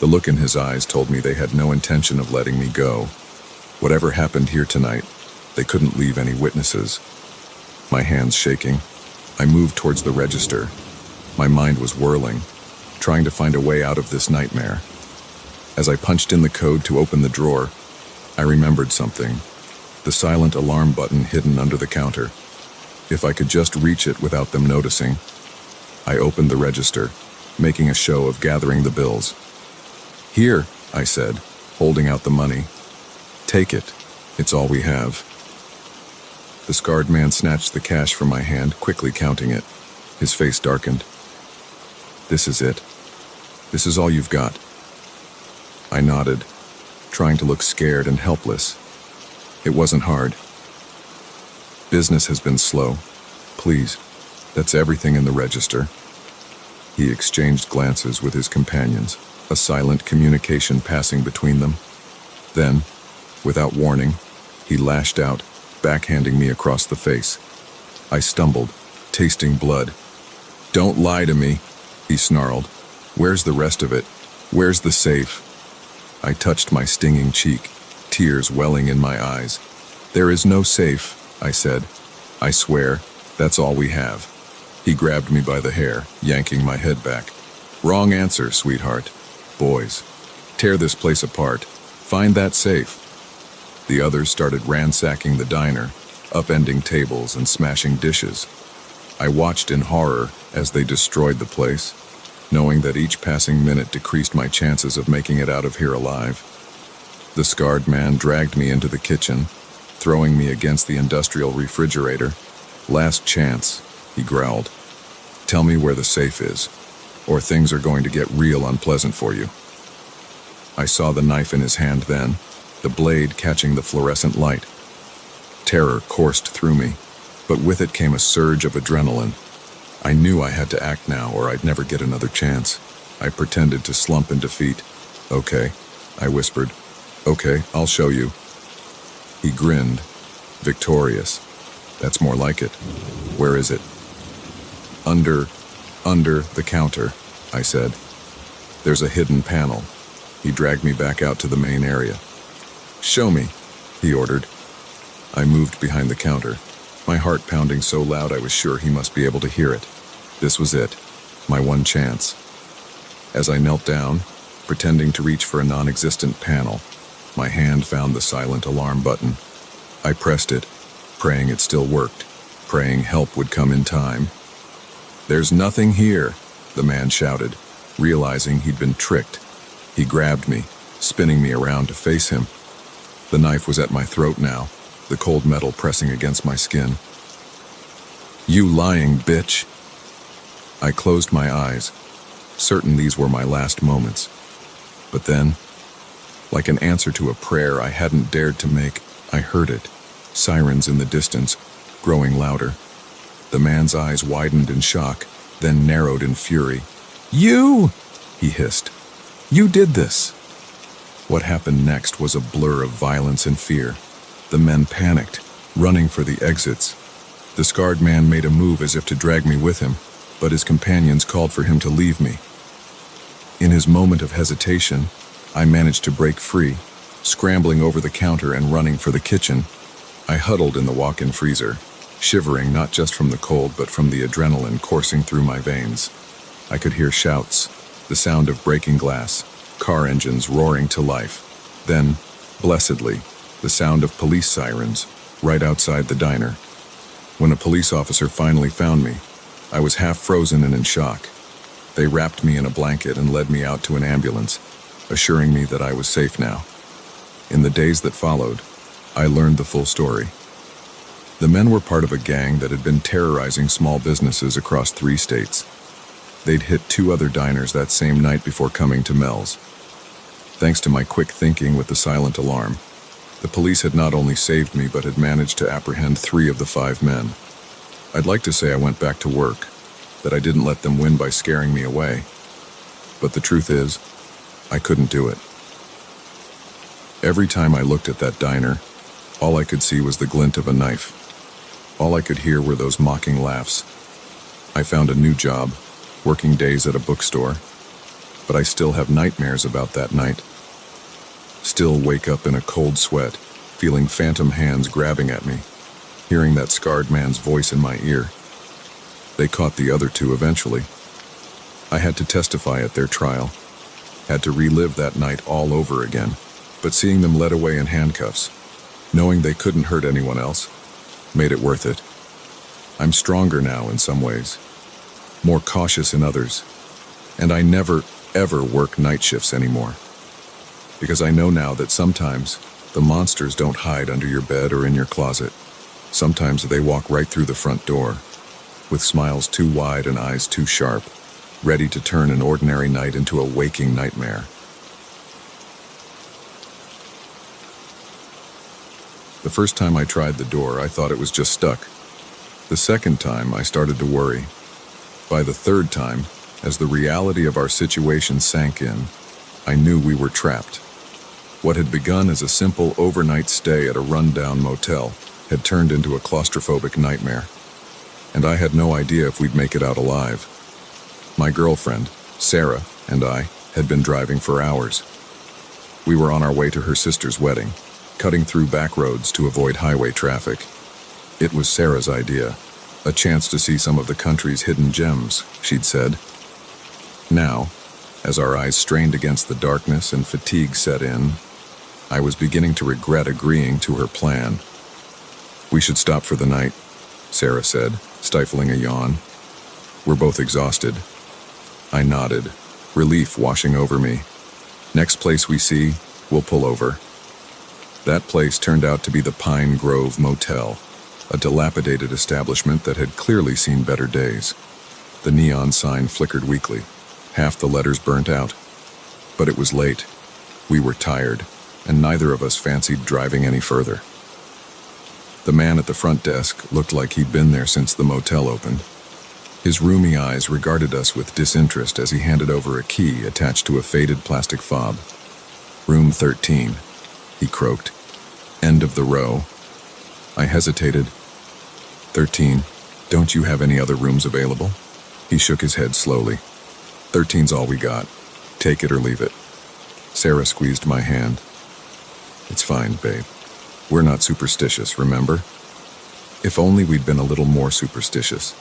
The look in his eyes told me they had no intention of letting me go. Whatever happened here tonight, they couldn't leave any witnesses. My hands shaking, I moved towards the register. My mind was whirling, trying to find a way out of this nightmare. As I punched in the code to open the drawer, I remembered something. The silent alarm button hidden under the counter. If I could just reach it without them noticing. I opened the register, making a show of gathering the bills. "Here," I said, holding out the money. "Take it. It's all we have." The scarred man snatched the cash from my hand, quickly counting it. His face darkened. "This is it. This is all you've got." I nodded, trying to look scared and helpless. It wasn't hard. "Business has been slow. Please, that's everything in the register." He exchanged glances with his companions, a silent communication passing between them. Then, without warning, he lashed out, backhanding me across the face. I stumbled, tasting blood. "Don't lie to me," he snarled. "Where's the rest of it? Where's the safe?" I touched my stinging cheek, tears welling in my eyes. "There is no safe," I said. "I swear, that's all we have." He grabbed me by the hair, yanking my head back. "Wrong answer, sweetheart. Boys, tear this place apart. Find that safe." The others started ransacking the diner, upending tables and smashing dishes. I watched in horror as they destroyed the place, knowing that each passing minute decreased my chances of making it out of here alive. The scarred man dragged me into the kitchen, throwing me against the industrial refrigerator. "Last chance," he growled. "Tell me where the safe is, or things are going to get real unpleasant for you." I saw the knife in his hand then, the blade catching the fluorescent light. Terror coursed through me, but with it came a surge of adrenaline. I knew I had to act now or I'd never get another chance. I pretended to slump in defeat. "Okay," I whispered. "Okay, I'll show you." He grinned, victorious. "That's more like it. Where is it?" Under the counter," I said. "There's a hidden panel." He dragged me back out to the main area. "Show me," he ordered. I moved behind the counter, my heart pounding so loud I was sure he must be able to hear it. This was it, my one chance. As I knelt down, pretending to reach for a non-existent panel, my hand found the silent alarm button. I pressed it, praying it still worked, praying help would come in time. "There's nothing here," the man shouted, realizing he'd been tricked. He grabbed me, spinning me around to face him. The knife was at my throat now, the cold metal pressing against my skin. "You lying bitch!" I closed my eyes, certain these were my last moments. But then, like an answer to a prayer I hadn't dared to make, I heard it. Sirens in the distance, growing louder. The man's eyes widened in shock, then narrowed in fury. "You!" he hissed. "You did this!" What happened next was a blur of violence and fear. The men panicked, running for the exits. The scarred man made a move as if to drag me with him, but his companions called for him to leave me. In his moment of hesitation, I managed to break free, scrambling over the counter and running for the kitchen. I huddled in the walk-in freezer, shivering not just from the cold but from the adrenaline coursing through my veins. I could hear shouts, the sound of breaking glass, car engines roaring to life. Then, blessedly, the sound of police sirens right outside the diner. When a police officer finally found me, I was half frozen and in shock. They wrapped me in a blanket and led me out to an ambulance, assuring me that I was safe now. In the days that followed, I learned the full story. The men were part of a gang that had been terrorizing small businesses across 3 states. They'd hit 2 other diners that same night before coming to Mel's. Thanks to my quick thinking with the silent alarm, the police had not only saved me but had managed to apprehend 3 of the 5 men. I'd like to say I went back to work, that I didn't let them win by scaring me away. But the truth is, I couldn't do it. Every time I looked at that diner, all I could see was the glint of a knife. All I could hear were those mocking laughs. I found a new job, working days at a bookstore, but I still have nightmares about that night. Still wake up in a cold sweat, feeling phantom hands grabbing at me, hearing that scarred man's voice in my ear. They caught the other 2 eventually. I had to testify at their trial, had to relive that night all over again, but seeing them led away in handcuffs, knowing they couldn't hurt anyone else, made it worth it. I'm stronger now in some ways, more cautious in others, and I never, ever work night shifts anymore. Because I know now that sometimes the monsters don't hide under your bed or in your closet. Sometimes they walk right through the front door, with smiles too wide and eyes too sharp, ready to turn an ordinary night into a waking nightmare. The first time I tried the door, I thought it was just stuck. The second time, I started to worry. By the third time, as the reality of our situation sank in, I knew we were trapped. What had begun as a simple overnight stay at a rundown motel had turned into a claustrophobic nightmare. And I had no idea if we'd make it out alive. My girlfriend, Sarah, and I had been driving for hours. We were on our way to her sister's wedding, cutting through back roads to avoid highway traffic. It was Sarah's idea, a chance to see some of the country's hidden gems, she'd said. Now, as our eyes strained against the darkness and fatigue set in, I was beginning to regret agreeing to her plan. "We should stop for the night," Sarah said, stifling a yawn. "We're both exhausted." I nodded, relief washing over me. "Next place we see, we'll pull over." That place turned out to be the Pine Grove Motel, a dilapidated establishment that had clearly seen better days. The neon sign flickered weakly, half the letters burnt out. But it was late. We were tired, and neither of us fancied driving any further. The man at the front desk looked like he'd been there since the motel opened. His rheumy eyes regarded us with disinterest as he handed over a key attached to a faded plastic fob. "Room 13, he croaked. "End of the row." I hesitated. 13, don't you have any other rooms available?" He shook his head slowly. "13's all we got. Take it or leave it." Sarah squeezed my hand. "It's fine, babe. We're not superstitious, remember? If only we'd been a little more superstitious.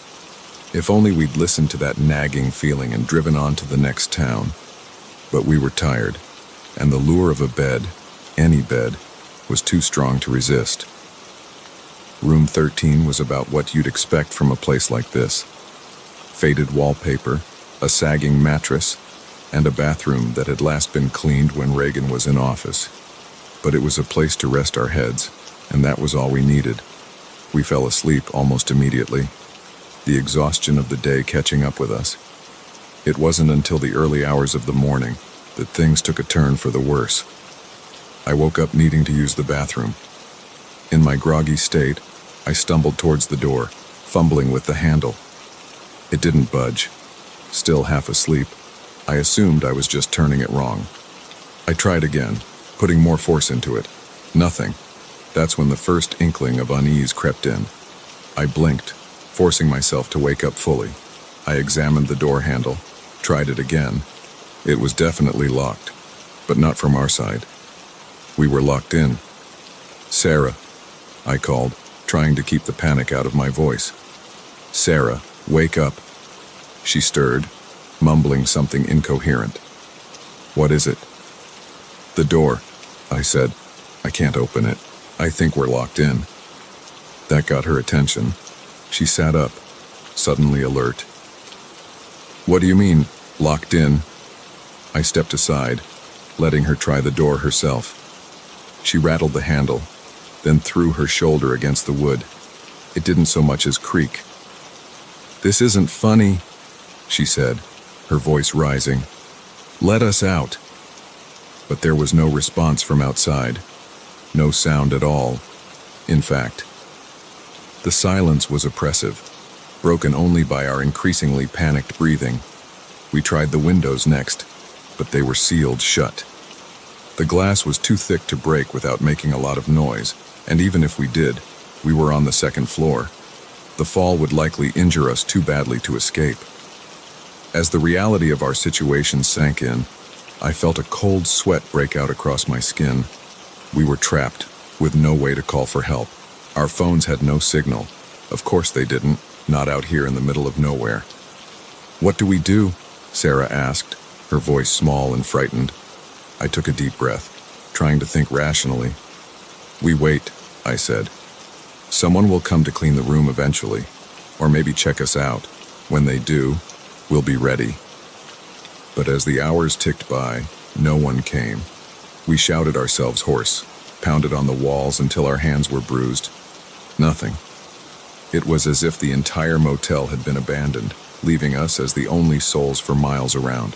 If only we'd listened to that nagging feeling and driven on to the next town. But we were tired, and the lure of a bed, any bed, was too strong to resist. Room 13 was about what you'd expect from a place like this. Faded wallpaper, a sagging mattress, and a bathroom that had last been cleaned when Reagan was in office. But it was a place to rest our heads, and that was all we needed. We fell asleep almost immediately, the exhaustion of the day catching up with us. It wasn't until the early hours of the morning that things took a turn for the worse. I woke up needing to use the bathroom. In my groggy state, I stumbled towards the door, fumbling with the handle. It didn't budge. Still half asleep, I assumed I was just turning it wrong. I tried again, putting more force into it. Nothing. That's when the first inkling of unease crept in. I blinked, forcing myself to wake up fully. I examined the door handle, tried it again. It was definitely locked, but not from our side. We were locked in. "Sarah," I called, trying to keep the panic out of my voice. "Sarah, wake up." She stirred, mumbling something incoherent. "What is it?" "The door," I said. "I can't open it. I think we're locked in." That got her attention. She sat up, suddenly alert. "What do you mean, locked in?" I stepped aside, letting her try the door herself. She rattled the handle, then threw her shoulder against the wood. It didn't so much as creak. "This isn't funny," she said, her voice rising. "Let us out." But there was no response from outside. No sound at all. In fact, the silence was oppressive, broken only by our increasingly panicked breathing. We tried the windows next, but they were sealed shut. The glass was too thick to break without making a lot of noise, and even if we did, we were on the second floor. The fall would likely injure us too badly to escape. As the reality of our situation sank in, I felt a cold sweat break out across my skin. We were trapped, with no way to call for help. Our phones had no signal. Of course they didn't, not out here in the middle of nowhere. "What do we do?" Sarah asked, her voice small and frightened. I took a deep breath, trying to think rationally. "We wait," I said. "Someone will come to clean the room eventually, or maybe check us out. When they do, we'll be ready." But as the hours ticked by, no one came. We shouted ourselves hoarse, pounded on the walls until our hands were bruised. Nothing. It was as if the entire motel had been abandoned, leaving us as the only souls for miles around.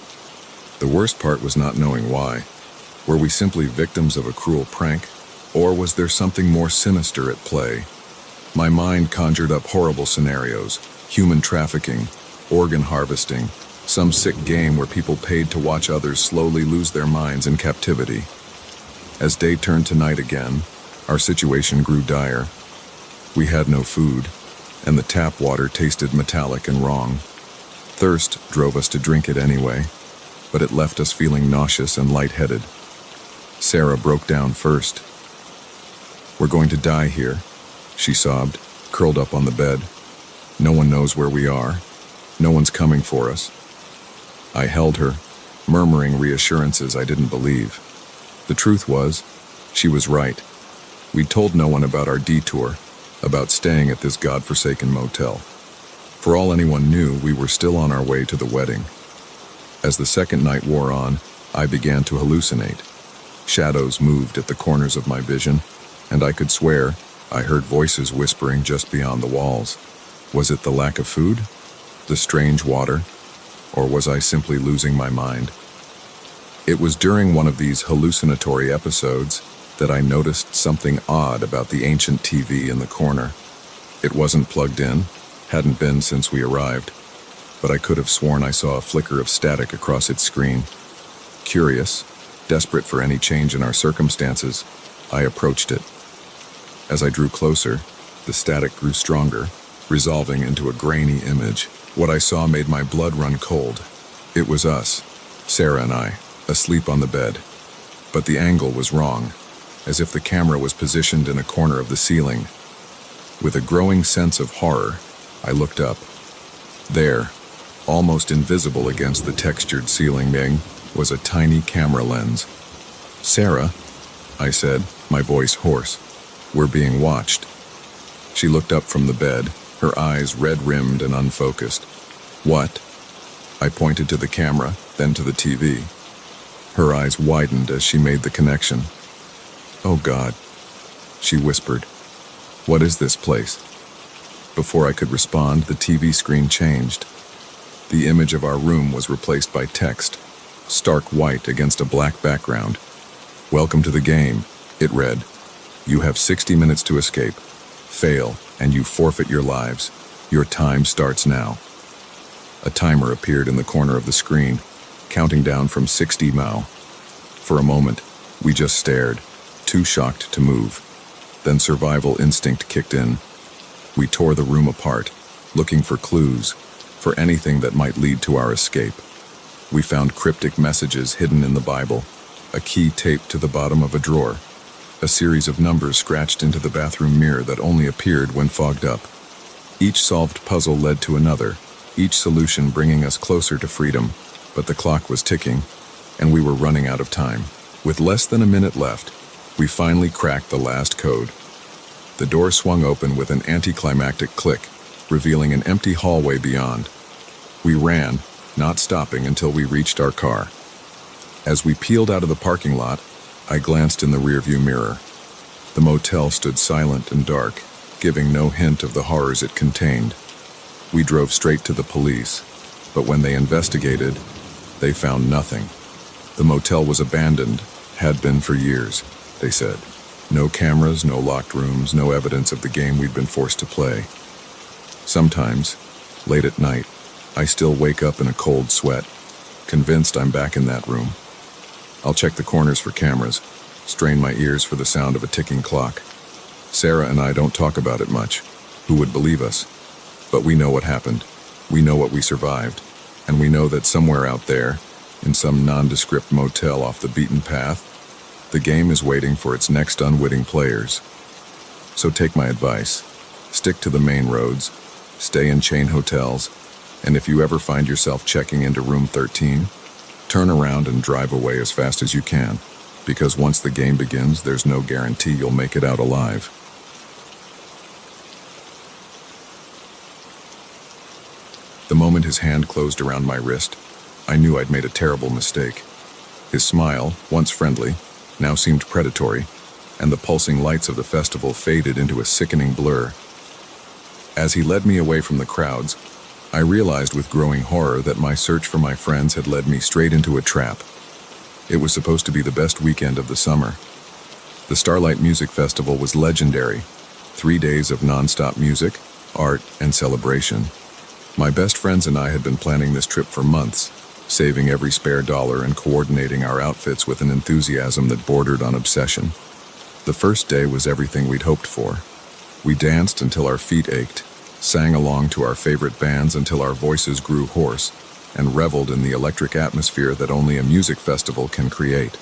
The worst part was not knowing why. Were we simply victims of a cruel prank, or was there something more sinister at play? My mind conjured up horrible scenarios: human trafficking, organ harvesting, some sick game where people paid to watch others slowly lose their minds in captivity. As day turned to night again, our situation grew dire. We had no food, and the tap water tasted metallic and wrong. Thirst drove us to drink it anyway, but it left us feeling nauseous and lightheaded. Sarah broke down first. "We're going to die here," she sobbed, curled up on the bed. "No one knows where we are. No one's coming for us." I held her, murmuring reassurances I didn't believe. The truth was, she was right. We'd told no one about our detour, about staying at this godforsaken motel. For all anyone knew, we were still on our way to the wedding. As the second night wore on, I began to hallucinate. Shadows moved at the corners of my vision, and I could swear I heard voices whispering just beyond the walls. Was it the lack of food? The strange water? Or was I simply losing my mind? It was during one of these hallucinatory episodes that I noticed something odd about the ancient TV in the corner. It wasn't plugged in, hadn't been since we arrived, but I could have sworn I saw a flicker of static across its screen. Curious, desperate for any change in our circumstances, I approached it. As I drew closer, the static grew stronger, resolving into a grainy image. What I saw made my blood run cold. It was us, Sarah and I, asleep on the bed. But the angle was wrong, as if the camera was positioned in a corner of the ceiling. With a growing sense of horror, I looked up. There, almost invisible against the textured ceiling, was a tiny camera lens. "Sarah," I said, my voice hoarse, "we're being watched." She looked up from the bed, her eyes red-rimmed and unfocused. "What?" I pointed to the camera, then to the TV. Her eyes widened as she made the connection. "Oh God," she whispered. "What is this place?" Before I could respond, the TV screen changed. The image of our room was replaced by text, stark white against a black background. "Welcome to the game," it read. "You have 60 minutes to escape. Fail, and you forfeit your lives. Your time starts now." A timer appeared in the corner of the screen, counting down from 60 Mao. For a moment, we just stared, too shocked to move. Then survival instinct kicked in. We tore the room apart, looking for clues, for anything that might lead to our escape. We found cryptic messages hidden in the Bible, a key taped to the bottom of a drawer, a series of numbers scratched into the bathroom mirror that only appeared when fogged up. Each solved puzzle led to another, each solution bringing us closer to freedom, but the clock was ticking, and we were running out of time. With less than a minute left, we finally cracked the last code. The door swung open with an anticlimactic click, revealing an empty hallway beyond. We ran, not stopping until we reached our car. As we peeled out of the parking lot, I glanced in the rearview mirror. The motel stood silent and dark, giving no hint of the horrors it contained. We drove straight to the police, but when they investigated, they found nothing. The motel was abandoned, had been for years, they said. No cameras, no locked rooms, no evidence of the game we'd been forced to play. Sometimes, late at night, I still wake up in a cold sweat, convinced I'm back in that room. I'll check the corners for cameras, strain my ears for the sound of a ticking clock. Sarah and I don't talk about it much. Who would believe us? But we know what happened. We know what we survived. And we know that somewhere out there, in some nondescript motel off the beaten path, the game is waiting for its next unwitting players. So take my advice. Stick to the main roads, stay in chain hotels, and if you ever find yourself checking into room 13, turn around and drive away as fast as you can, because once the game begins, there's no guarantee you'll make it out alive. The moment his hand closed around my wrist, I knew I'd made a terrible mistake. His smile, once friendly, now seemed predatory, and the pulsing lights of the festival faded into a sickening blur. As he led me away from the crowds, I realized with growing horror that my search for my friends had led me straight into a trap. It was supposed to be the best weekend of the summer. The Starlight Music Festival was legendary. 3 days of non-stop music, art, and celebration. My best friends and I had been planning this trip for months, saving every spare dollar and coordinating our outfits with an enthusiasm that bordered on obsession. The first day was everything we'd hoped for. We danced until our feet ached, sang along to our favorite bands until our voices grew hoarse, and reveled in the electric atmosphere that only a music festival can create.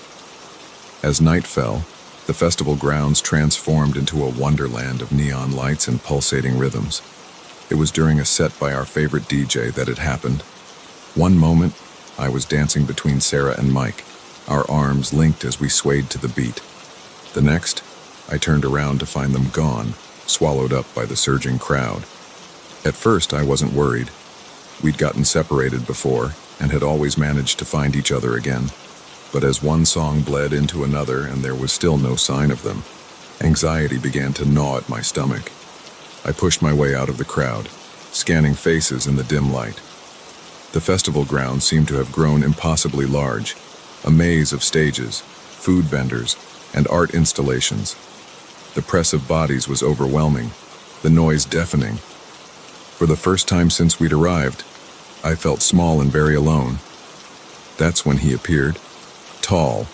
As night fell, the festival grounds transformed into a wonderland of neon lights and pulsating rhythms. It was during a set by our favorite DJ that it happened. One moment, I was dancing between Sarah and Mike, our arms linked as we swayed to the beat. The next, I turned around to find them gone, swallowed up by the surging crowd. At first, I wasn't worried. We'd gotten separated before and had always managed to find each other again. But as one song bled into another and there was still no sign of them, anxiety began to gnaw at my stomach. I pushed my way out of the crowd, scanning faces in the dim light. The festival grounds seemed to have grown impossibly large, a maze of stages, food vendors, and art installations. The press of bodies was overwhelming, the noise deafening. For the first time since we'd arrived, I felt small and very alone. That's when he appeared, tall,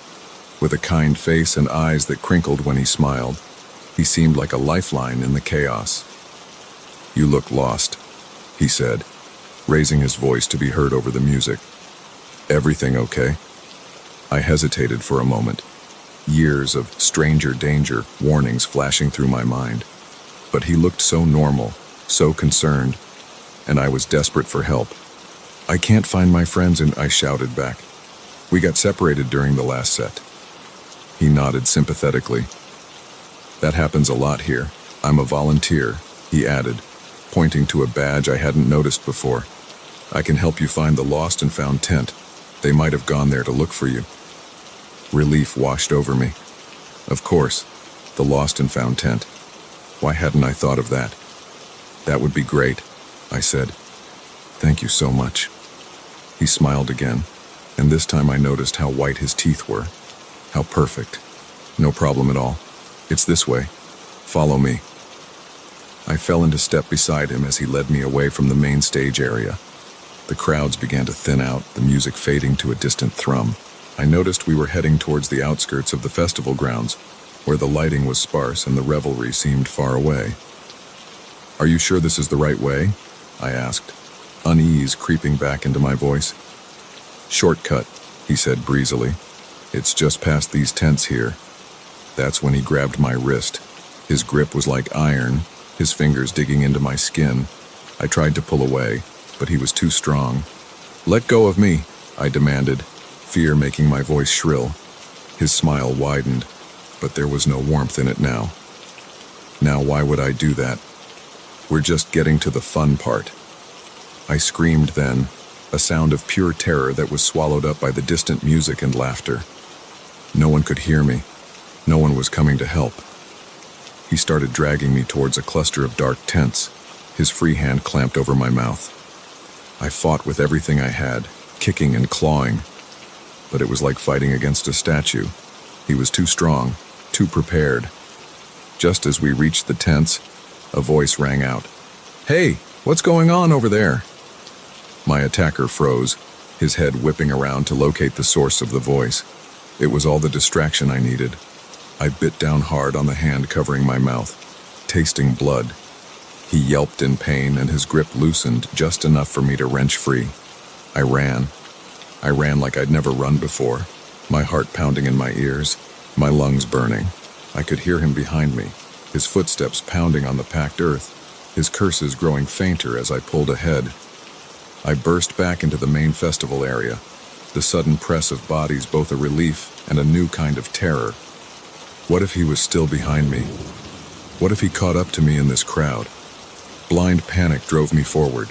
with a kind face and eyes that crinkled when he smiled. He seemed like a lifeline in the chaos. "You look lost," he said, raising his voice to be heard over the music. "Everything okay?" I hesitated for a moment, years of stranger danger warnings flashing through my mind. But he looked so normal, so concerned, and I was desperate for help. "I can't find my friends," and I shouted back. "We got separated during the last set." He nodded sympathetically. "That happens a lot here. I'm a volunteer," he added, pointing to a badge I hadn't noticed before. "I can help you find the lost and found tent. They might have gone there to look for you." Relief washed over me. Of course, the lost and found tent. Why hadn't I thought of that? "That would be great," I said. "Thank you so much." He smiled again, and this time I noticed how white his teeth were. How perfect. "No problem at all. It's this way. Follow me." I fell into step beside him as he led me away from the main stage area. The crowds began to thin out, the music fading to a distant thrum. I noticed we were heading towards the outskirts of the festival grounds, where the lighting was sparse and the revelry seemed far away. "Are you sure this is the right way?" I asked, unease creeping back into my voice. "Shortcut," he said breezily. "It's just past these tents here." That's when he grabbed my wrist. His grip was like iron, his fingers digging into my skin. I tried to pull away, but he was too strong. "Let go of me," I demanded, fear making my voice shrill. His smile widened, but there was no warmth in it now. "Now why would I do that? We're just getting to the fun part." I screamed then, a sound of pure terror that was swallowed up by the distant music and laughter. No one could hear me. No one was coming to help. He started dragging me towards a cluster of dark tents, his free hand clamped over my mouth. I fought with everything I had, kicking and clawing, but it was like fighting against a statue. He was too strong, too prepared. Just as we reached the tents, a voice rang out. "Hey, what's going on over there?" My attacker froze, his head whipping around to locate the source of the voice. It was all the distraction I needed. I bit down hard on the hand covering my mouth, tasting blood. He yelped in pain and his grip loosened just enough for me to wrench free. I ran. I ran like I'd never run before, my heart pounding in my ears, my lungs burning. I could hear him behind me, his footsteps pounding on the packed earth, his curses growing fainter as I pulled ahead. I burst back into the main festival area, the sudden press of bodies both a relief and a new kind of terror. What if he was still behind me? What if he caught up to me in this crowd? Blind panic drove me forward.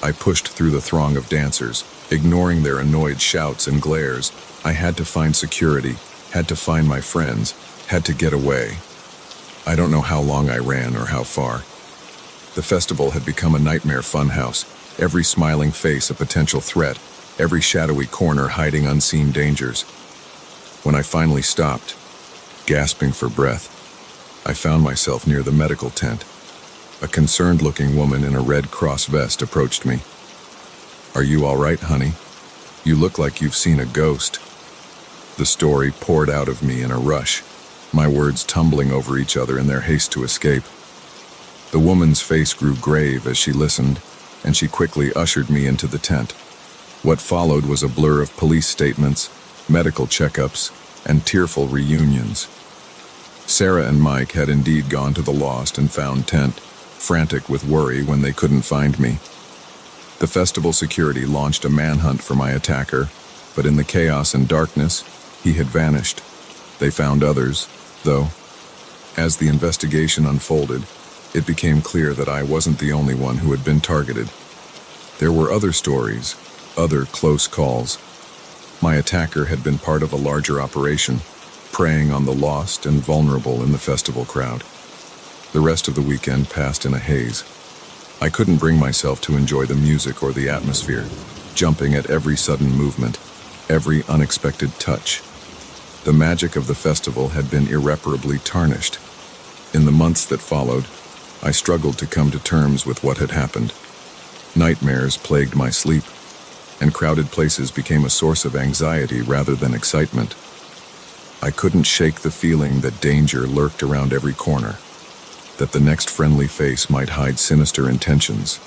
I pushed through the throng of dancers, ignoring their annoyed shouts and glares. I had to find security, had to find my friends, had to get away. I don't know how long I ran or how far. The festival had become a nightmare funhouse, every smiling face a potential threat, every shadowy corner hiding unseen dangers. When I finally stopped, gasping for breath, I found myself near the medical tent. A concerned-looking woman in a Red Cross vest approached me. "Are you all right, honey? You look like you've seen a ghost." The story poured out of me in a rush, my words tumbling over each other in their haste to escape. The woman's face grew grave as she listened, and she quickly ushered me into the tent. What followed was a blur of police statements, medical checkups, and tearful reunions. Sarah and Mike had indeed gone to the lost and found tent, frantic with worry when they couldn't find me. The festival security launched a manhunt for my attacker, but in the chaos and darkness, he had vanished. They found others, though. As the investigation unfolded, it became clear that I wasn't the only one who had been targeted. There were other stories, other close calls. My attacker had been part of a larger operation, preying on the lost and vulnerable in the festival crowd. The rest of the weekend passed in a haze. I couldn't bring myself to enjoy the music or the atmosphere, jumping at every sudden movement, every unexpected touch. The magic of the festival had been irreparably tarnished. In the months that followed, I struggled to come to terms with what had happened. Nightmares plagued my sleep, and crowded places became a source of anxiety rather than excitement. I couldn't shake the feeling that danger lurked around every corner, that the next friendly face might hide sinister intentions.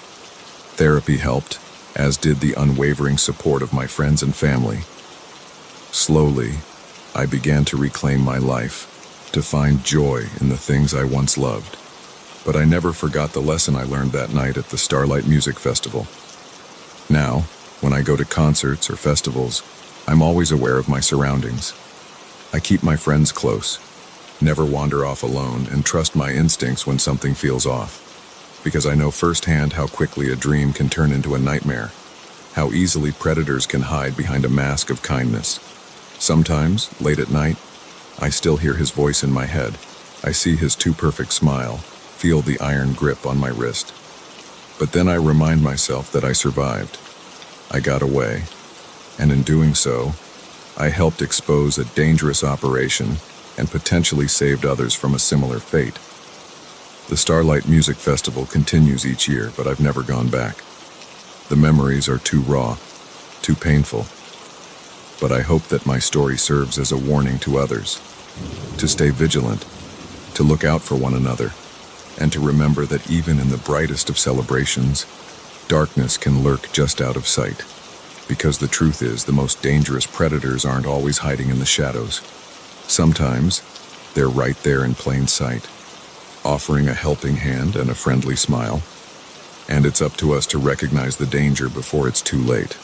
Therapy helped, as did the unwavering support of my friends and family. Slowly, I began to reclaim my life, to find joy in the things I once loved. But I never forgot the lesson I learned that night at the Starlight Music Festival. Now, when I go to concerts or festivals, I'm always aware of my surroundings. I keep my friends close, never wander off alone, and trust my instincts when something feels off. Because I know firsthand how quickly a dream can turn into a nightmare, how easily predators can hide behind a mask of kindness. Sometimes, late at night, I still hear his voice in my head. I see his too perfect smile, feel the iron grip on my wrist. But then I remind myself that I survived. I got away, and in doing so, I helped expose a dangerous operation and potentially saved others from a similar fate. The Starlight Music Festival continues each year, but I've never gone back. The memories are too raw, too painful. But I hope that my story serves as a warning to others, to stay vigilant, to look out for one another, and to remember that even in the brightest of celebrations, darkness can lurk just out of sight. Because the truth is, the most dangerous predators aren't always hiding in the shadows. Sometimes, they're right there in plain sight, offering a helping hand and a friendly smile. And it's up to us to recognize the danger before it's too late.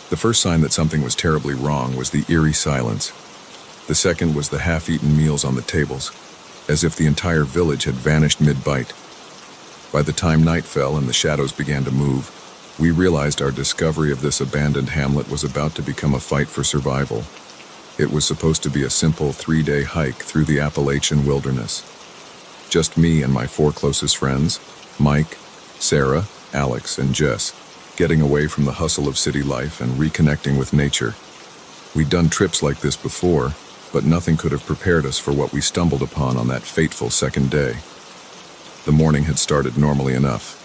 The first sign that something was terribly wrong was the eerie silence. The second was the half-eaten meals on the tables, as if the entire village had vanished mid-bite. By the time night fell and the shadows began to move, we realized our discovery of this abandoned hamlet was about to become a fight for survival. It was supposed to be a simple 3-day hike through the Appalachian wilderness. Just me and my 4 closest friends, Mike, Sarah, Alex, and Jess, getting away from the hustle of city life and reconnecting with nature. We'd done trips like this before, but nothing could have prepared us for what we stumbled upon on that fateful second day. The morning had started normally enough.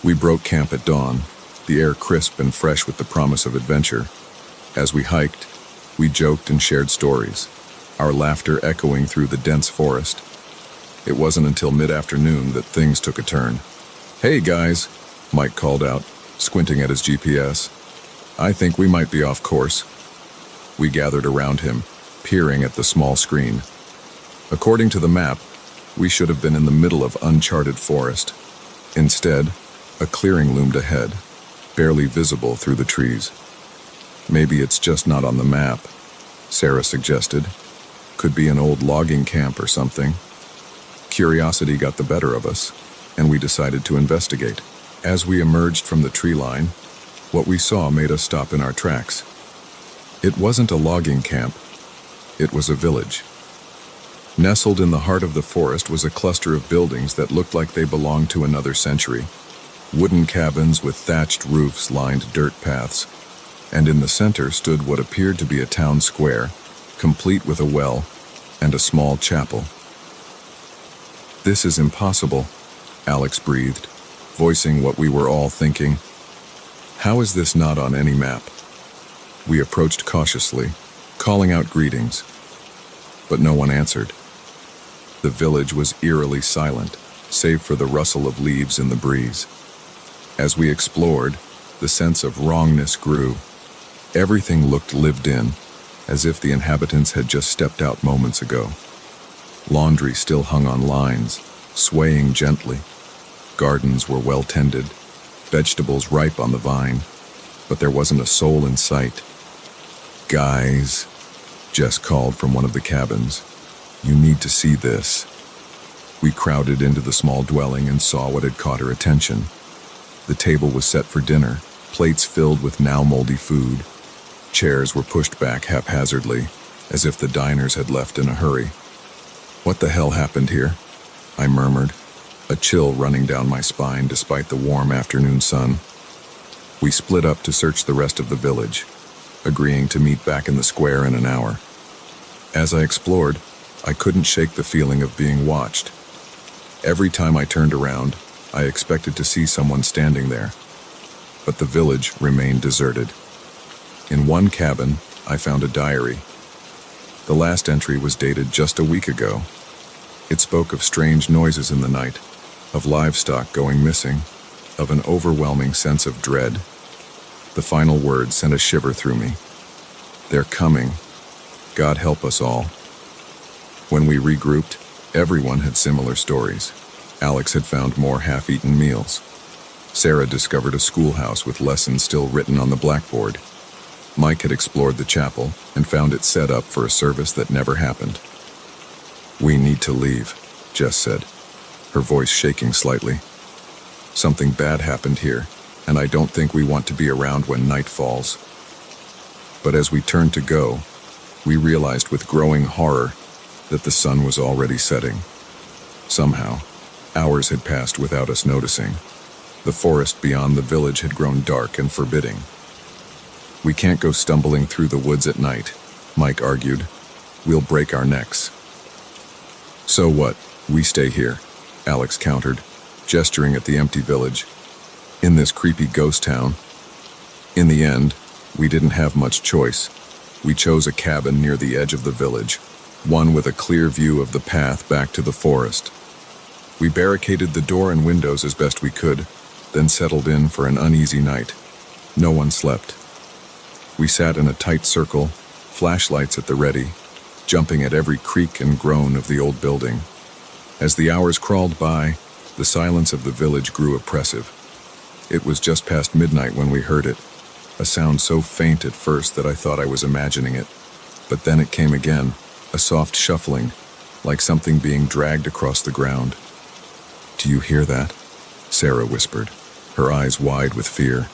We broke camp at dawn, the air crisp and fresh with the promise of adventure. As we hiked, we joked and shared stories, our laughter echoing through the dense forest. It wasn't until mid-afternoon that things took a turn. "Hey guys," Mike called out, squinting at his GPS. "I think we might be off course." We gathered around him, peering at the small screen. According to the map, we should have been in the middle of uncharted forest. Instead, a clearing loomed ahead, barely visible through the trees. "Maybe it's just not on the map," Sarah suggested. "Could be an old logging camp or something." Curiosity got the better of us, and we decided to investigate. As we emerged from the tree line, what we saw made us stop in our tracks. It wasn't a logging camp. It was a village. Nestled in the heart of the forest was a cluster of buildings that looked like they belonged to another century. Wooden cabins with thatched roofs lined dirt paths, and in the center stood what appeared to be a town square, complete with a well and a small chapel. "This is impossible," Alex breathed, voicing what we were all thinking. "How is this not on any map?" We approached cautiously, calling out greetings, but no one answered. The village was eerily silent, save for the rustle of leaves in the breeze. As we explored, the sense of wrongness grew. Everything looked lived in, as if the inhabitants had just stepped out moments ago. Laundry still hung on lines, swaying gently. Gardens were well tended, vegetables ripe on the vine, but there wasn't a soul in sight. "Guys," Jess called from one of the cabins, "you need to see this." We crowded into the small dwelling and saw what had caught her attention. The table was set for dinner, plates filled with now moldy food. Chairs were pushed back haphazardly, as if the diners had left in a hurry. "What the hell happened here?" I murmured, a chill running down my spine despite the warm afternoon sun. We split up to search the rest of the village, agreeing to meet back in the square in an hour. As I explored, I couldn't shake the feeling of being watched. Every time I turned around, I expected to see someone standing there. But the village remained deserted. In one cabin, I found a diary. The last entry was dated just a week ago. It spoke of strange noises in the night, of livestock going missing, of an overwhelming sense of dread. The final words sent a shiver through me. "They're coming. God help us all." When we regrouped, everyone had similar stories. Alex had found more half-eaten meals. Sarah discovered a schoolhouse with lessons still written on the blackboard. Mike had explored the chapel and found it set up for a service that never happened. "We need to leave," Jess said, her voice shaking slightly. "Something bad happened here, and I don't think we want to be around when night falls." But as we turned to go, we realized with growing horror that the sun was already setting. Somehow, hours had passed without us noticing. The forest beyond the village had grown dark and forbidding. "We can't go stumbling through the woods at night," Mike argued. "We'll break our necks." "So what? We stay here," Alex countered, gesturing at the empty village. "In this creepy ghost town." In the end, we didn't have much choice. We chose a cabin near the edge of the village, one with a clear view of the path back to the forest. We barricaded the door and windows as best we could, then settled in for an uneasy night. No one slept. We sat in a tight circle, flashlights at the ready, jumping at every creak and groan of the old building. As the hours crawled by, the silence of the village grew oppressive. It was just past midnight when we heard it, a sound so faint at first that I thought I was imagining it. But then it came again, a soft shuffling, like something being dragged across the ground. "Do you hear that?" Sarah whispered, her eyes wide with fear.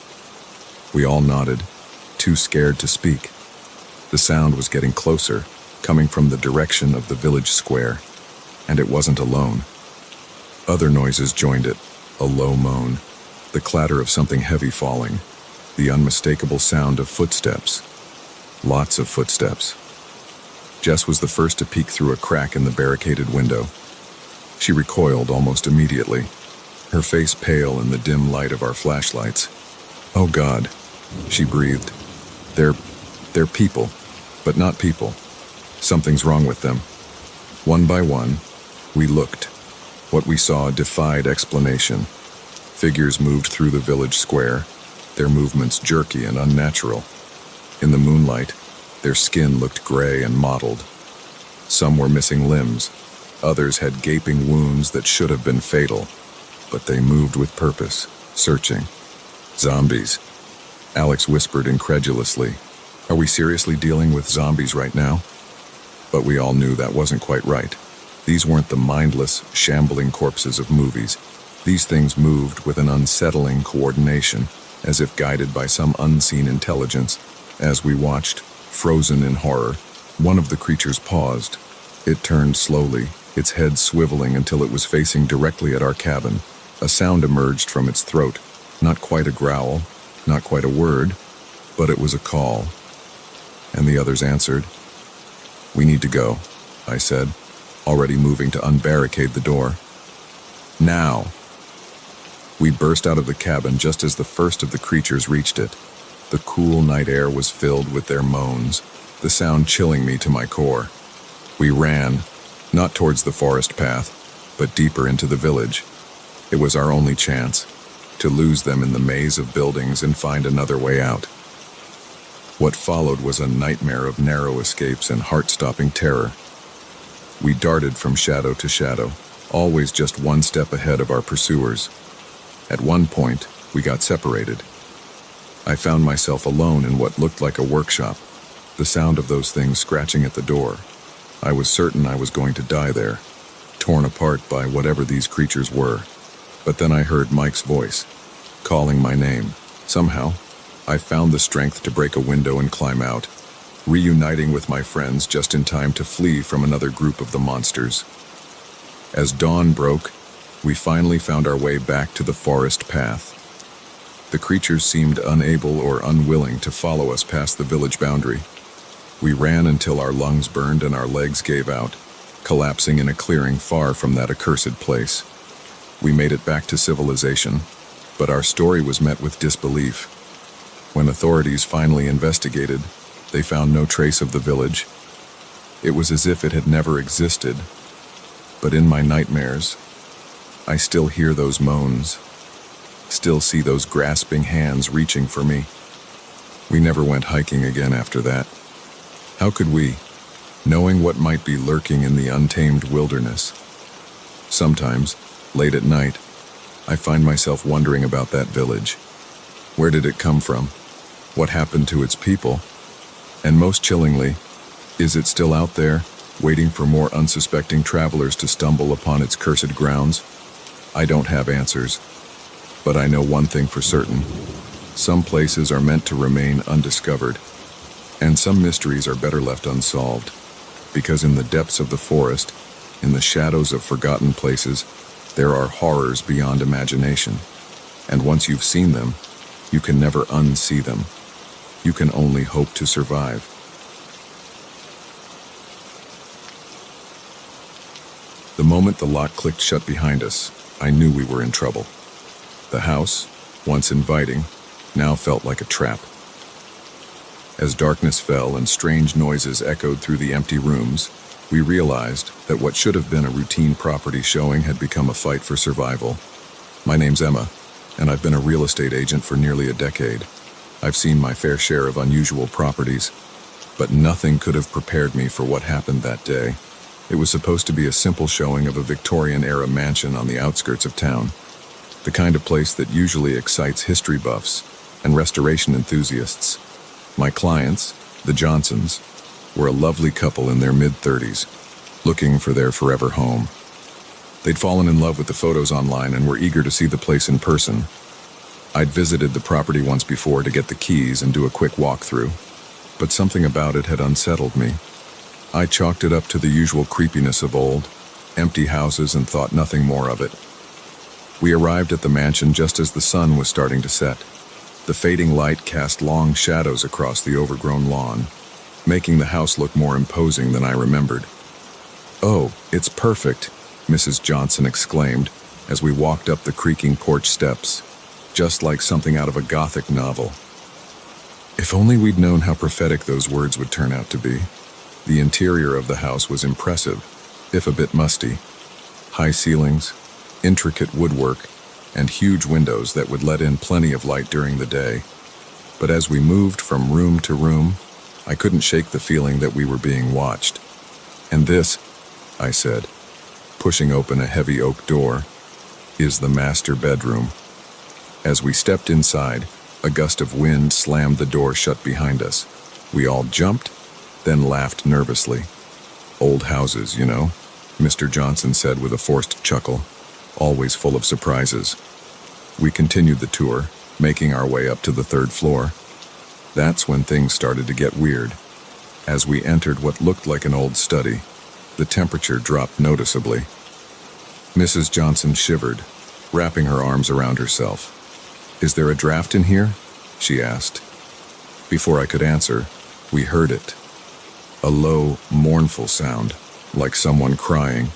We all nodded, too scared to speak. The sound was getting closer, coming from the direction of the village square, and it wasn't alone. Other noises joined it, a low moan, the clatter of something heavy falling, the unmistakable sound of footsteps. Lots of footsteps. Jess was the first to peek through a crack in the barricaded window. She recoiled almost immediately, her face pale in the dim light of our flashlights. "Oh God," she breathed. They're people, but not people. Something's wrong with them." One by one, we looked. What we saw defied explanation. Figures moved through the village square, their movements jerky and unnatural. In the moonlight, their skin looked gray and mottled. Some were missing limbs. Others had gaping wounds that should have been fatal. But they moved with purpose, searching. "Zombies," Alex whispered incredulously. "Are we seriously dealing with zombies right now?" But we all knew that wasn't quite right. These weren't the mindless, shambling corpses of movies. These things moved with an unsettling coordination, as if guided by some unseen intelligence. As we watched, frozen in horror, one of the creatures paused. It turned slowly, its head swiveling until it was facing directly at our cabin. A sound emerged from its throat, not quite a growl, not quite a word, but it was a call. And the others answered. "We need to go," I said, already moving to unbarricade the door. "Now!" We burst out of the cabin just as the first of the creatures reached it. The cool night air was filled with their moans, the sound chilling me to my core. We ran, not towards the forest path, but deeper into the village. It was our only chance, to lose them in the maze of buildings and find another way out. What followed was a nightmare of narrow escapes and heart-stopping terror. We darted from shadow to shadow, always just one step ahead of our pursuers. At one point, we got separated. I found myself alone in what looked like a workshop, the sound of those things scratching at the door. I was certain I was going to die there, torn apart by whatever these creatures were. But then I heard Mike's voice. calling my name. Somehow, I found the strength to break a window and climb out, reuniting with my friends just in time to flee from another group of the monsters. As dawn broke, we finally found our way back to the forest path. The creatures seemed unable or unwilling to follow us past the village boundary. We ran until our lungs burned and our legs gave out, collapsing in a clearing far from that accursed place. We made it back to civilization, but our story was met with disbelief. When authorities finally investigated, they found no trace of the village. It was as if it had never existed. But in my nightmares, I still hear those moans, still see those grasping hands reaching for me. We never went hiking again after that. How could we, knowing what might be lurking in the untamed wilderness? Sometimes, late at night, I find myself wondering about that village. Where did it come from? What happened to its people? And most chillingly, is it still out there, waiting for more unsuspecting travelers to stumble upon its cursed grounds? I don't have answers, but I know one thing for certain. Some places are meant to remain undiscovered, and some mysteries are better left unsolved, because in the depths of the forest, in the shadows of forgotten places, there are horrors beyond imagination. And once you've seen them, you can never unsee them. You can only hope to survive. The moment the lock clicked shut behind us, I knew we were in trouble. The house, once inviting, now felt like a trap. As darkness fell and strange noises echoed through the empty rooms, we realized that what should have been a routine property showing had become a fight for survival. My name's Emma, and I've been a real estate agent for nearly a decade. I've seen my fair share of unusual properties, but nothing could have prepared me for what happened that day. It was supposed to be a simple showing of a Victorian-era mansion on the outskirts of town, the kind of place that usually excites history buffs and restoration enthusiasts. My clients, the Johnsons, were a lovely couple in their mid-30s, looking for their forever home. They'd fallen in love with the photos online and were eager to see the place in person. I'd visited the property once before to get the keys and do a quick walkthrough, but something about it had unsettled me. I chalked it up to the usual creepiness of old, empty houses, and thought nothing more of it. We arrived at the mansion just as the sun was starting to set. The fading light cast long shadows across the overgrown lawn, making the house look more imposing than I remembered. "Oh, it's perfect," Mrs. Johnson exclaimed as we walked up the creaking porch steps, just like something out of a Gothic novel. If only we'd known how prophetic those words would turn out to be. The interior of the house was impressive, if a bit musty. High ceilings, intricate woodwork, and huge windows that would let in plenty of light during the day. But as we moved from room to room, I couldn't shake the feeling that we were being watched. "And this," I said, pushing open a heavy oak door, "is the master bedroom." As we stepped inside, a gust of wind slammed the door shut behind us. We all jumped, then laughed nervously. "Old houses, you know," Mr. Johnson said with a forced chuckle, always full of surprises. We continued the tour, making our way up to the third floor. That's when things started to get weird. As we entered what looked like an old study, the temperature dropped noticeably. Mrs. Johnson shivered, wrapping her arms around herself. "Is there a draft in here?" she asked. Before I could answer, we heard it. A low, mournful sound, like someone crying.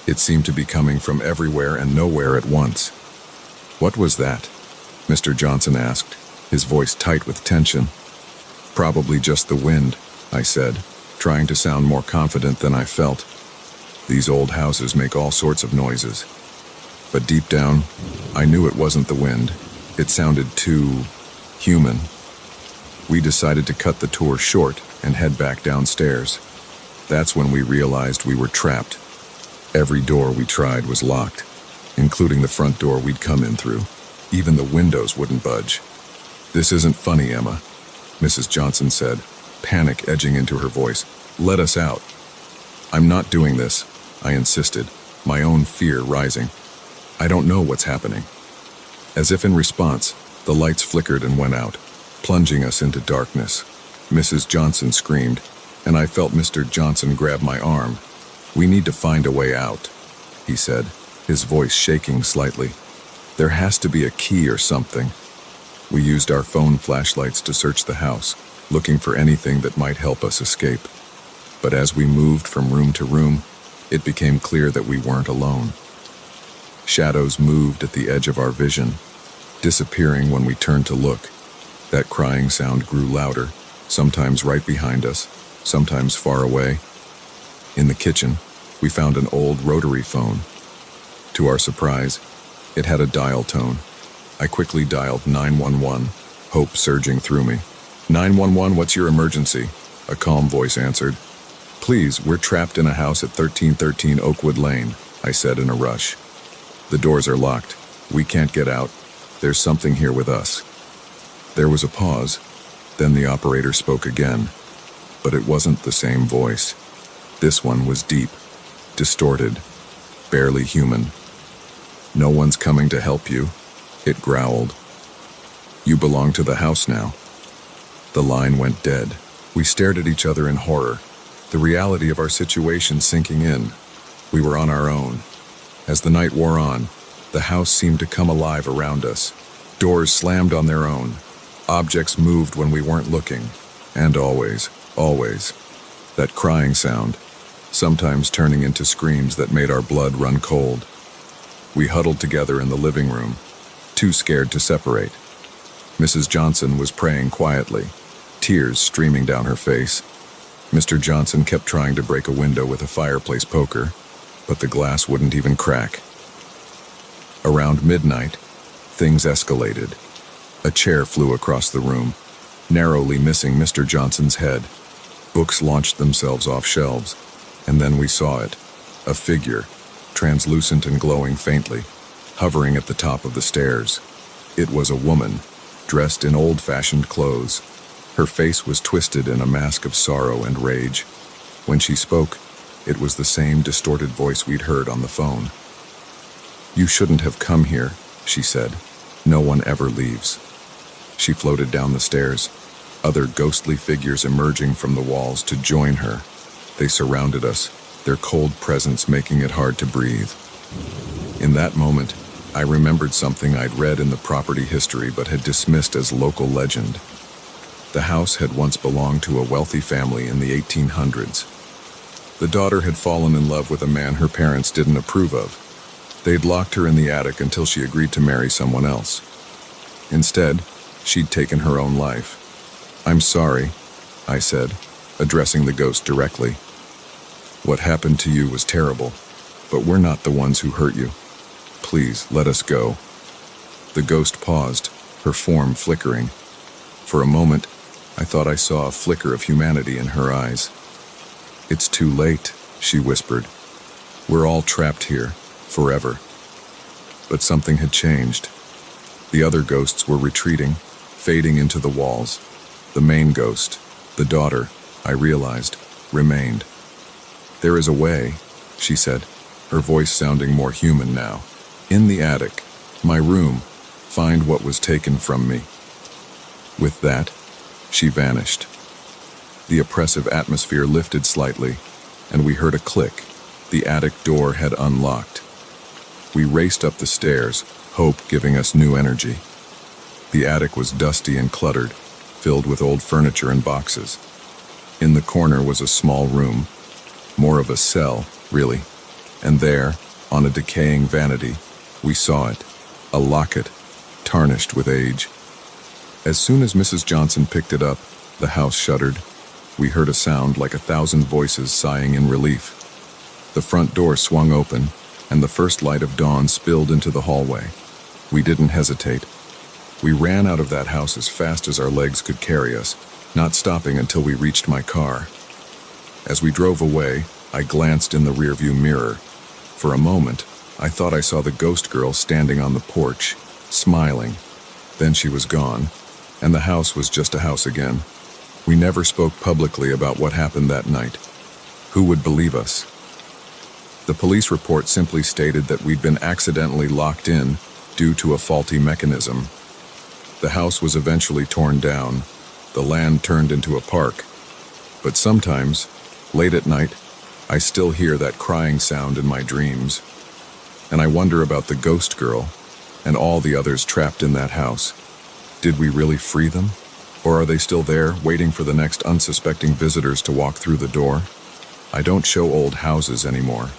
It seemed to be coming from everywhere and nowhere at once. "What was that?" Mr. Johnson asked, his voice tight with tension. "Probably just the wind," I said, trying to sound more confident than I felt. These old houses make all sorts of noises. But deep down, I knew it wasn't the wind. It sounded too human. We decided to cut the tour short and head back downstairs. That's when we realized we were trapped. Every door we tried was locked, including the front door we'd come in through. Even the windows wouldn't budge. "This isn't funny, Emma," Mrs. Johnson said, panic edging into her voice. "Let us out." "I'm not doing this," I insisted, my own fear rising. "I don't know what's happening." As if in response, the lights flickered and went out, plunging us into darkness. Mrs. Johnson screamed, and I felt Mr. Johnson grab my arm. "We need to find a way out," he said, his voice shaking slightly. "There has to be a key or something." We used our phone flashlights to search the house, looking for anything that might help us escape. But as we moved from room to room, it became clear that we weren't alone. Shadows moved at the edge of our vision, disappearing when we turned to look. That crying sound grew louder, sometimes right behind us, sometimes far away. In the kitchen, we found an old rotary phone. To our surprise, it had a dial tone. I quickly dialed 911, hope surging through me. "911, what's your emergency?" a calm voice answered. "Please, we're trapped in a house at 1313 Oakwood Lane," I said in a rush. "The doors are locked. We can't get out. There's something here with us." There was a pause. Then the operator spoke again. But it wasn't the same voice. This one was deep, distorted, barely human. "No one's coming to help you," it growled. "You belong to the house now." The line went dead. We stared at each other in horror, the reality of our situation sinking in. We were on our own. As the night wore on, the house seemed to come alive around us. Doors slammed on their own. Objects moved when we weren't looking. And always, that crying sound, sometimes turning into screams that made our blood run cold. We huddled together in the living room, too scared to separate. Mrs. Johnson was praying quietly, tears streaming down her face. Mr. Johnson kept trying to break a window with a fireplace poker, but the glass wouldn't even crack. Around midnight, things escalated. A chair flew across the room, narrowly missing Mr. Johnson's head. Books launched themselves off shelves, and then we saw it, a figure, translucent and glowing faintly, hovering at the top of the stairs. It was a woman, dressed in old-fashioned clothes. Her face was twisted in a mask of sorrow and rage. When she spoke, it was the same distorted voice we'd heard on the phone. "You shouldn't have come here," she said. "No one ever leaves." She floated down the stairs, other ghostly figures emerging from the walls to join her. They surrounded us, their cold presence making it hard to breathe. In that moment, I remembered something I'd read in the property history but had dismissed as local legend. The house had once belonged to a wealthy family in the 1800s. The daughter had fallen in love with a man her parents didn't approve of. They'd locked her in the attic until she agreed to marry someone else. Instead, she'd taken her own life. "I'm sorry," I said, addressing the ghost directly. "What happened to you was terrible, but we're not the ones who hurt you. Please, let us go." The ghost paused, her form flickering. For a moment, I thought I saw a flicker of humanity in her eyes. "It's too late," she whispered. "We're all trapped here, forever." But something had changed. The other ghosts were retreating, fading into the walls. The main ghost, the daughter, I realized, remained. "There is a way," she said, her voice sounding more human now. "In the attic, my room, find what was taken from me." With that, she vanished. The oppressive atmosphere lifted slightly, and we heard a click. The attic door had unlocked. We raced up the stairs, hope giving us new energy. The attic was dusty and cluttered, filled with old furniture and boxes. In the corner was a small room, more of a cell, really, and there, on a decaying vanity, we saw it, a locket, tarnished with age. As soon as Mrs. Johnson picked it up, the house shuddered. We heard a sound like 1,000 voices sighing in relief. The front door swung open, and the first light of dawn spilled into the hallway. We didn't hesitate. We ran out of that house as fast as our legs could carry us, not stopping until we reached my car. As we drove away, I glanced in the rearview mirror. For a moment, I thought I saw the ghost girl standing on the porch, smiling. Then she was gone, and the house was just a house again. We never spoke publicly about what happened that night. Who would believe us? The police report simply stated that we'd been accidentally locked in, due to a faulty mechanism. The house was eventually torn down, the land turned into a park. But sometimes, late at night, I still hear that crying sound in my dreams. And I wonder about the ghost girl and all the others trapped in that house. Did we really free them? Or are they still there, waiting for the next unsuspecting visitors to walk through the door? I don't show old houses anymore.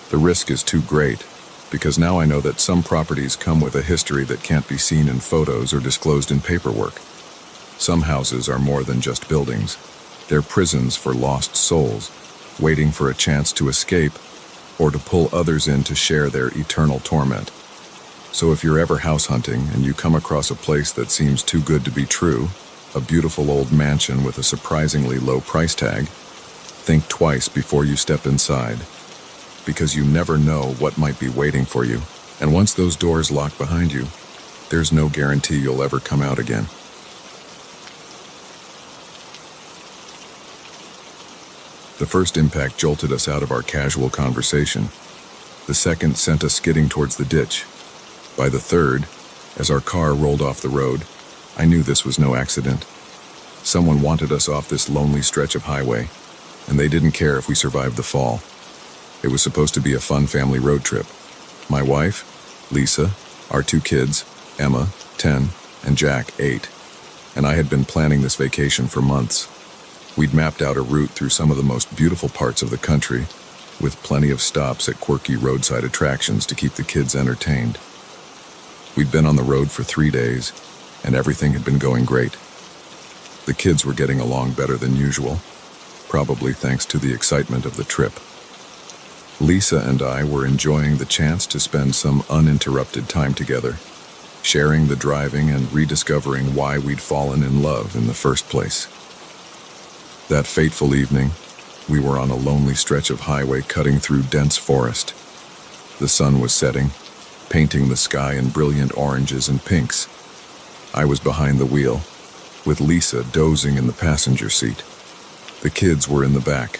The risk is too great, because now I know that some properties come with a history that can't be seen in photos or disclosed in paperwork. Some houses are more than just buildings. They're prisons for lost souls, waiting for a chance to escape or to pull others in to share their eternal torment. So if you're ever house hunting and you come across a place that seems too good to be true, a beautiful old mansion with a surprisingly low price tag, think twice before you step inside, because you never know what might be waiting for you. And once those doors lock behind you, there's no guarantee you'll ever come out again. The first impact jolted us out of our casual conversation. The second sent us skidding towards the ditch. By the third, as our car rolled off the road, I knew this was no accident. Someone wanted us off this lonely stretch of highway, and they didn't care if we survived the fall. It was supposed to be a fun family road trip. My wife, Lisa, our 2 kids, Emma, 10, and Jack, 8, and I had been planning this vacation for months. We'd mapped out a route through some of the most beautiful parts of the country, with plenty of stops at quirky roadside attractions to keep the kids entertained. We'd been on the road for 3 days, and everything had been going great. The kids were getting along better than usual, probably thanks to the excitement of the trip. Lisa and I were enjoying the chance to spend some uninterrupted time together, sharing the driving and rediscovering why we'd fallen in love in the first place. That fateful evening, we were on a lonely stretch of highway cutting through dense forest. The sun was setting, painting the sky in brilliant oranges and pinks. I was behind the wheel, with Lisa dozing in the passenger seat. The kids were in the back,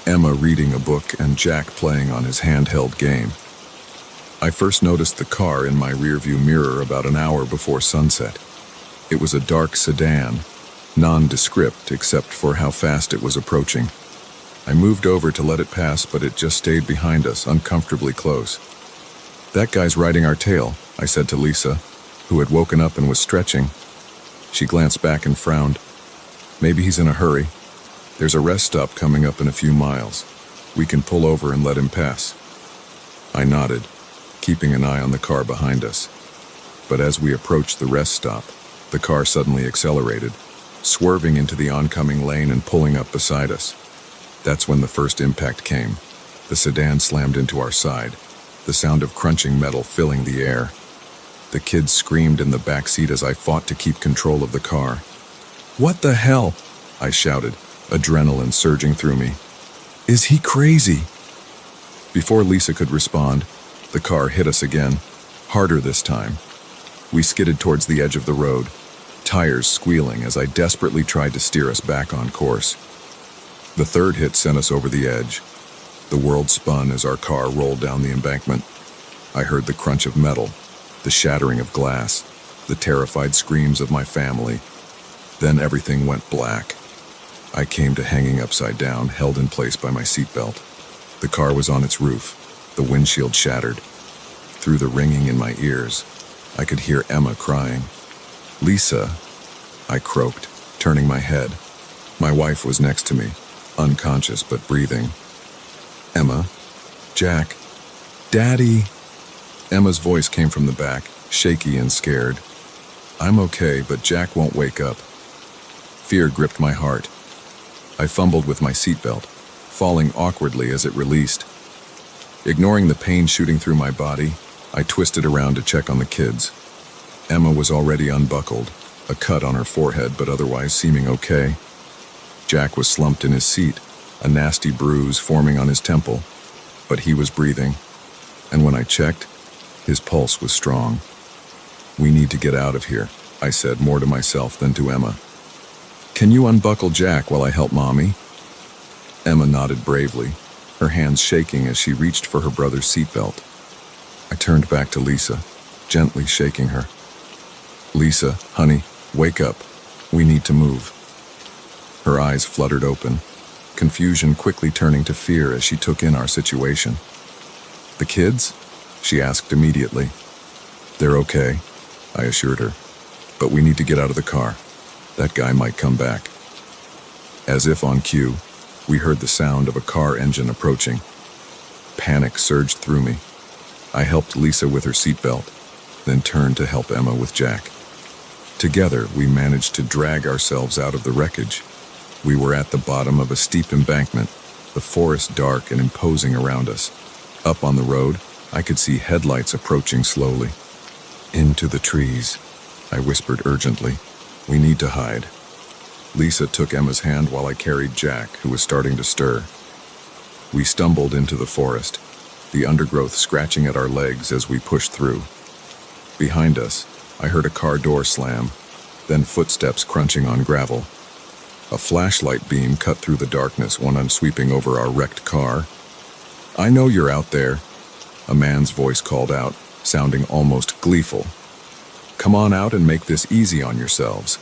Emma reading a book and Jack playing on his handheld game. I first noticed the car in my rearview mirror about an hour before sunset. It was a dark sedan, nondescript except for how fast it was approaching. I moved over to let it pass, but it just stayed behind us, uncomfortably close. "That guy's riding our tail," I said to Lisa, who had woken up and was stretching. She glanced back and frowned. "Maybe he's in a hurry. There's a rest stop coming up in a few miles. We can pull over and let him pass." I nodded, keeping an eye on the car behind us. But as we approached the rest stop, the car suddenly accelerated, swerving into the oncoming lane and pulling up beside us. That's when the first impact came. The sedan slammed into our side, the sound of crunching metal filling the air. The kids screamed in the back seat as I fought to keep control of the car. "What the hell?" I shouted, adrenaline surging through me. "Is he crazy?" Before Lisa could respond, the car hit us again, harder this time. We skidded towards the edge of the road, tires squealing as I desperately tried to steer us back on course. The third hit sent us over the edge. The world spun as our car rolled down the embankment. I heard the crunch of metal, the shattering of glass, the terrified screams of my family. Then everything went black. I came to hanging upside down, held in place by my seatbelt. The car was on its roof, the windshield shattered. Through the ringing in my ears, I could hear Emma crying. "Lisa," I croaked, turning my head. My wife was next to me, unconscious but breathing. "Emma? Jack? Daddy?" Emma's voice came from the back, shaky and scared. "I'm okay, but Jack won't wake up." Fear gripped my heart. I fumbled with my seatbelt, falling awkwardly as it released. Ignoring the pain shooting through my body, I twisted around to check on the kids. Emma was already unbuckled, a cut on her forehead but otherwise seeming okay. Jack was slumped in his seat, a nasty bruise forming on his temple, but he was breathing, and when I checked, his pulse was strong. "We need to get out of here," I said more to myself than to Emma. "Can you unbuckle Jack while I help Mommy?" Emma nodded bravely, her hands shaking as she reached for her brother's seatbelt. I turned back to Lisa. gently shaking her. "Lisa, honey, wake up. We need to move." Her eyes fluttered open, confusion quickly turning to fear as she took in our situation. "The kids?" she asked immediately. "They're okay," I assured her, "but we need to get out of the car. That guy might come back." As if on cue, we heard the sound of a car engine approaching. Panic surged through me. I helped Lisa with her seatbelt, then turned to help Emma with Jack. Together, we managed to drag ourselves out of the wreckage. We were at the bottom of a steep embankment, the forest dark and imposing around us. Up on the road, I could see headlights approaching slowly. "Into the trees," I whispered urgently. "We need to hide." Lisa took Emma's hand while I carried Jack, who was starting to stir. We stumbled into the forest, the undergrowth scratching at our legs as we pushed through. Behind us, I heard a car door slam, then footsteps crunching on gravel. A flashlight beam cut through the darkness, one sweeping over our wrecked car. "I know you're out there," a man's voice called out, sounding almost gleeful. "Come on out and make this easy on yourselves."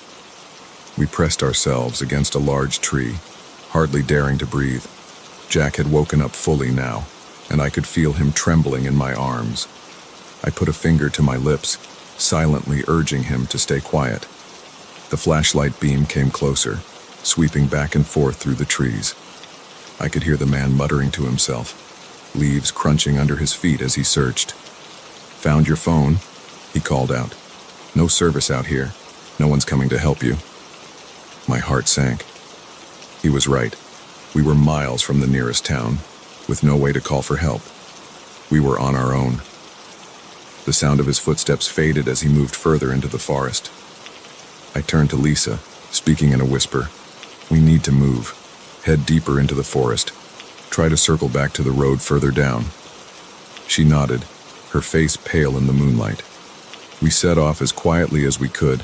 We pressed ourselves against a large tree, hardly daring to breathe. Jack had woken up fully now, and I could feel him trembling in my arms. I put a finger to my lips, silently urging him to stay quiet. The flashlight beam came closer, sweeping back and forth through the trees. I could hear the man muttering to himself, leaves crunching under his feet as he searched. "Found your phone?" he called out. "No service out here. No one's coming to help you." My heart sank. He was right. We were miles from the nearest town, with no way to call for help. We were on our own. The sound of his footsteps faded as he moved further into the forest. I turned to Lisa, speaking in a whisper. "We need to move. Head deeper into the forest. Try to circle back to the road further down." She nodded, her face pale in the moonlight. We set off as quietly as we could,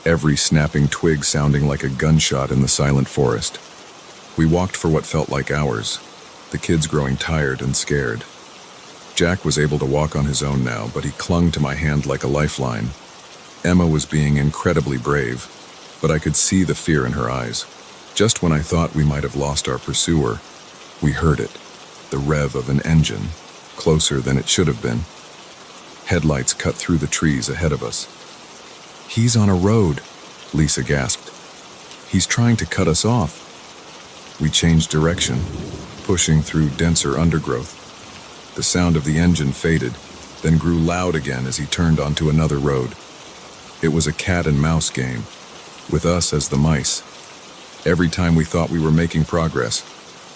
every snapping twig sounding like a gunshot in the silent forest. We walked for what felt like hours, the kids growing tired and scared. Jack was able to walk on his own now, but he clung to my hand like a lifeline. Emma was being incredibly brave, but I could see the fear in her eyes. Just when I thought we might have lost our pursuer, we heard it, the rev of an engine, closer than it should have been. Headlights cut through the trees ahead of us. "He's on a road," Lisa gasped. "He's trying to cut us off." We changed direction, pushing through denser undergrowth. The sound of the engine faded, then grew loud again as he turned onto another road. It was a cat and mouse game, with us as the mice. Every time we thought we were making progress,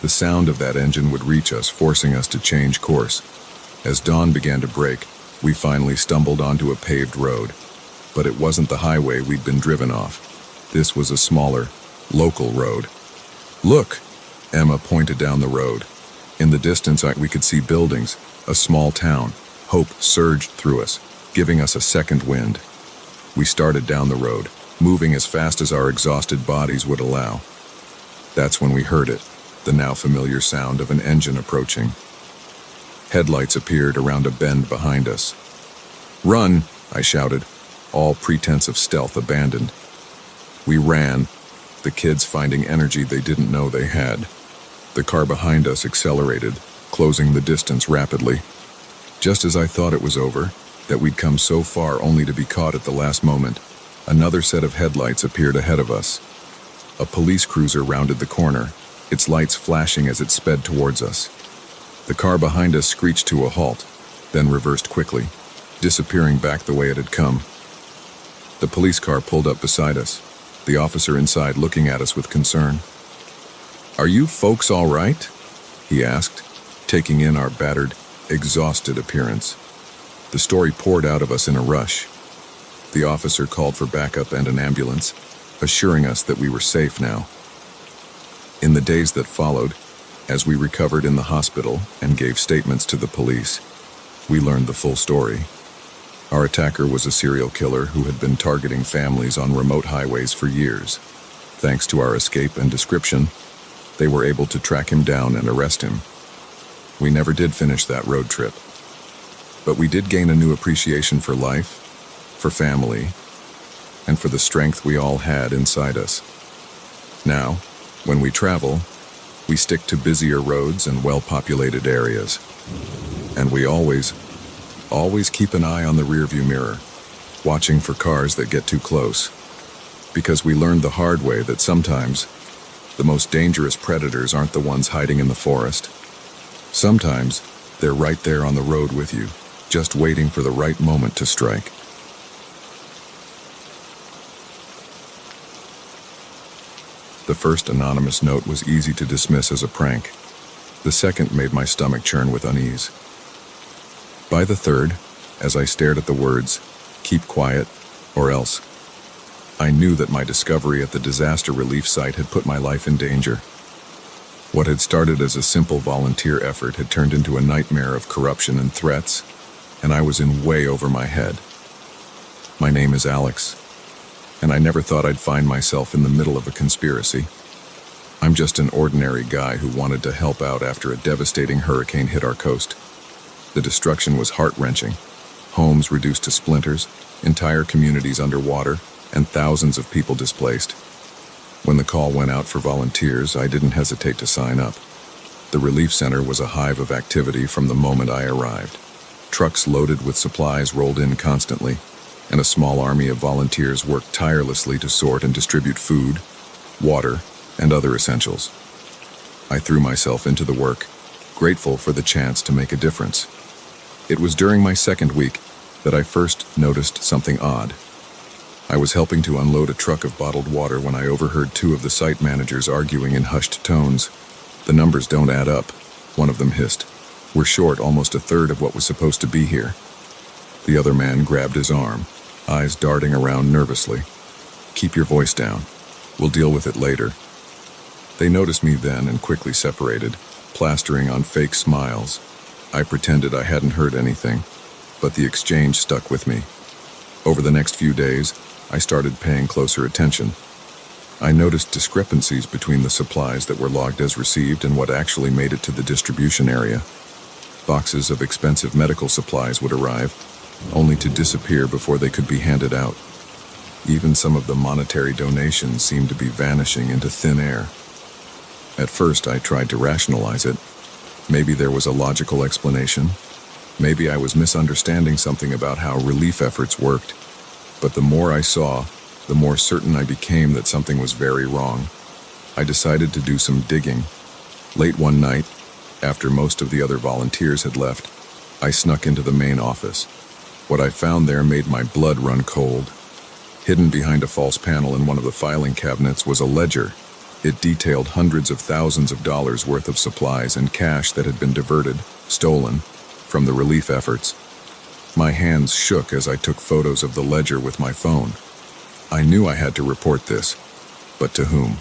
the sound of that engine would reach us, forcing us to change course. As dawn began to break, we finally stumbled onto a paved road. But it wasn't the highway we'd been driven off. This was a smaller, local road. "Look!" Emma pointed down the road. In the distance, we could see buildings, a small town. Hope surged through us, giving us a second wind. We started down the road, moving as fast as our exhausted bodies would allow. That's when we heard it, the now familiar sound of an engine approaching. Headlights appeared around a bend behind us. "Run!" I shouted, all pretense of stealth abandoned. We ran, the kids finding energy they didn't know they had. The car behind us accelerated, closing the distance rapidly. Just as I thought it was over, that we'd come so far only to be caught at the last moment, another set of headlights appeared ahead of us. A police cruiser rounded the corner, its lights flashing as it sped towards us. The car behind us screeched to a halt, then reversed quickly, disappearing back the way it had come. The police car pulled up beside us, the officer inside looking at us with concern. "Are you folks all right?" he asked, taking in our battered, exhausted appearance. The story poured out of us in a rush. The officer called for backup and an ambulance, assuring us that we were safe now. In the days that followed, as we recovered in the hospital and gave statements to the police, we learned the full story. Our attacker was a serial killer who had been targeting families on remote highways for years. Thanks to our escape and description, they were able to track him down and arrest him. We never did finish that road trip. But we did gain a new appreciation for life, for family, and for the strength we all had inside us. Now, when we travel, we stick to busier roads and well-populated areas. And we always keep an eye on the rearview mirror, watching for cars that get too close. Because we learned the hard way that sometimes the most dangerous predators aren't the ones hiding in the forest. Sometimes they're right there on the road with you, just waiting for the right moment to strike. The first anonymous note was easy to dismiss as a prank. The second made my stomach churn with unease. By the third, as I stared at the words, "Keep quiet, or else," I knew that my discovery at the disaster relief site had put my life in danger. What had started as a simple volunteer effort had turned into a nightmare of corruption and threats, and I was in way over my head. My name is Alex, and I never thought I'd find myself in the middle of a conspiracy. I'm just an ordinary guy who wanted to help out after a devastating hurricane hit our coast. The destruction was heart-wrenching. Homes reduced to splinters, entire communities underwater, and thousands of people displaced. When the call went out for volunteers, I didn't hesitate to sign up. The relief center was a hive of activity from the moment I arrived. Trucks loaded with supplies rolled in constantly, and a small army of volunteers worked tirelessly to sort and distribute food, water, and other essentials. I threw myself into the work, grateful for the chance to make a difference. It was during my second week that I first noticed something odd. I was helping to unload a truck of bottled water when I overheard two of the site managers arguing in hushed tones. "The numbers don't add up," one of them hissed. "We're short almost a third of what was supposed to be here." The other man grabbed his arm, eyes darting around nervously. "Keep your voice down. We'll deal with it later." They noticed me then and quickly separated, plastering on fake smiles. I pretended I hadn't heard anything, but the exchange stuck with me. Over the next few days, I started paying closer attention. I noticed discrepancies between the supplies that were logged as received and what actually made it to the distribution area. Boxes of expensive medical supplies would arrive, only to disappear before they could be handed out. Even some of the monetary donations seemed to be vanishing into thin air. At first, I tried to rationalize it. Maybe there was a logical explanation. Maybe I was misunderstanding something about how relief efforts worked. But the more I saw, the more certain I became that something was very wrong. I decided to do some digging. Late one night, after most of the other volunteers had left, I snuck into the main office. What I found there made my blood run cold. Hidden behind a false panel in one of the filing cabinets was a ledger. It detailed hundreds of thousands of dollars worth of supplies and cash that had been diverted, stolen, from the relief efforts. My hands shook as I took photos of the ledger with my phone. I knew I had to report this, but to whom?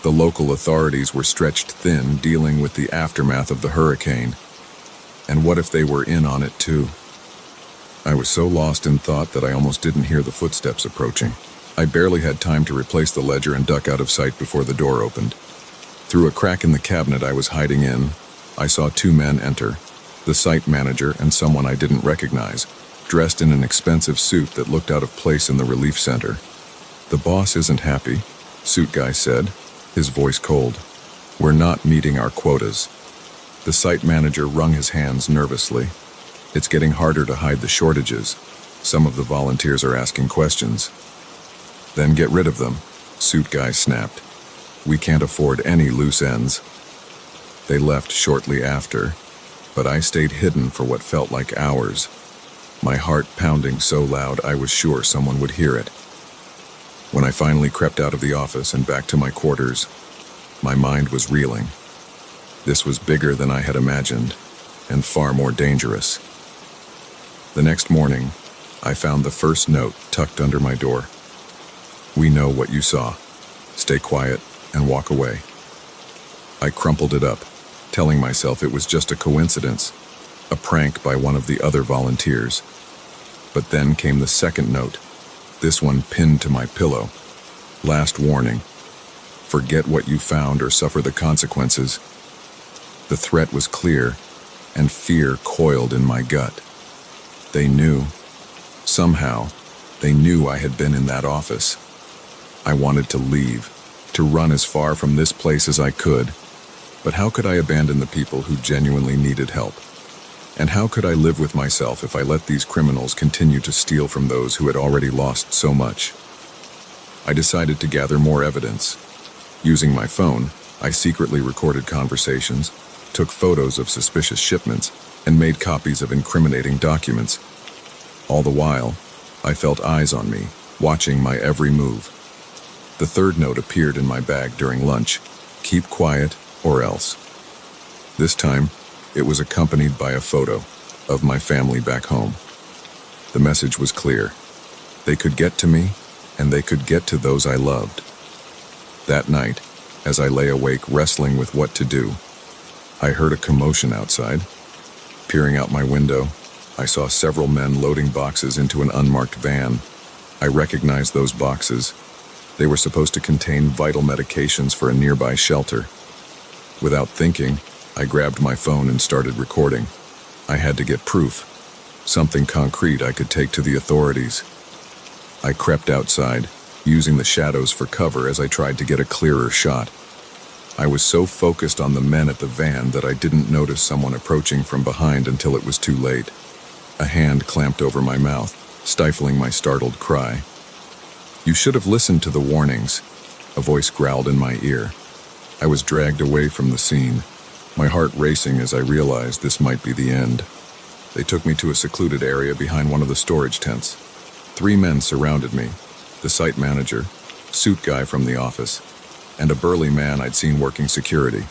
The local authorities were stretched thin dealing with the aftermath of the hurricane. And what if they were in on it too? I was so lost in thought that I almost didn't hear the footsteps approaching. I barely had time to replace the ledger and duck out of sight before the door opened. Through a crack in the cabinet I was hiding in, I saw two men enter. The site manager and someone I didn't recognize, dressed in an expensive suit that looked out of place in the relief center. "The boss isn't happy," suit guy said, his voice cold. "We're not meeting our quotas." The site manager wrung his hands nervously. "It's getting harder to hide the shortages. Some of the volunteers are asking questions." "Then get rid of them," suit guy snapped. "We can't afford any loose ends." They left shortly after, but I stayed hidden for what felt like hours, my heart pounding so loud I was sure someone would hear it. When I finally crept out of the office and back to my quarters, my mind was reeling. This was bigger than I had imagined, and far more dangerous. The next morning, I found the first note tucked under my door. "We know what you saw. Stay quiet and walk away." I crumpled it up, telling myself it was just a coincidence, a prank by one of the other volunteers. But then came the second note, this one pinned to my pillow. "Last warning. Forget what you found or suffer the consequences." The threat was clear, and fear coiled in my gut. They knew. Somehow, they knew I had been in that office. I wanted to leave, to run as far from this place as I could. But how could I abandon the people who genuinely needed help? And how could I live with myself if I let these criminals continue to steal from those who had already lost so much? I decided to gather more evidence. Using my phone, I secretly recorded conversations, took photos of suspicious shipments, and made copies of incriminating documents. All the while, I felt eyes on me, watching my every move. The third note appeared in my bag during lunch: keep quiet or else. This time, it was accompanied by a photo of my family back home. The message was clear. They could get to me, and they could get to those I loved. That night, as I lay awake wrestling with what to do, I heard a commotion outside. Peering out my window, I saw several men loading boxes into an unmarked van. I recognized those boxes. They were supposed to contain vital medications for a nearby shelter. Without thinking, I grabbed my phone and started recording. I had to get proof, something concrete I could take to the authorities. I crept outside, using the shadows for cover as I tried to get a clearer shot. I was so focused on the men at the van that I didn't notice someone approaching from behind until it was too late. A hand clamped over my mouth, stifling my startled cry. "You should have listened to the warnings," a voice growled in my ear. I was dragged away from the scene, my heart racing as I realized this might be the end. They took me to a secluded area behind one of the storage tents. 3 men surrounded me: the site manager, suit guy from the office, and a burly man I'd seen working security.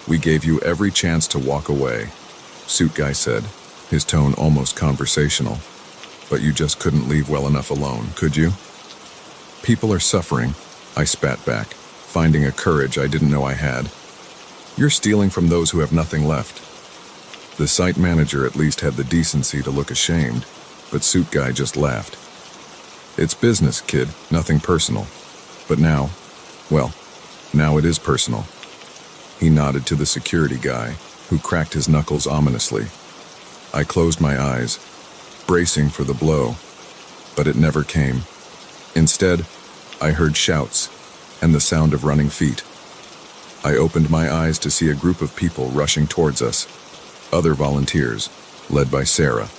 "We gave you every chance to walk away," suit guy said, his tone almost conversational. "But you just couldn't leave well enough alone, could you?" "People are suffering," I spat back, finding a courage I didn't know I had. "You're stealing from those who have nothing left." The site manager at least had the decency to look ashamed, but suit guy just laughed. "It's business, kid, nothing personal. But now, well, now it is personal." He nodded to the security guy, who cracked his knuckles ominously. I closed my eyes, bracing for the blow, but it never came. Instead, I heard shouts and the sound of running feet. I opened my eyes to see a group of people rushing towards us, other volunteers, led by Sarah,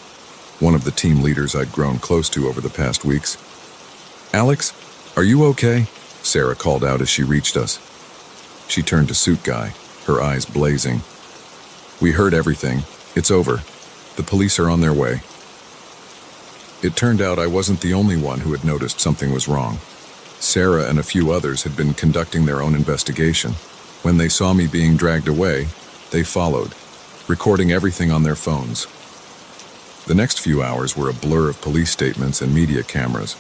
one of the team leaders I'd grown close to over the past weeks. "Alex, are you okay?" Sarah called out as she reached us. She turned to suit guy, her eyes blazing. "We heard everything. It's over. The police are on their way." It turned out I wasn't the only one who had noticed something was wrong. Sarah and a few others had been conducting their own investigation. When they saw me being dragged away, they followed, recording everything on their phones. The next few hours were a blur of police statements and media cameras.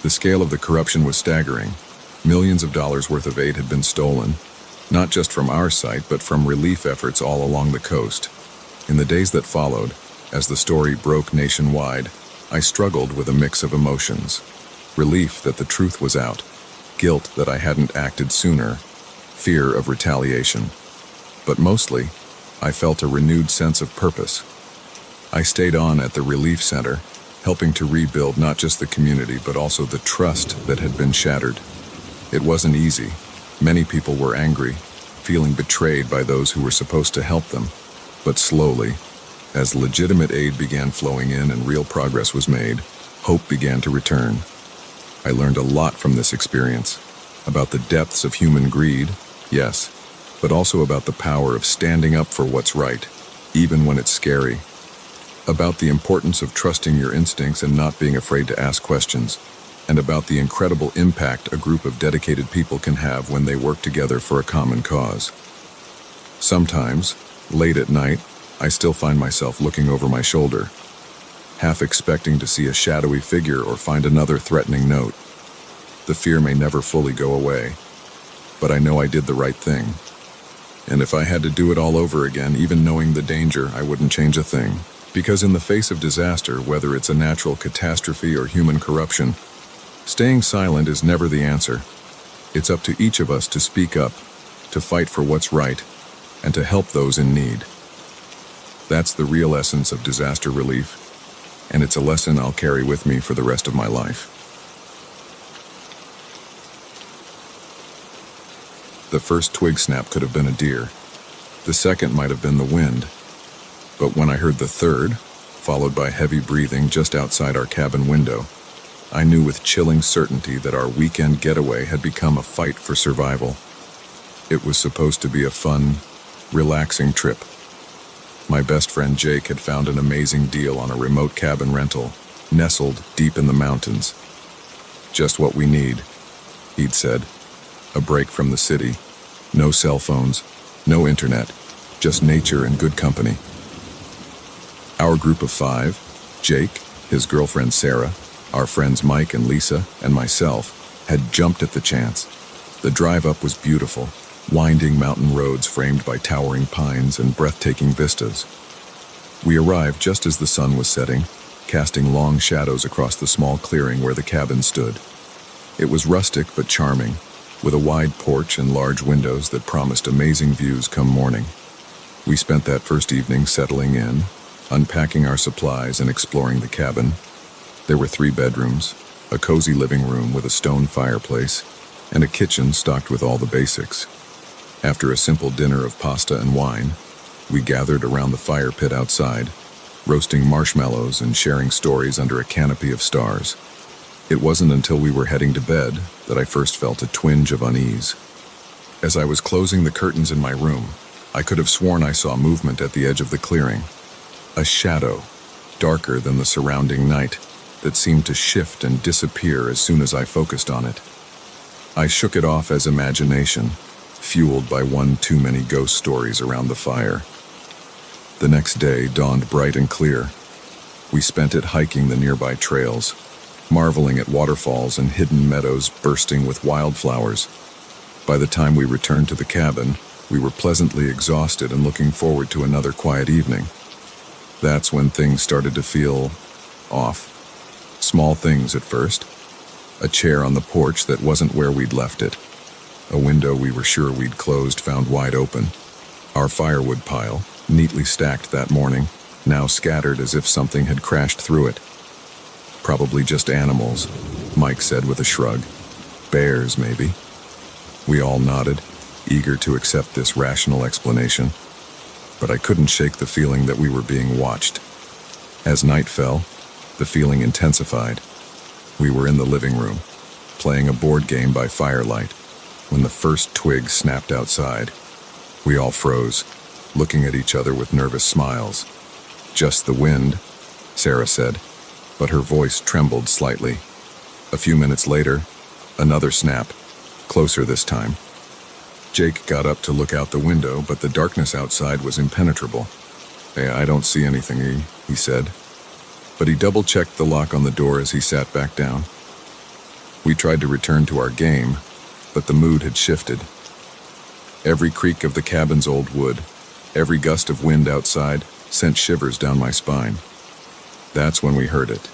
The scale of the corruption was staggering. Millions of dollars worth of aid had been stolen, not just from our site, but from relief efforts all along the coast. In the days that followed, as the story broke nationwide, I struggled with a mix of emotions. Relief that the truth was out, guilt that I hadn't acted sooner, fear of retaliation. But mostly, I felt a renewed sense of purpose. I stayed on at the relief center, helping to rebuild not just the community, but also the trust that had been shattered. It wasn't easy. Many people were angry, feeling betrayed by those who were supposed to help them. But slowly, as legitimate aid began flowing in and real progress was made, hope began to return. I learned a lot from this experience, about the depths of human greed, yes, but also about the power of standing up for what's right, even when it's scary. About the importance of trusting your instincts and not being afraid to ask questions, and about the incredible impact a group of dedicated people can have when they work together for a common cause. Sometimes, late at night, I still find myself looking over my shoulder, half expecting to see a shadowy figure or find another threatening note. The fear may never fully go away, but I know I did the right thing. And if I had to do it all over again, even knowing the danger, I wouldn't change a thing. Because in the face of disaster, whether it's a natural catastrophe or human corruption, staying silent is never the answer. It's up to each of us to speak up, to fight for what's right, and to help those in need. That's the real essence of disaster relief. and it's a lesson I'll carry with me for the rest of my life. The first twig snap could have been a deer. The second might have been the wind. But when I heard the third, followed by heavy breathing just outside our cabin window, I knew with chilling certainty that our weekend getaway had become a fight for survival. It was supposed to be a fun, relaxing trip. My best friend Jake had found an amazing deal on a remote cabin rental, nestled deep in the mountains. Just what we need, he'd said. A break from the city. No cell phones, no internet, just nature and good company. Our group of 5, Jake, his girlfriend Sarah, our friends Mike and Lisa, and myself, had jumped at the chance. The drive up was beautiful, winding mountain roads framed by towering pines and breathtaking vistas. We arrived just as the sun was setting, casting long shadows across the small clearing where the cabin stood. It was rustic but charming, with a wide porch and large windows that promised amazing views come morning. We spent that first evening settling in, unpacking our supplies and exploring the cabin. There were 3 bedrooms, a cozy living room with a stone fireplace, and a kitchen stocked with all the basics. After a simple dinner of pasta and wine, we gathered around the fire pit outside, roasting marshmallows and sharing stories under a canopy of stars. It wasn't until we were heading to bed that I first felt a twinge of unease. As I was closing the curtains in my room, I could have sworn I saw movement at the edge of the clearing. A shadow, darker than the surrounding night, that seemed to shift and disappear as soon as I focused on it. I shook it off as imagination, fueled by one too many ghost stories around the fire. The next day dawned bright and clear. We spent it hiking the nearby trails, marveling at waterfalls and hidden meadows bursting with wildflowers. By the time we returned to the cabin, we were pleasantly exhausted and looking forward to another quiet evening. That's when things started to feel off. Small things at first. A chair on the porch that wasn't where we'd left it. A window we were sure we'd closed found wide open. Our firewood pile, neatly stacked that morning, now scattered as if something had crashed through it. Probably just animals, Mike said with a shrug. Bears, maybe. We all nodded, eager to accept this rational explanation. But I couldn't shake the feeling that we were being watched. As night fell, the feeling intensified. We were in the living room, playing a board game by firelight, when the first twig snapped outside. We all froze, looking at each other with nervous smiles. Just the wind, Sarah said, but her voice trembled slightly. A few minutes later, another snap, closer this time. Jake got up to look out the window, but the darkness outside was impenetrable. "Hey, I don't see anything," he said. But he double-checked the lock on the door as he sat back down. We tried to return to our game, but the mood had shifted. Every creak of the cabin's old wood, every gust of wind outside, sent shivers down my spine. That's when we heard it.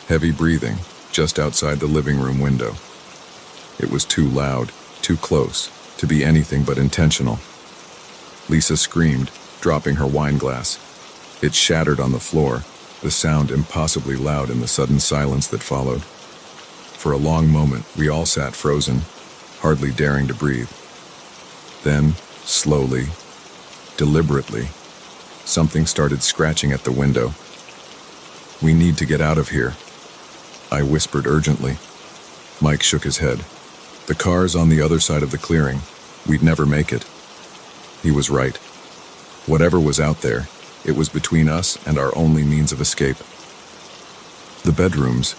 Heavy breathing, just outside the living room window. It was too loud, too close, to be anything but intentional. Lisa screamed, dropping her wine glass. It shattered on the floor, the sound impossibly loud in the sudden silence that followed. For a long moment, we all sat frozen, hardly daring to breathe. Then, slowly, deliberately, something started scratching at the window. "We need to get out of here," I whispered urgently. Mike shook his head. "The car's on the other side of the clearing. We'd never make it." He was right. Whatever was out there, it was between us and our only means of escape. "The bedrooms,"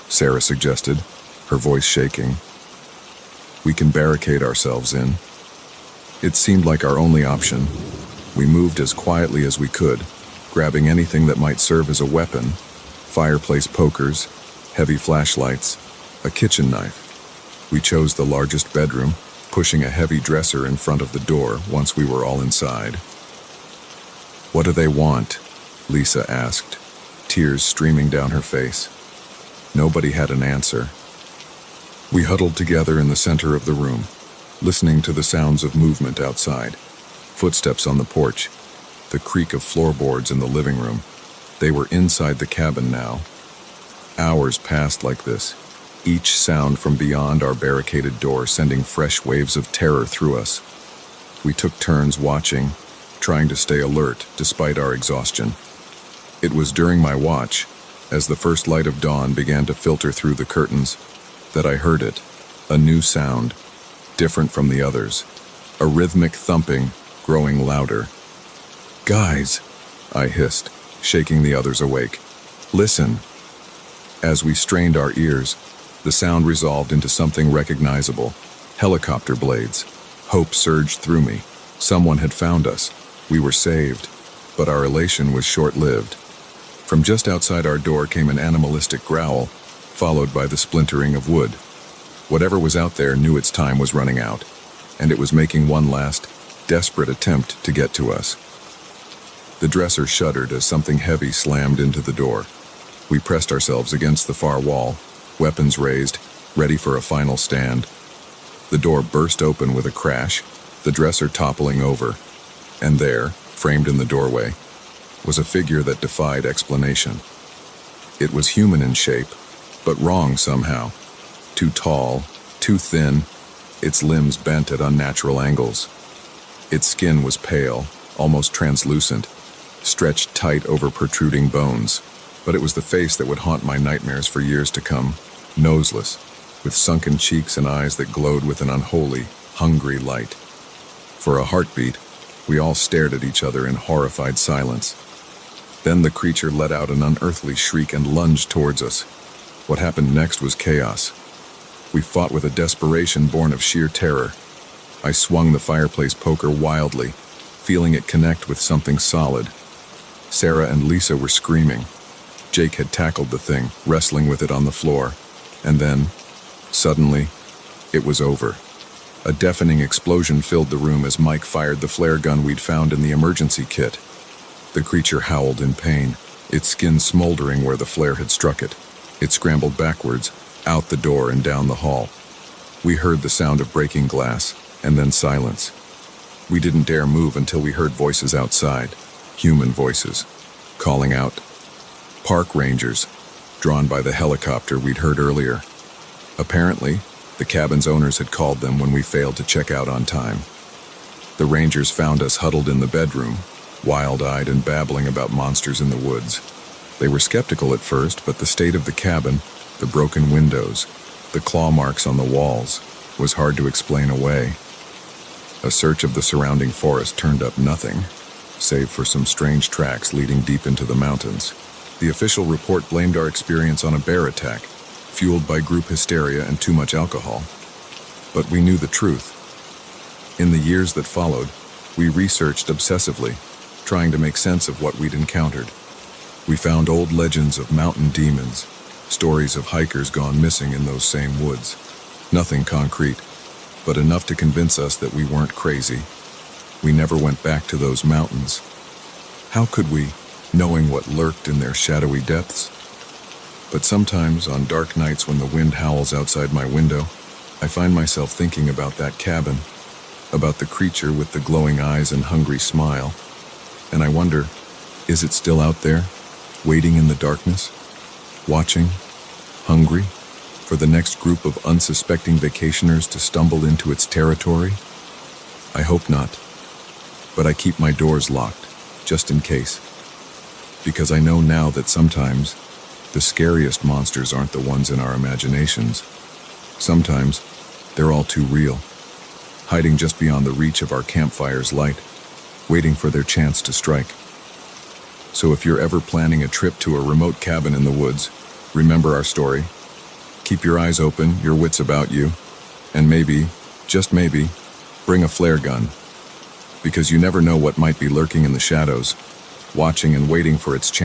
Sarah suggested, her voice shaking. "We can barricade ourselves in." It seemed like our only option. We moved as quietly as we could, grabbing anything that might serve as a weapon: fireplace pokers, heavy flashlights, a kitchen knife. We chose the largest bedroom, pushing a heavy dresser in front of the door once we were all inside. "What do they want?" Lisa asked, tears streaming down her face. Nobody had an answer. We huddled together in the center of the room, listening to the sounds of movement outside, footsteps on the porch, the creak of floorboards in the living room. They were inside the cabin now. Hours passed like this, each sound from beyond our barricaded door sending fresh waves of terror through us. We took turns watching, trying to stay alert despite our exhaustion. It was during my watch, as the first light of dawn began to filter through the curtains, that I heard it, a new sound, different from the others, a rhythmic thumping, growing louder. "Guys," I hissed, shaking the others awake. "Listen." As we strained our ears, the sound resolved into something recognizable, helicopter blades. Hope surged through me. Someone had found us. We were saved, but our elation was short-lived. From just outside our door came an animalistic growl, followed by the splintering of wood. Whatever was out there knew its time was running out, and it was making one last, desperate attempt to get to us. The dresser shuddered as something heavy slammed into the door. We pressed ourselves against the far wall, weapons raised, ready for a final stand. The door burst open with a crash, the dresser toppling over, and there, framed in the doorway, was a figure that defied explanation. It was human in shape, but wrong somehow. Too tall, too thin, its limbs bent at unnatural angles. Its skin was pale, almost translucent, stretched tight over protruding bones, but it was the face that would haunt my nightmares for years to come, noseless, with sunken cheeks and eyes that glowed with an unholy, hungry light. For a heartbeat, we all stared at each other in horrified silence. Then the creature let out an unearthly shriek and lunged towards us. What happened next was chaos. We fought with a desperation born of sheer terror. I swung the fireplace poker wildly, feeling it connect with something solid. Sarah and Lisa were screaming. Jake had tackled the thing, wrestling with it on the floor. And then, suddenly, it was over. A deafening explosion filled the room as Mike fired the flare gun we'd found in the emergency kit. The creature howled in pain, its skin smoldering where the flare had struck it. It scrambled backwards, out the door and down the hall. We heard the sound of breaking glass, and then silence. We didn't dare move until we heard voices outside, human voices, calling out. Park rangers, drawn by the helicopter we'd heard earlier. Apparently, the cabin's owners had called them when we failed to check out on time. The rangers found us huddled in the bedroom, wild-eyed and babbling about monsters in the woods. They were skeptical at first, but the state of the cabin, the broken windows, the claw marks on the walls, was hard to explain away. A search of the surrounding forest turned up nothing, save for some strange tracks leading deep into the mountains. The official report blamed our experience on a bear attack, fueled by group hysteria and too much alcohol. But we knew the truth. In the years that followed, we researched obsessively, trying to make sense of what we'd encountered. We found old legends of mountain demons, stories of hikers gone missing in those same woods. Nothing concrete, but enough to convince us that we weren't crazy. We never went back to those mountains. How could we, knowing what lurked in their shadowy depths? But sometimes, on dark nights when the wind howls outside my window, I find myself thinking about that cabin, about the creature with the glowing eyes and hungry smile. And I wonder, is it still out there, waiting in the darkness, watching, hungry, for the next group of unsuspecting vacationers to stumble into its territory? I hope not, but I keep my doors locked, just in case. Because I know now that sometimes, the scariest monsters aren't the ones in our imaginations. Sometimes, they're all too real, hiding just beyond the reach of our campfire's light, waiting for their chance to strike. So if you're ever planning a trip to a remote cabin in the woods, remember our story. Keep your eyes open, your wits about you, and maybe, just maybe, bring a flare gun. Because you never know what might be lurking in the shadows, watching and waiting for its chance.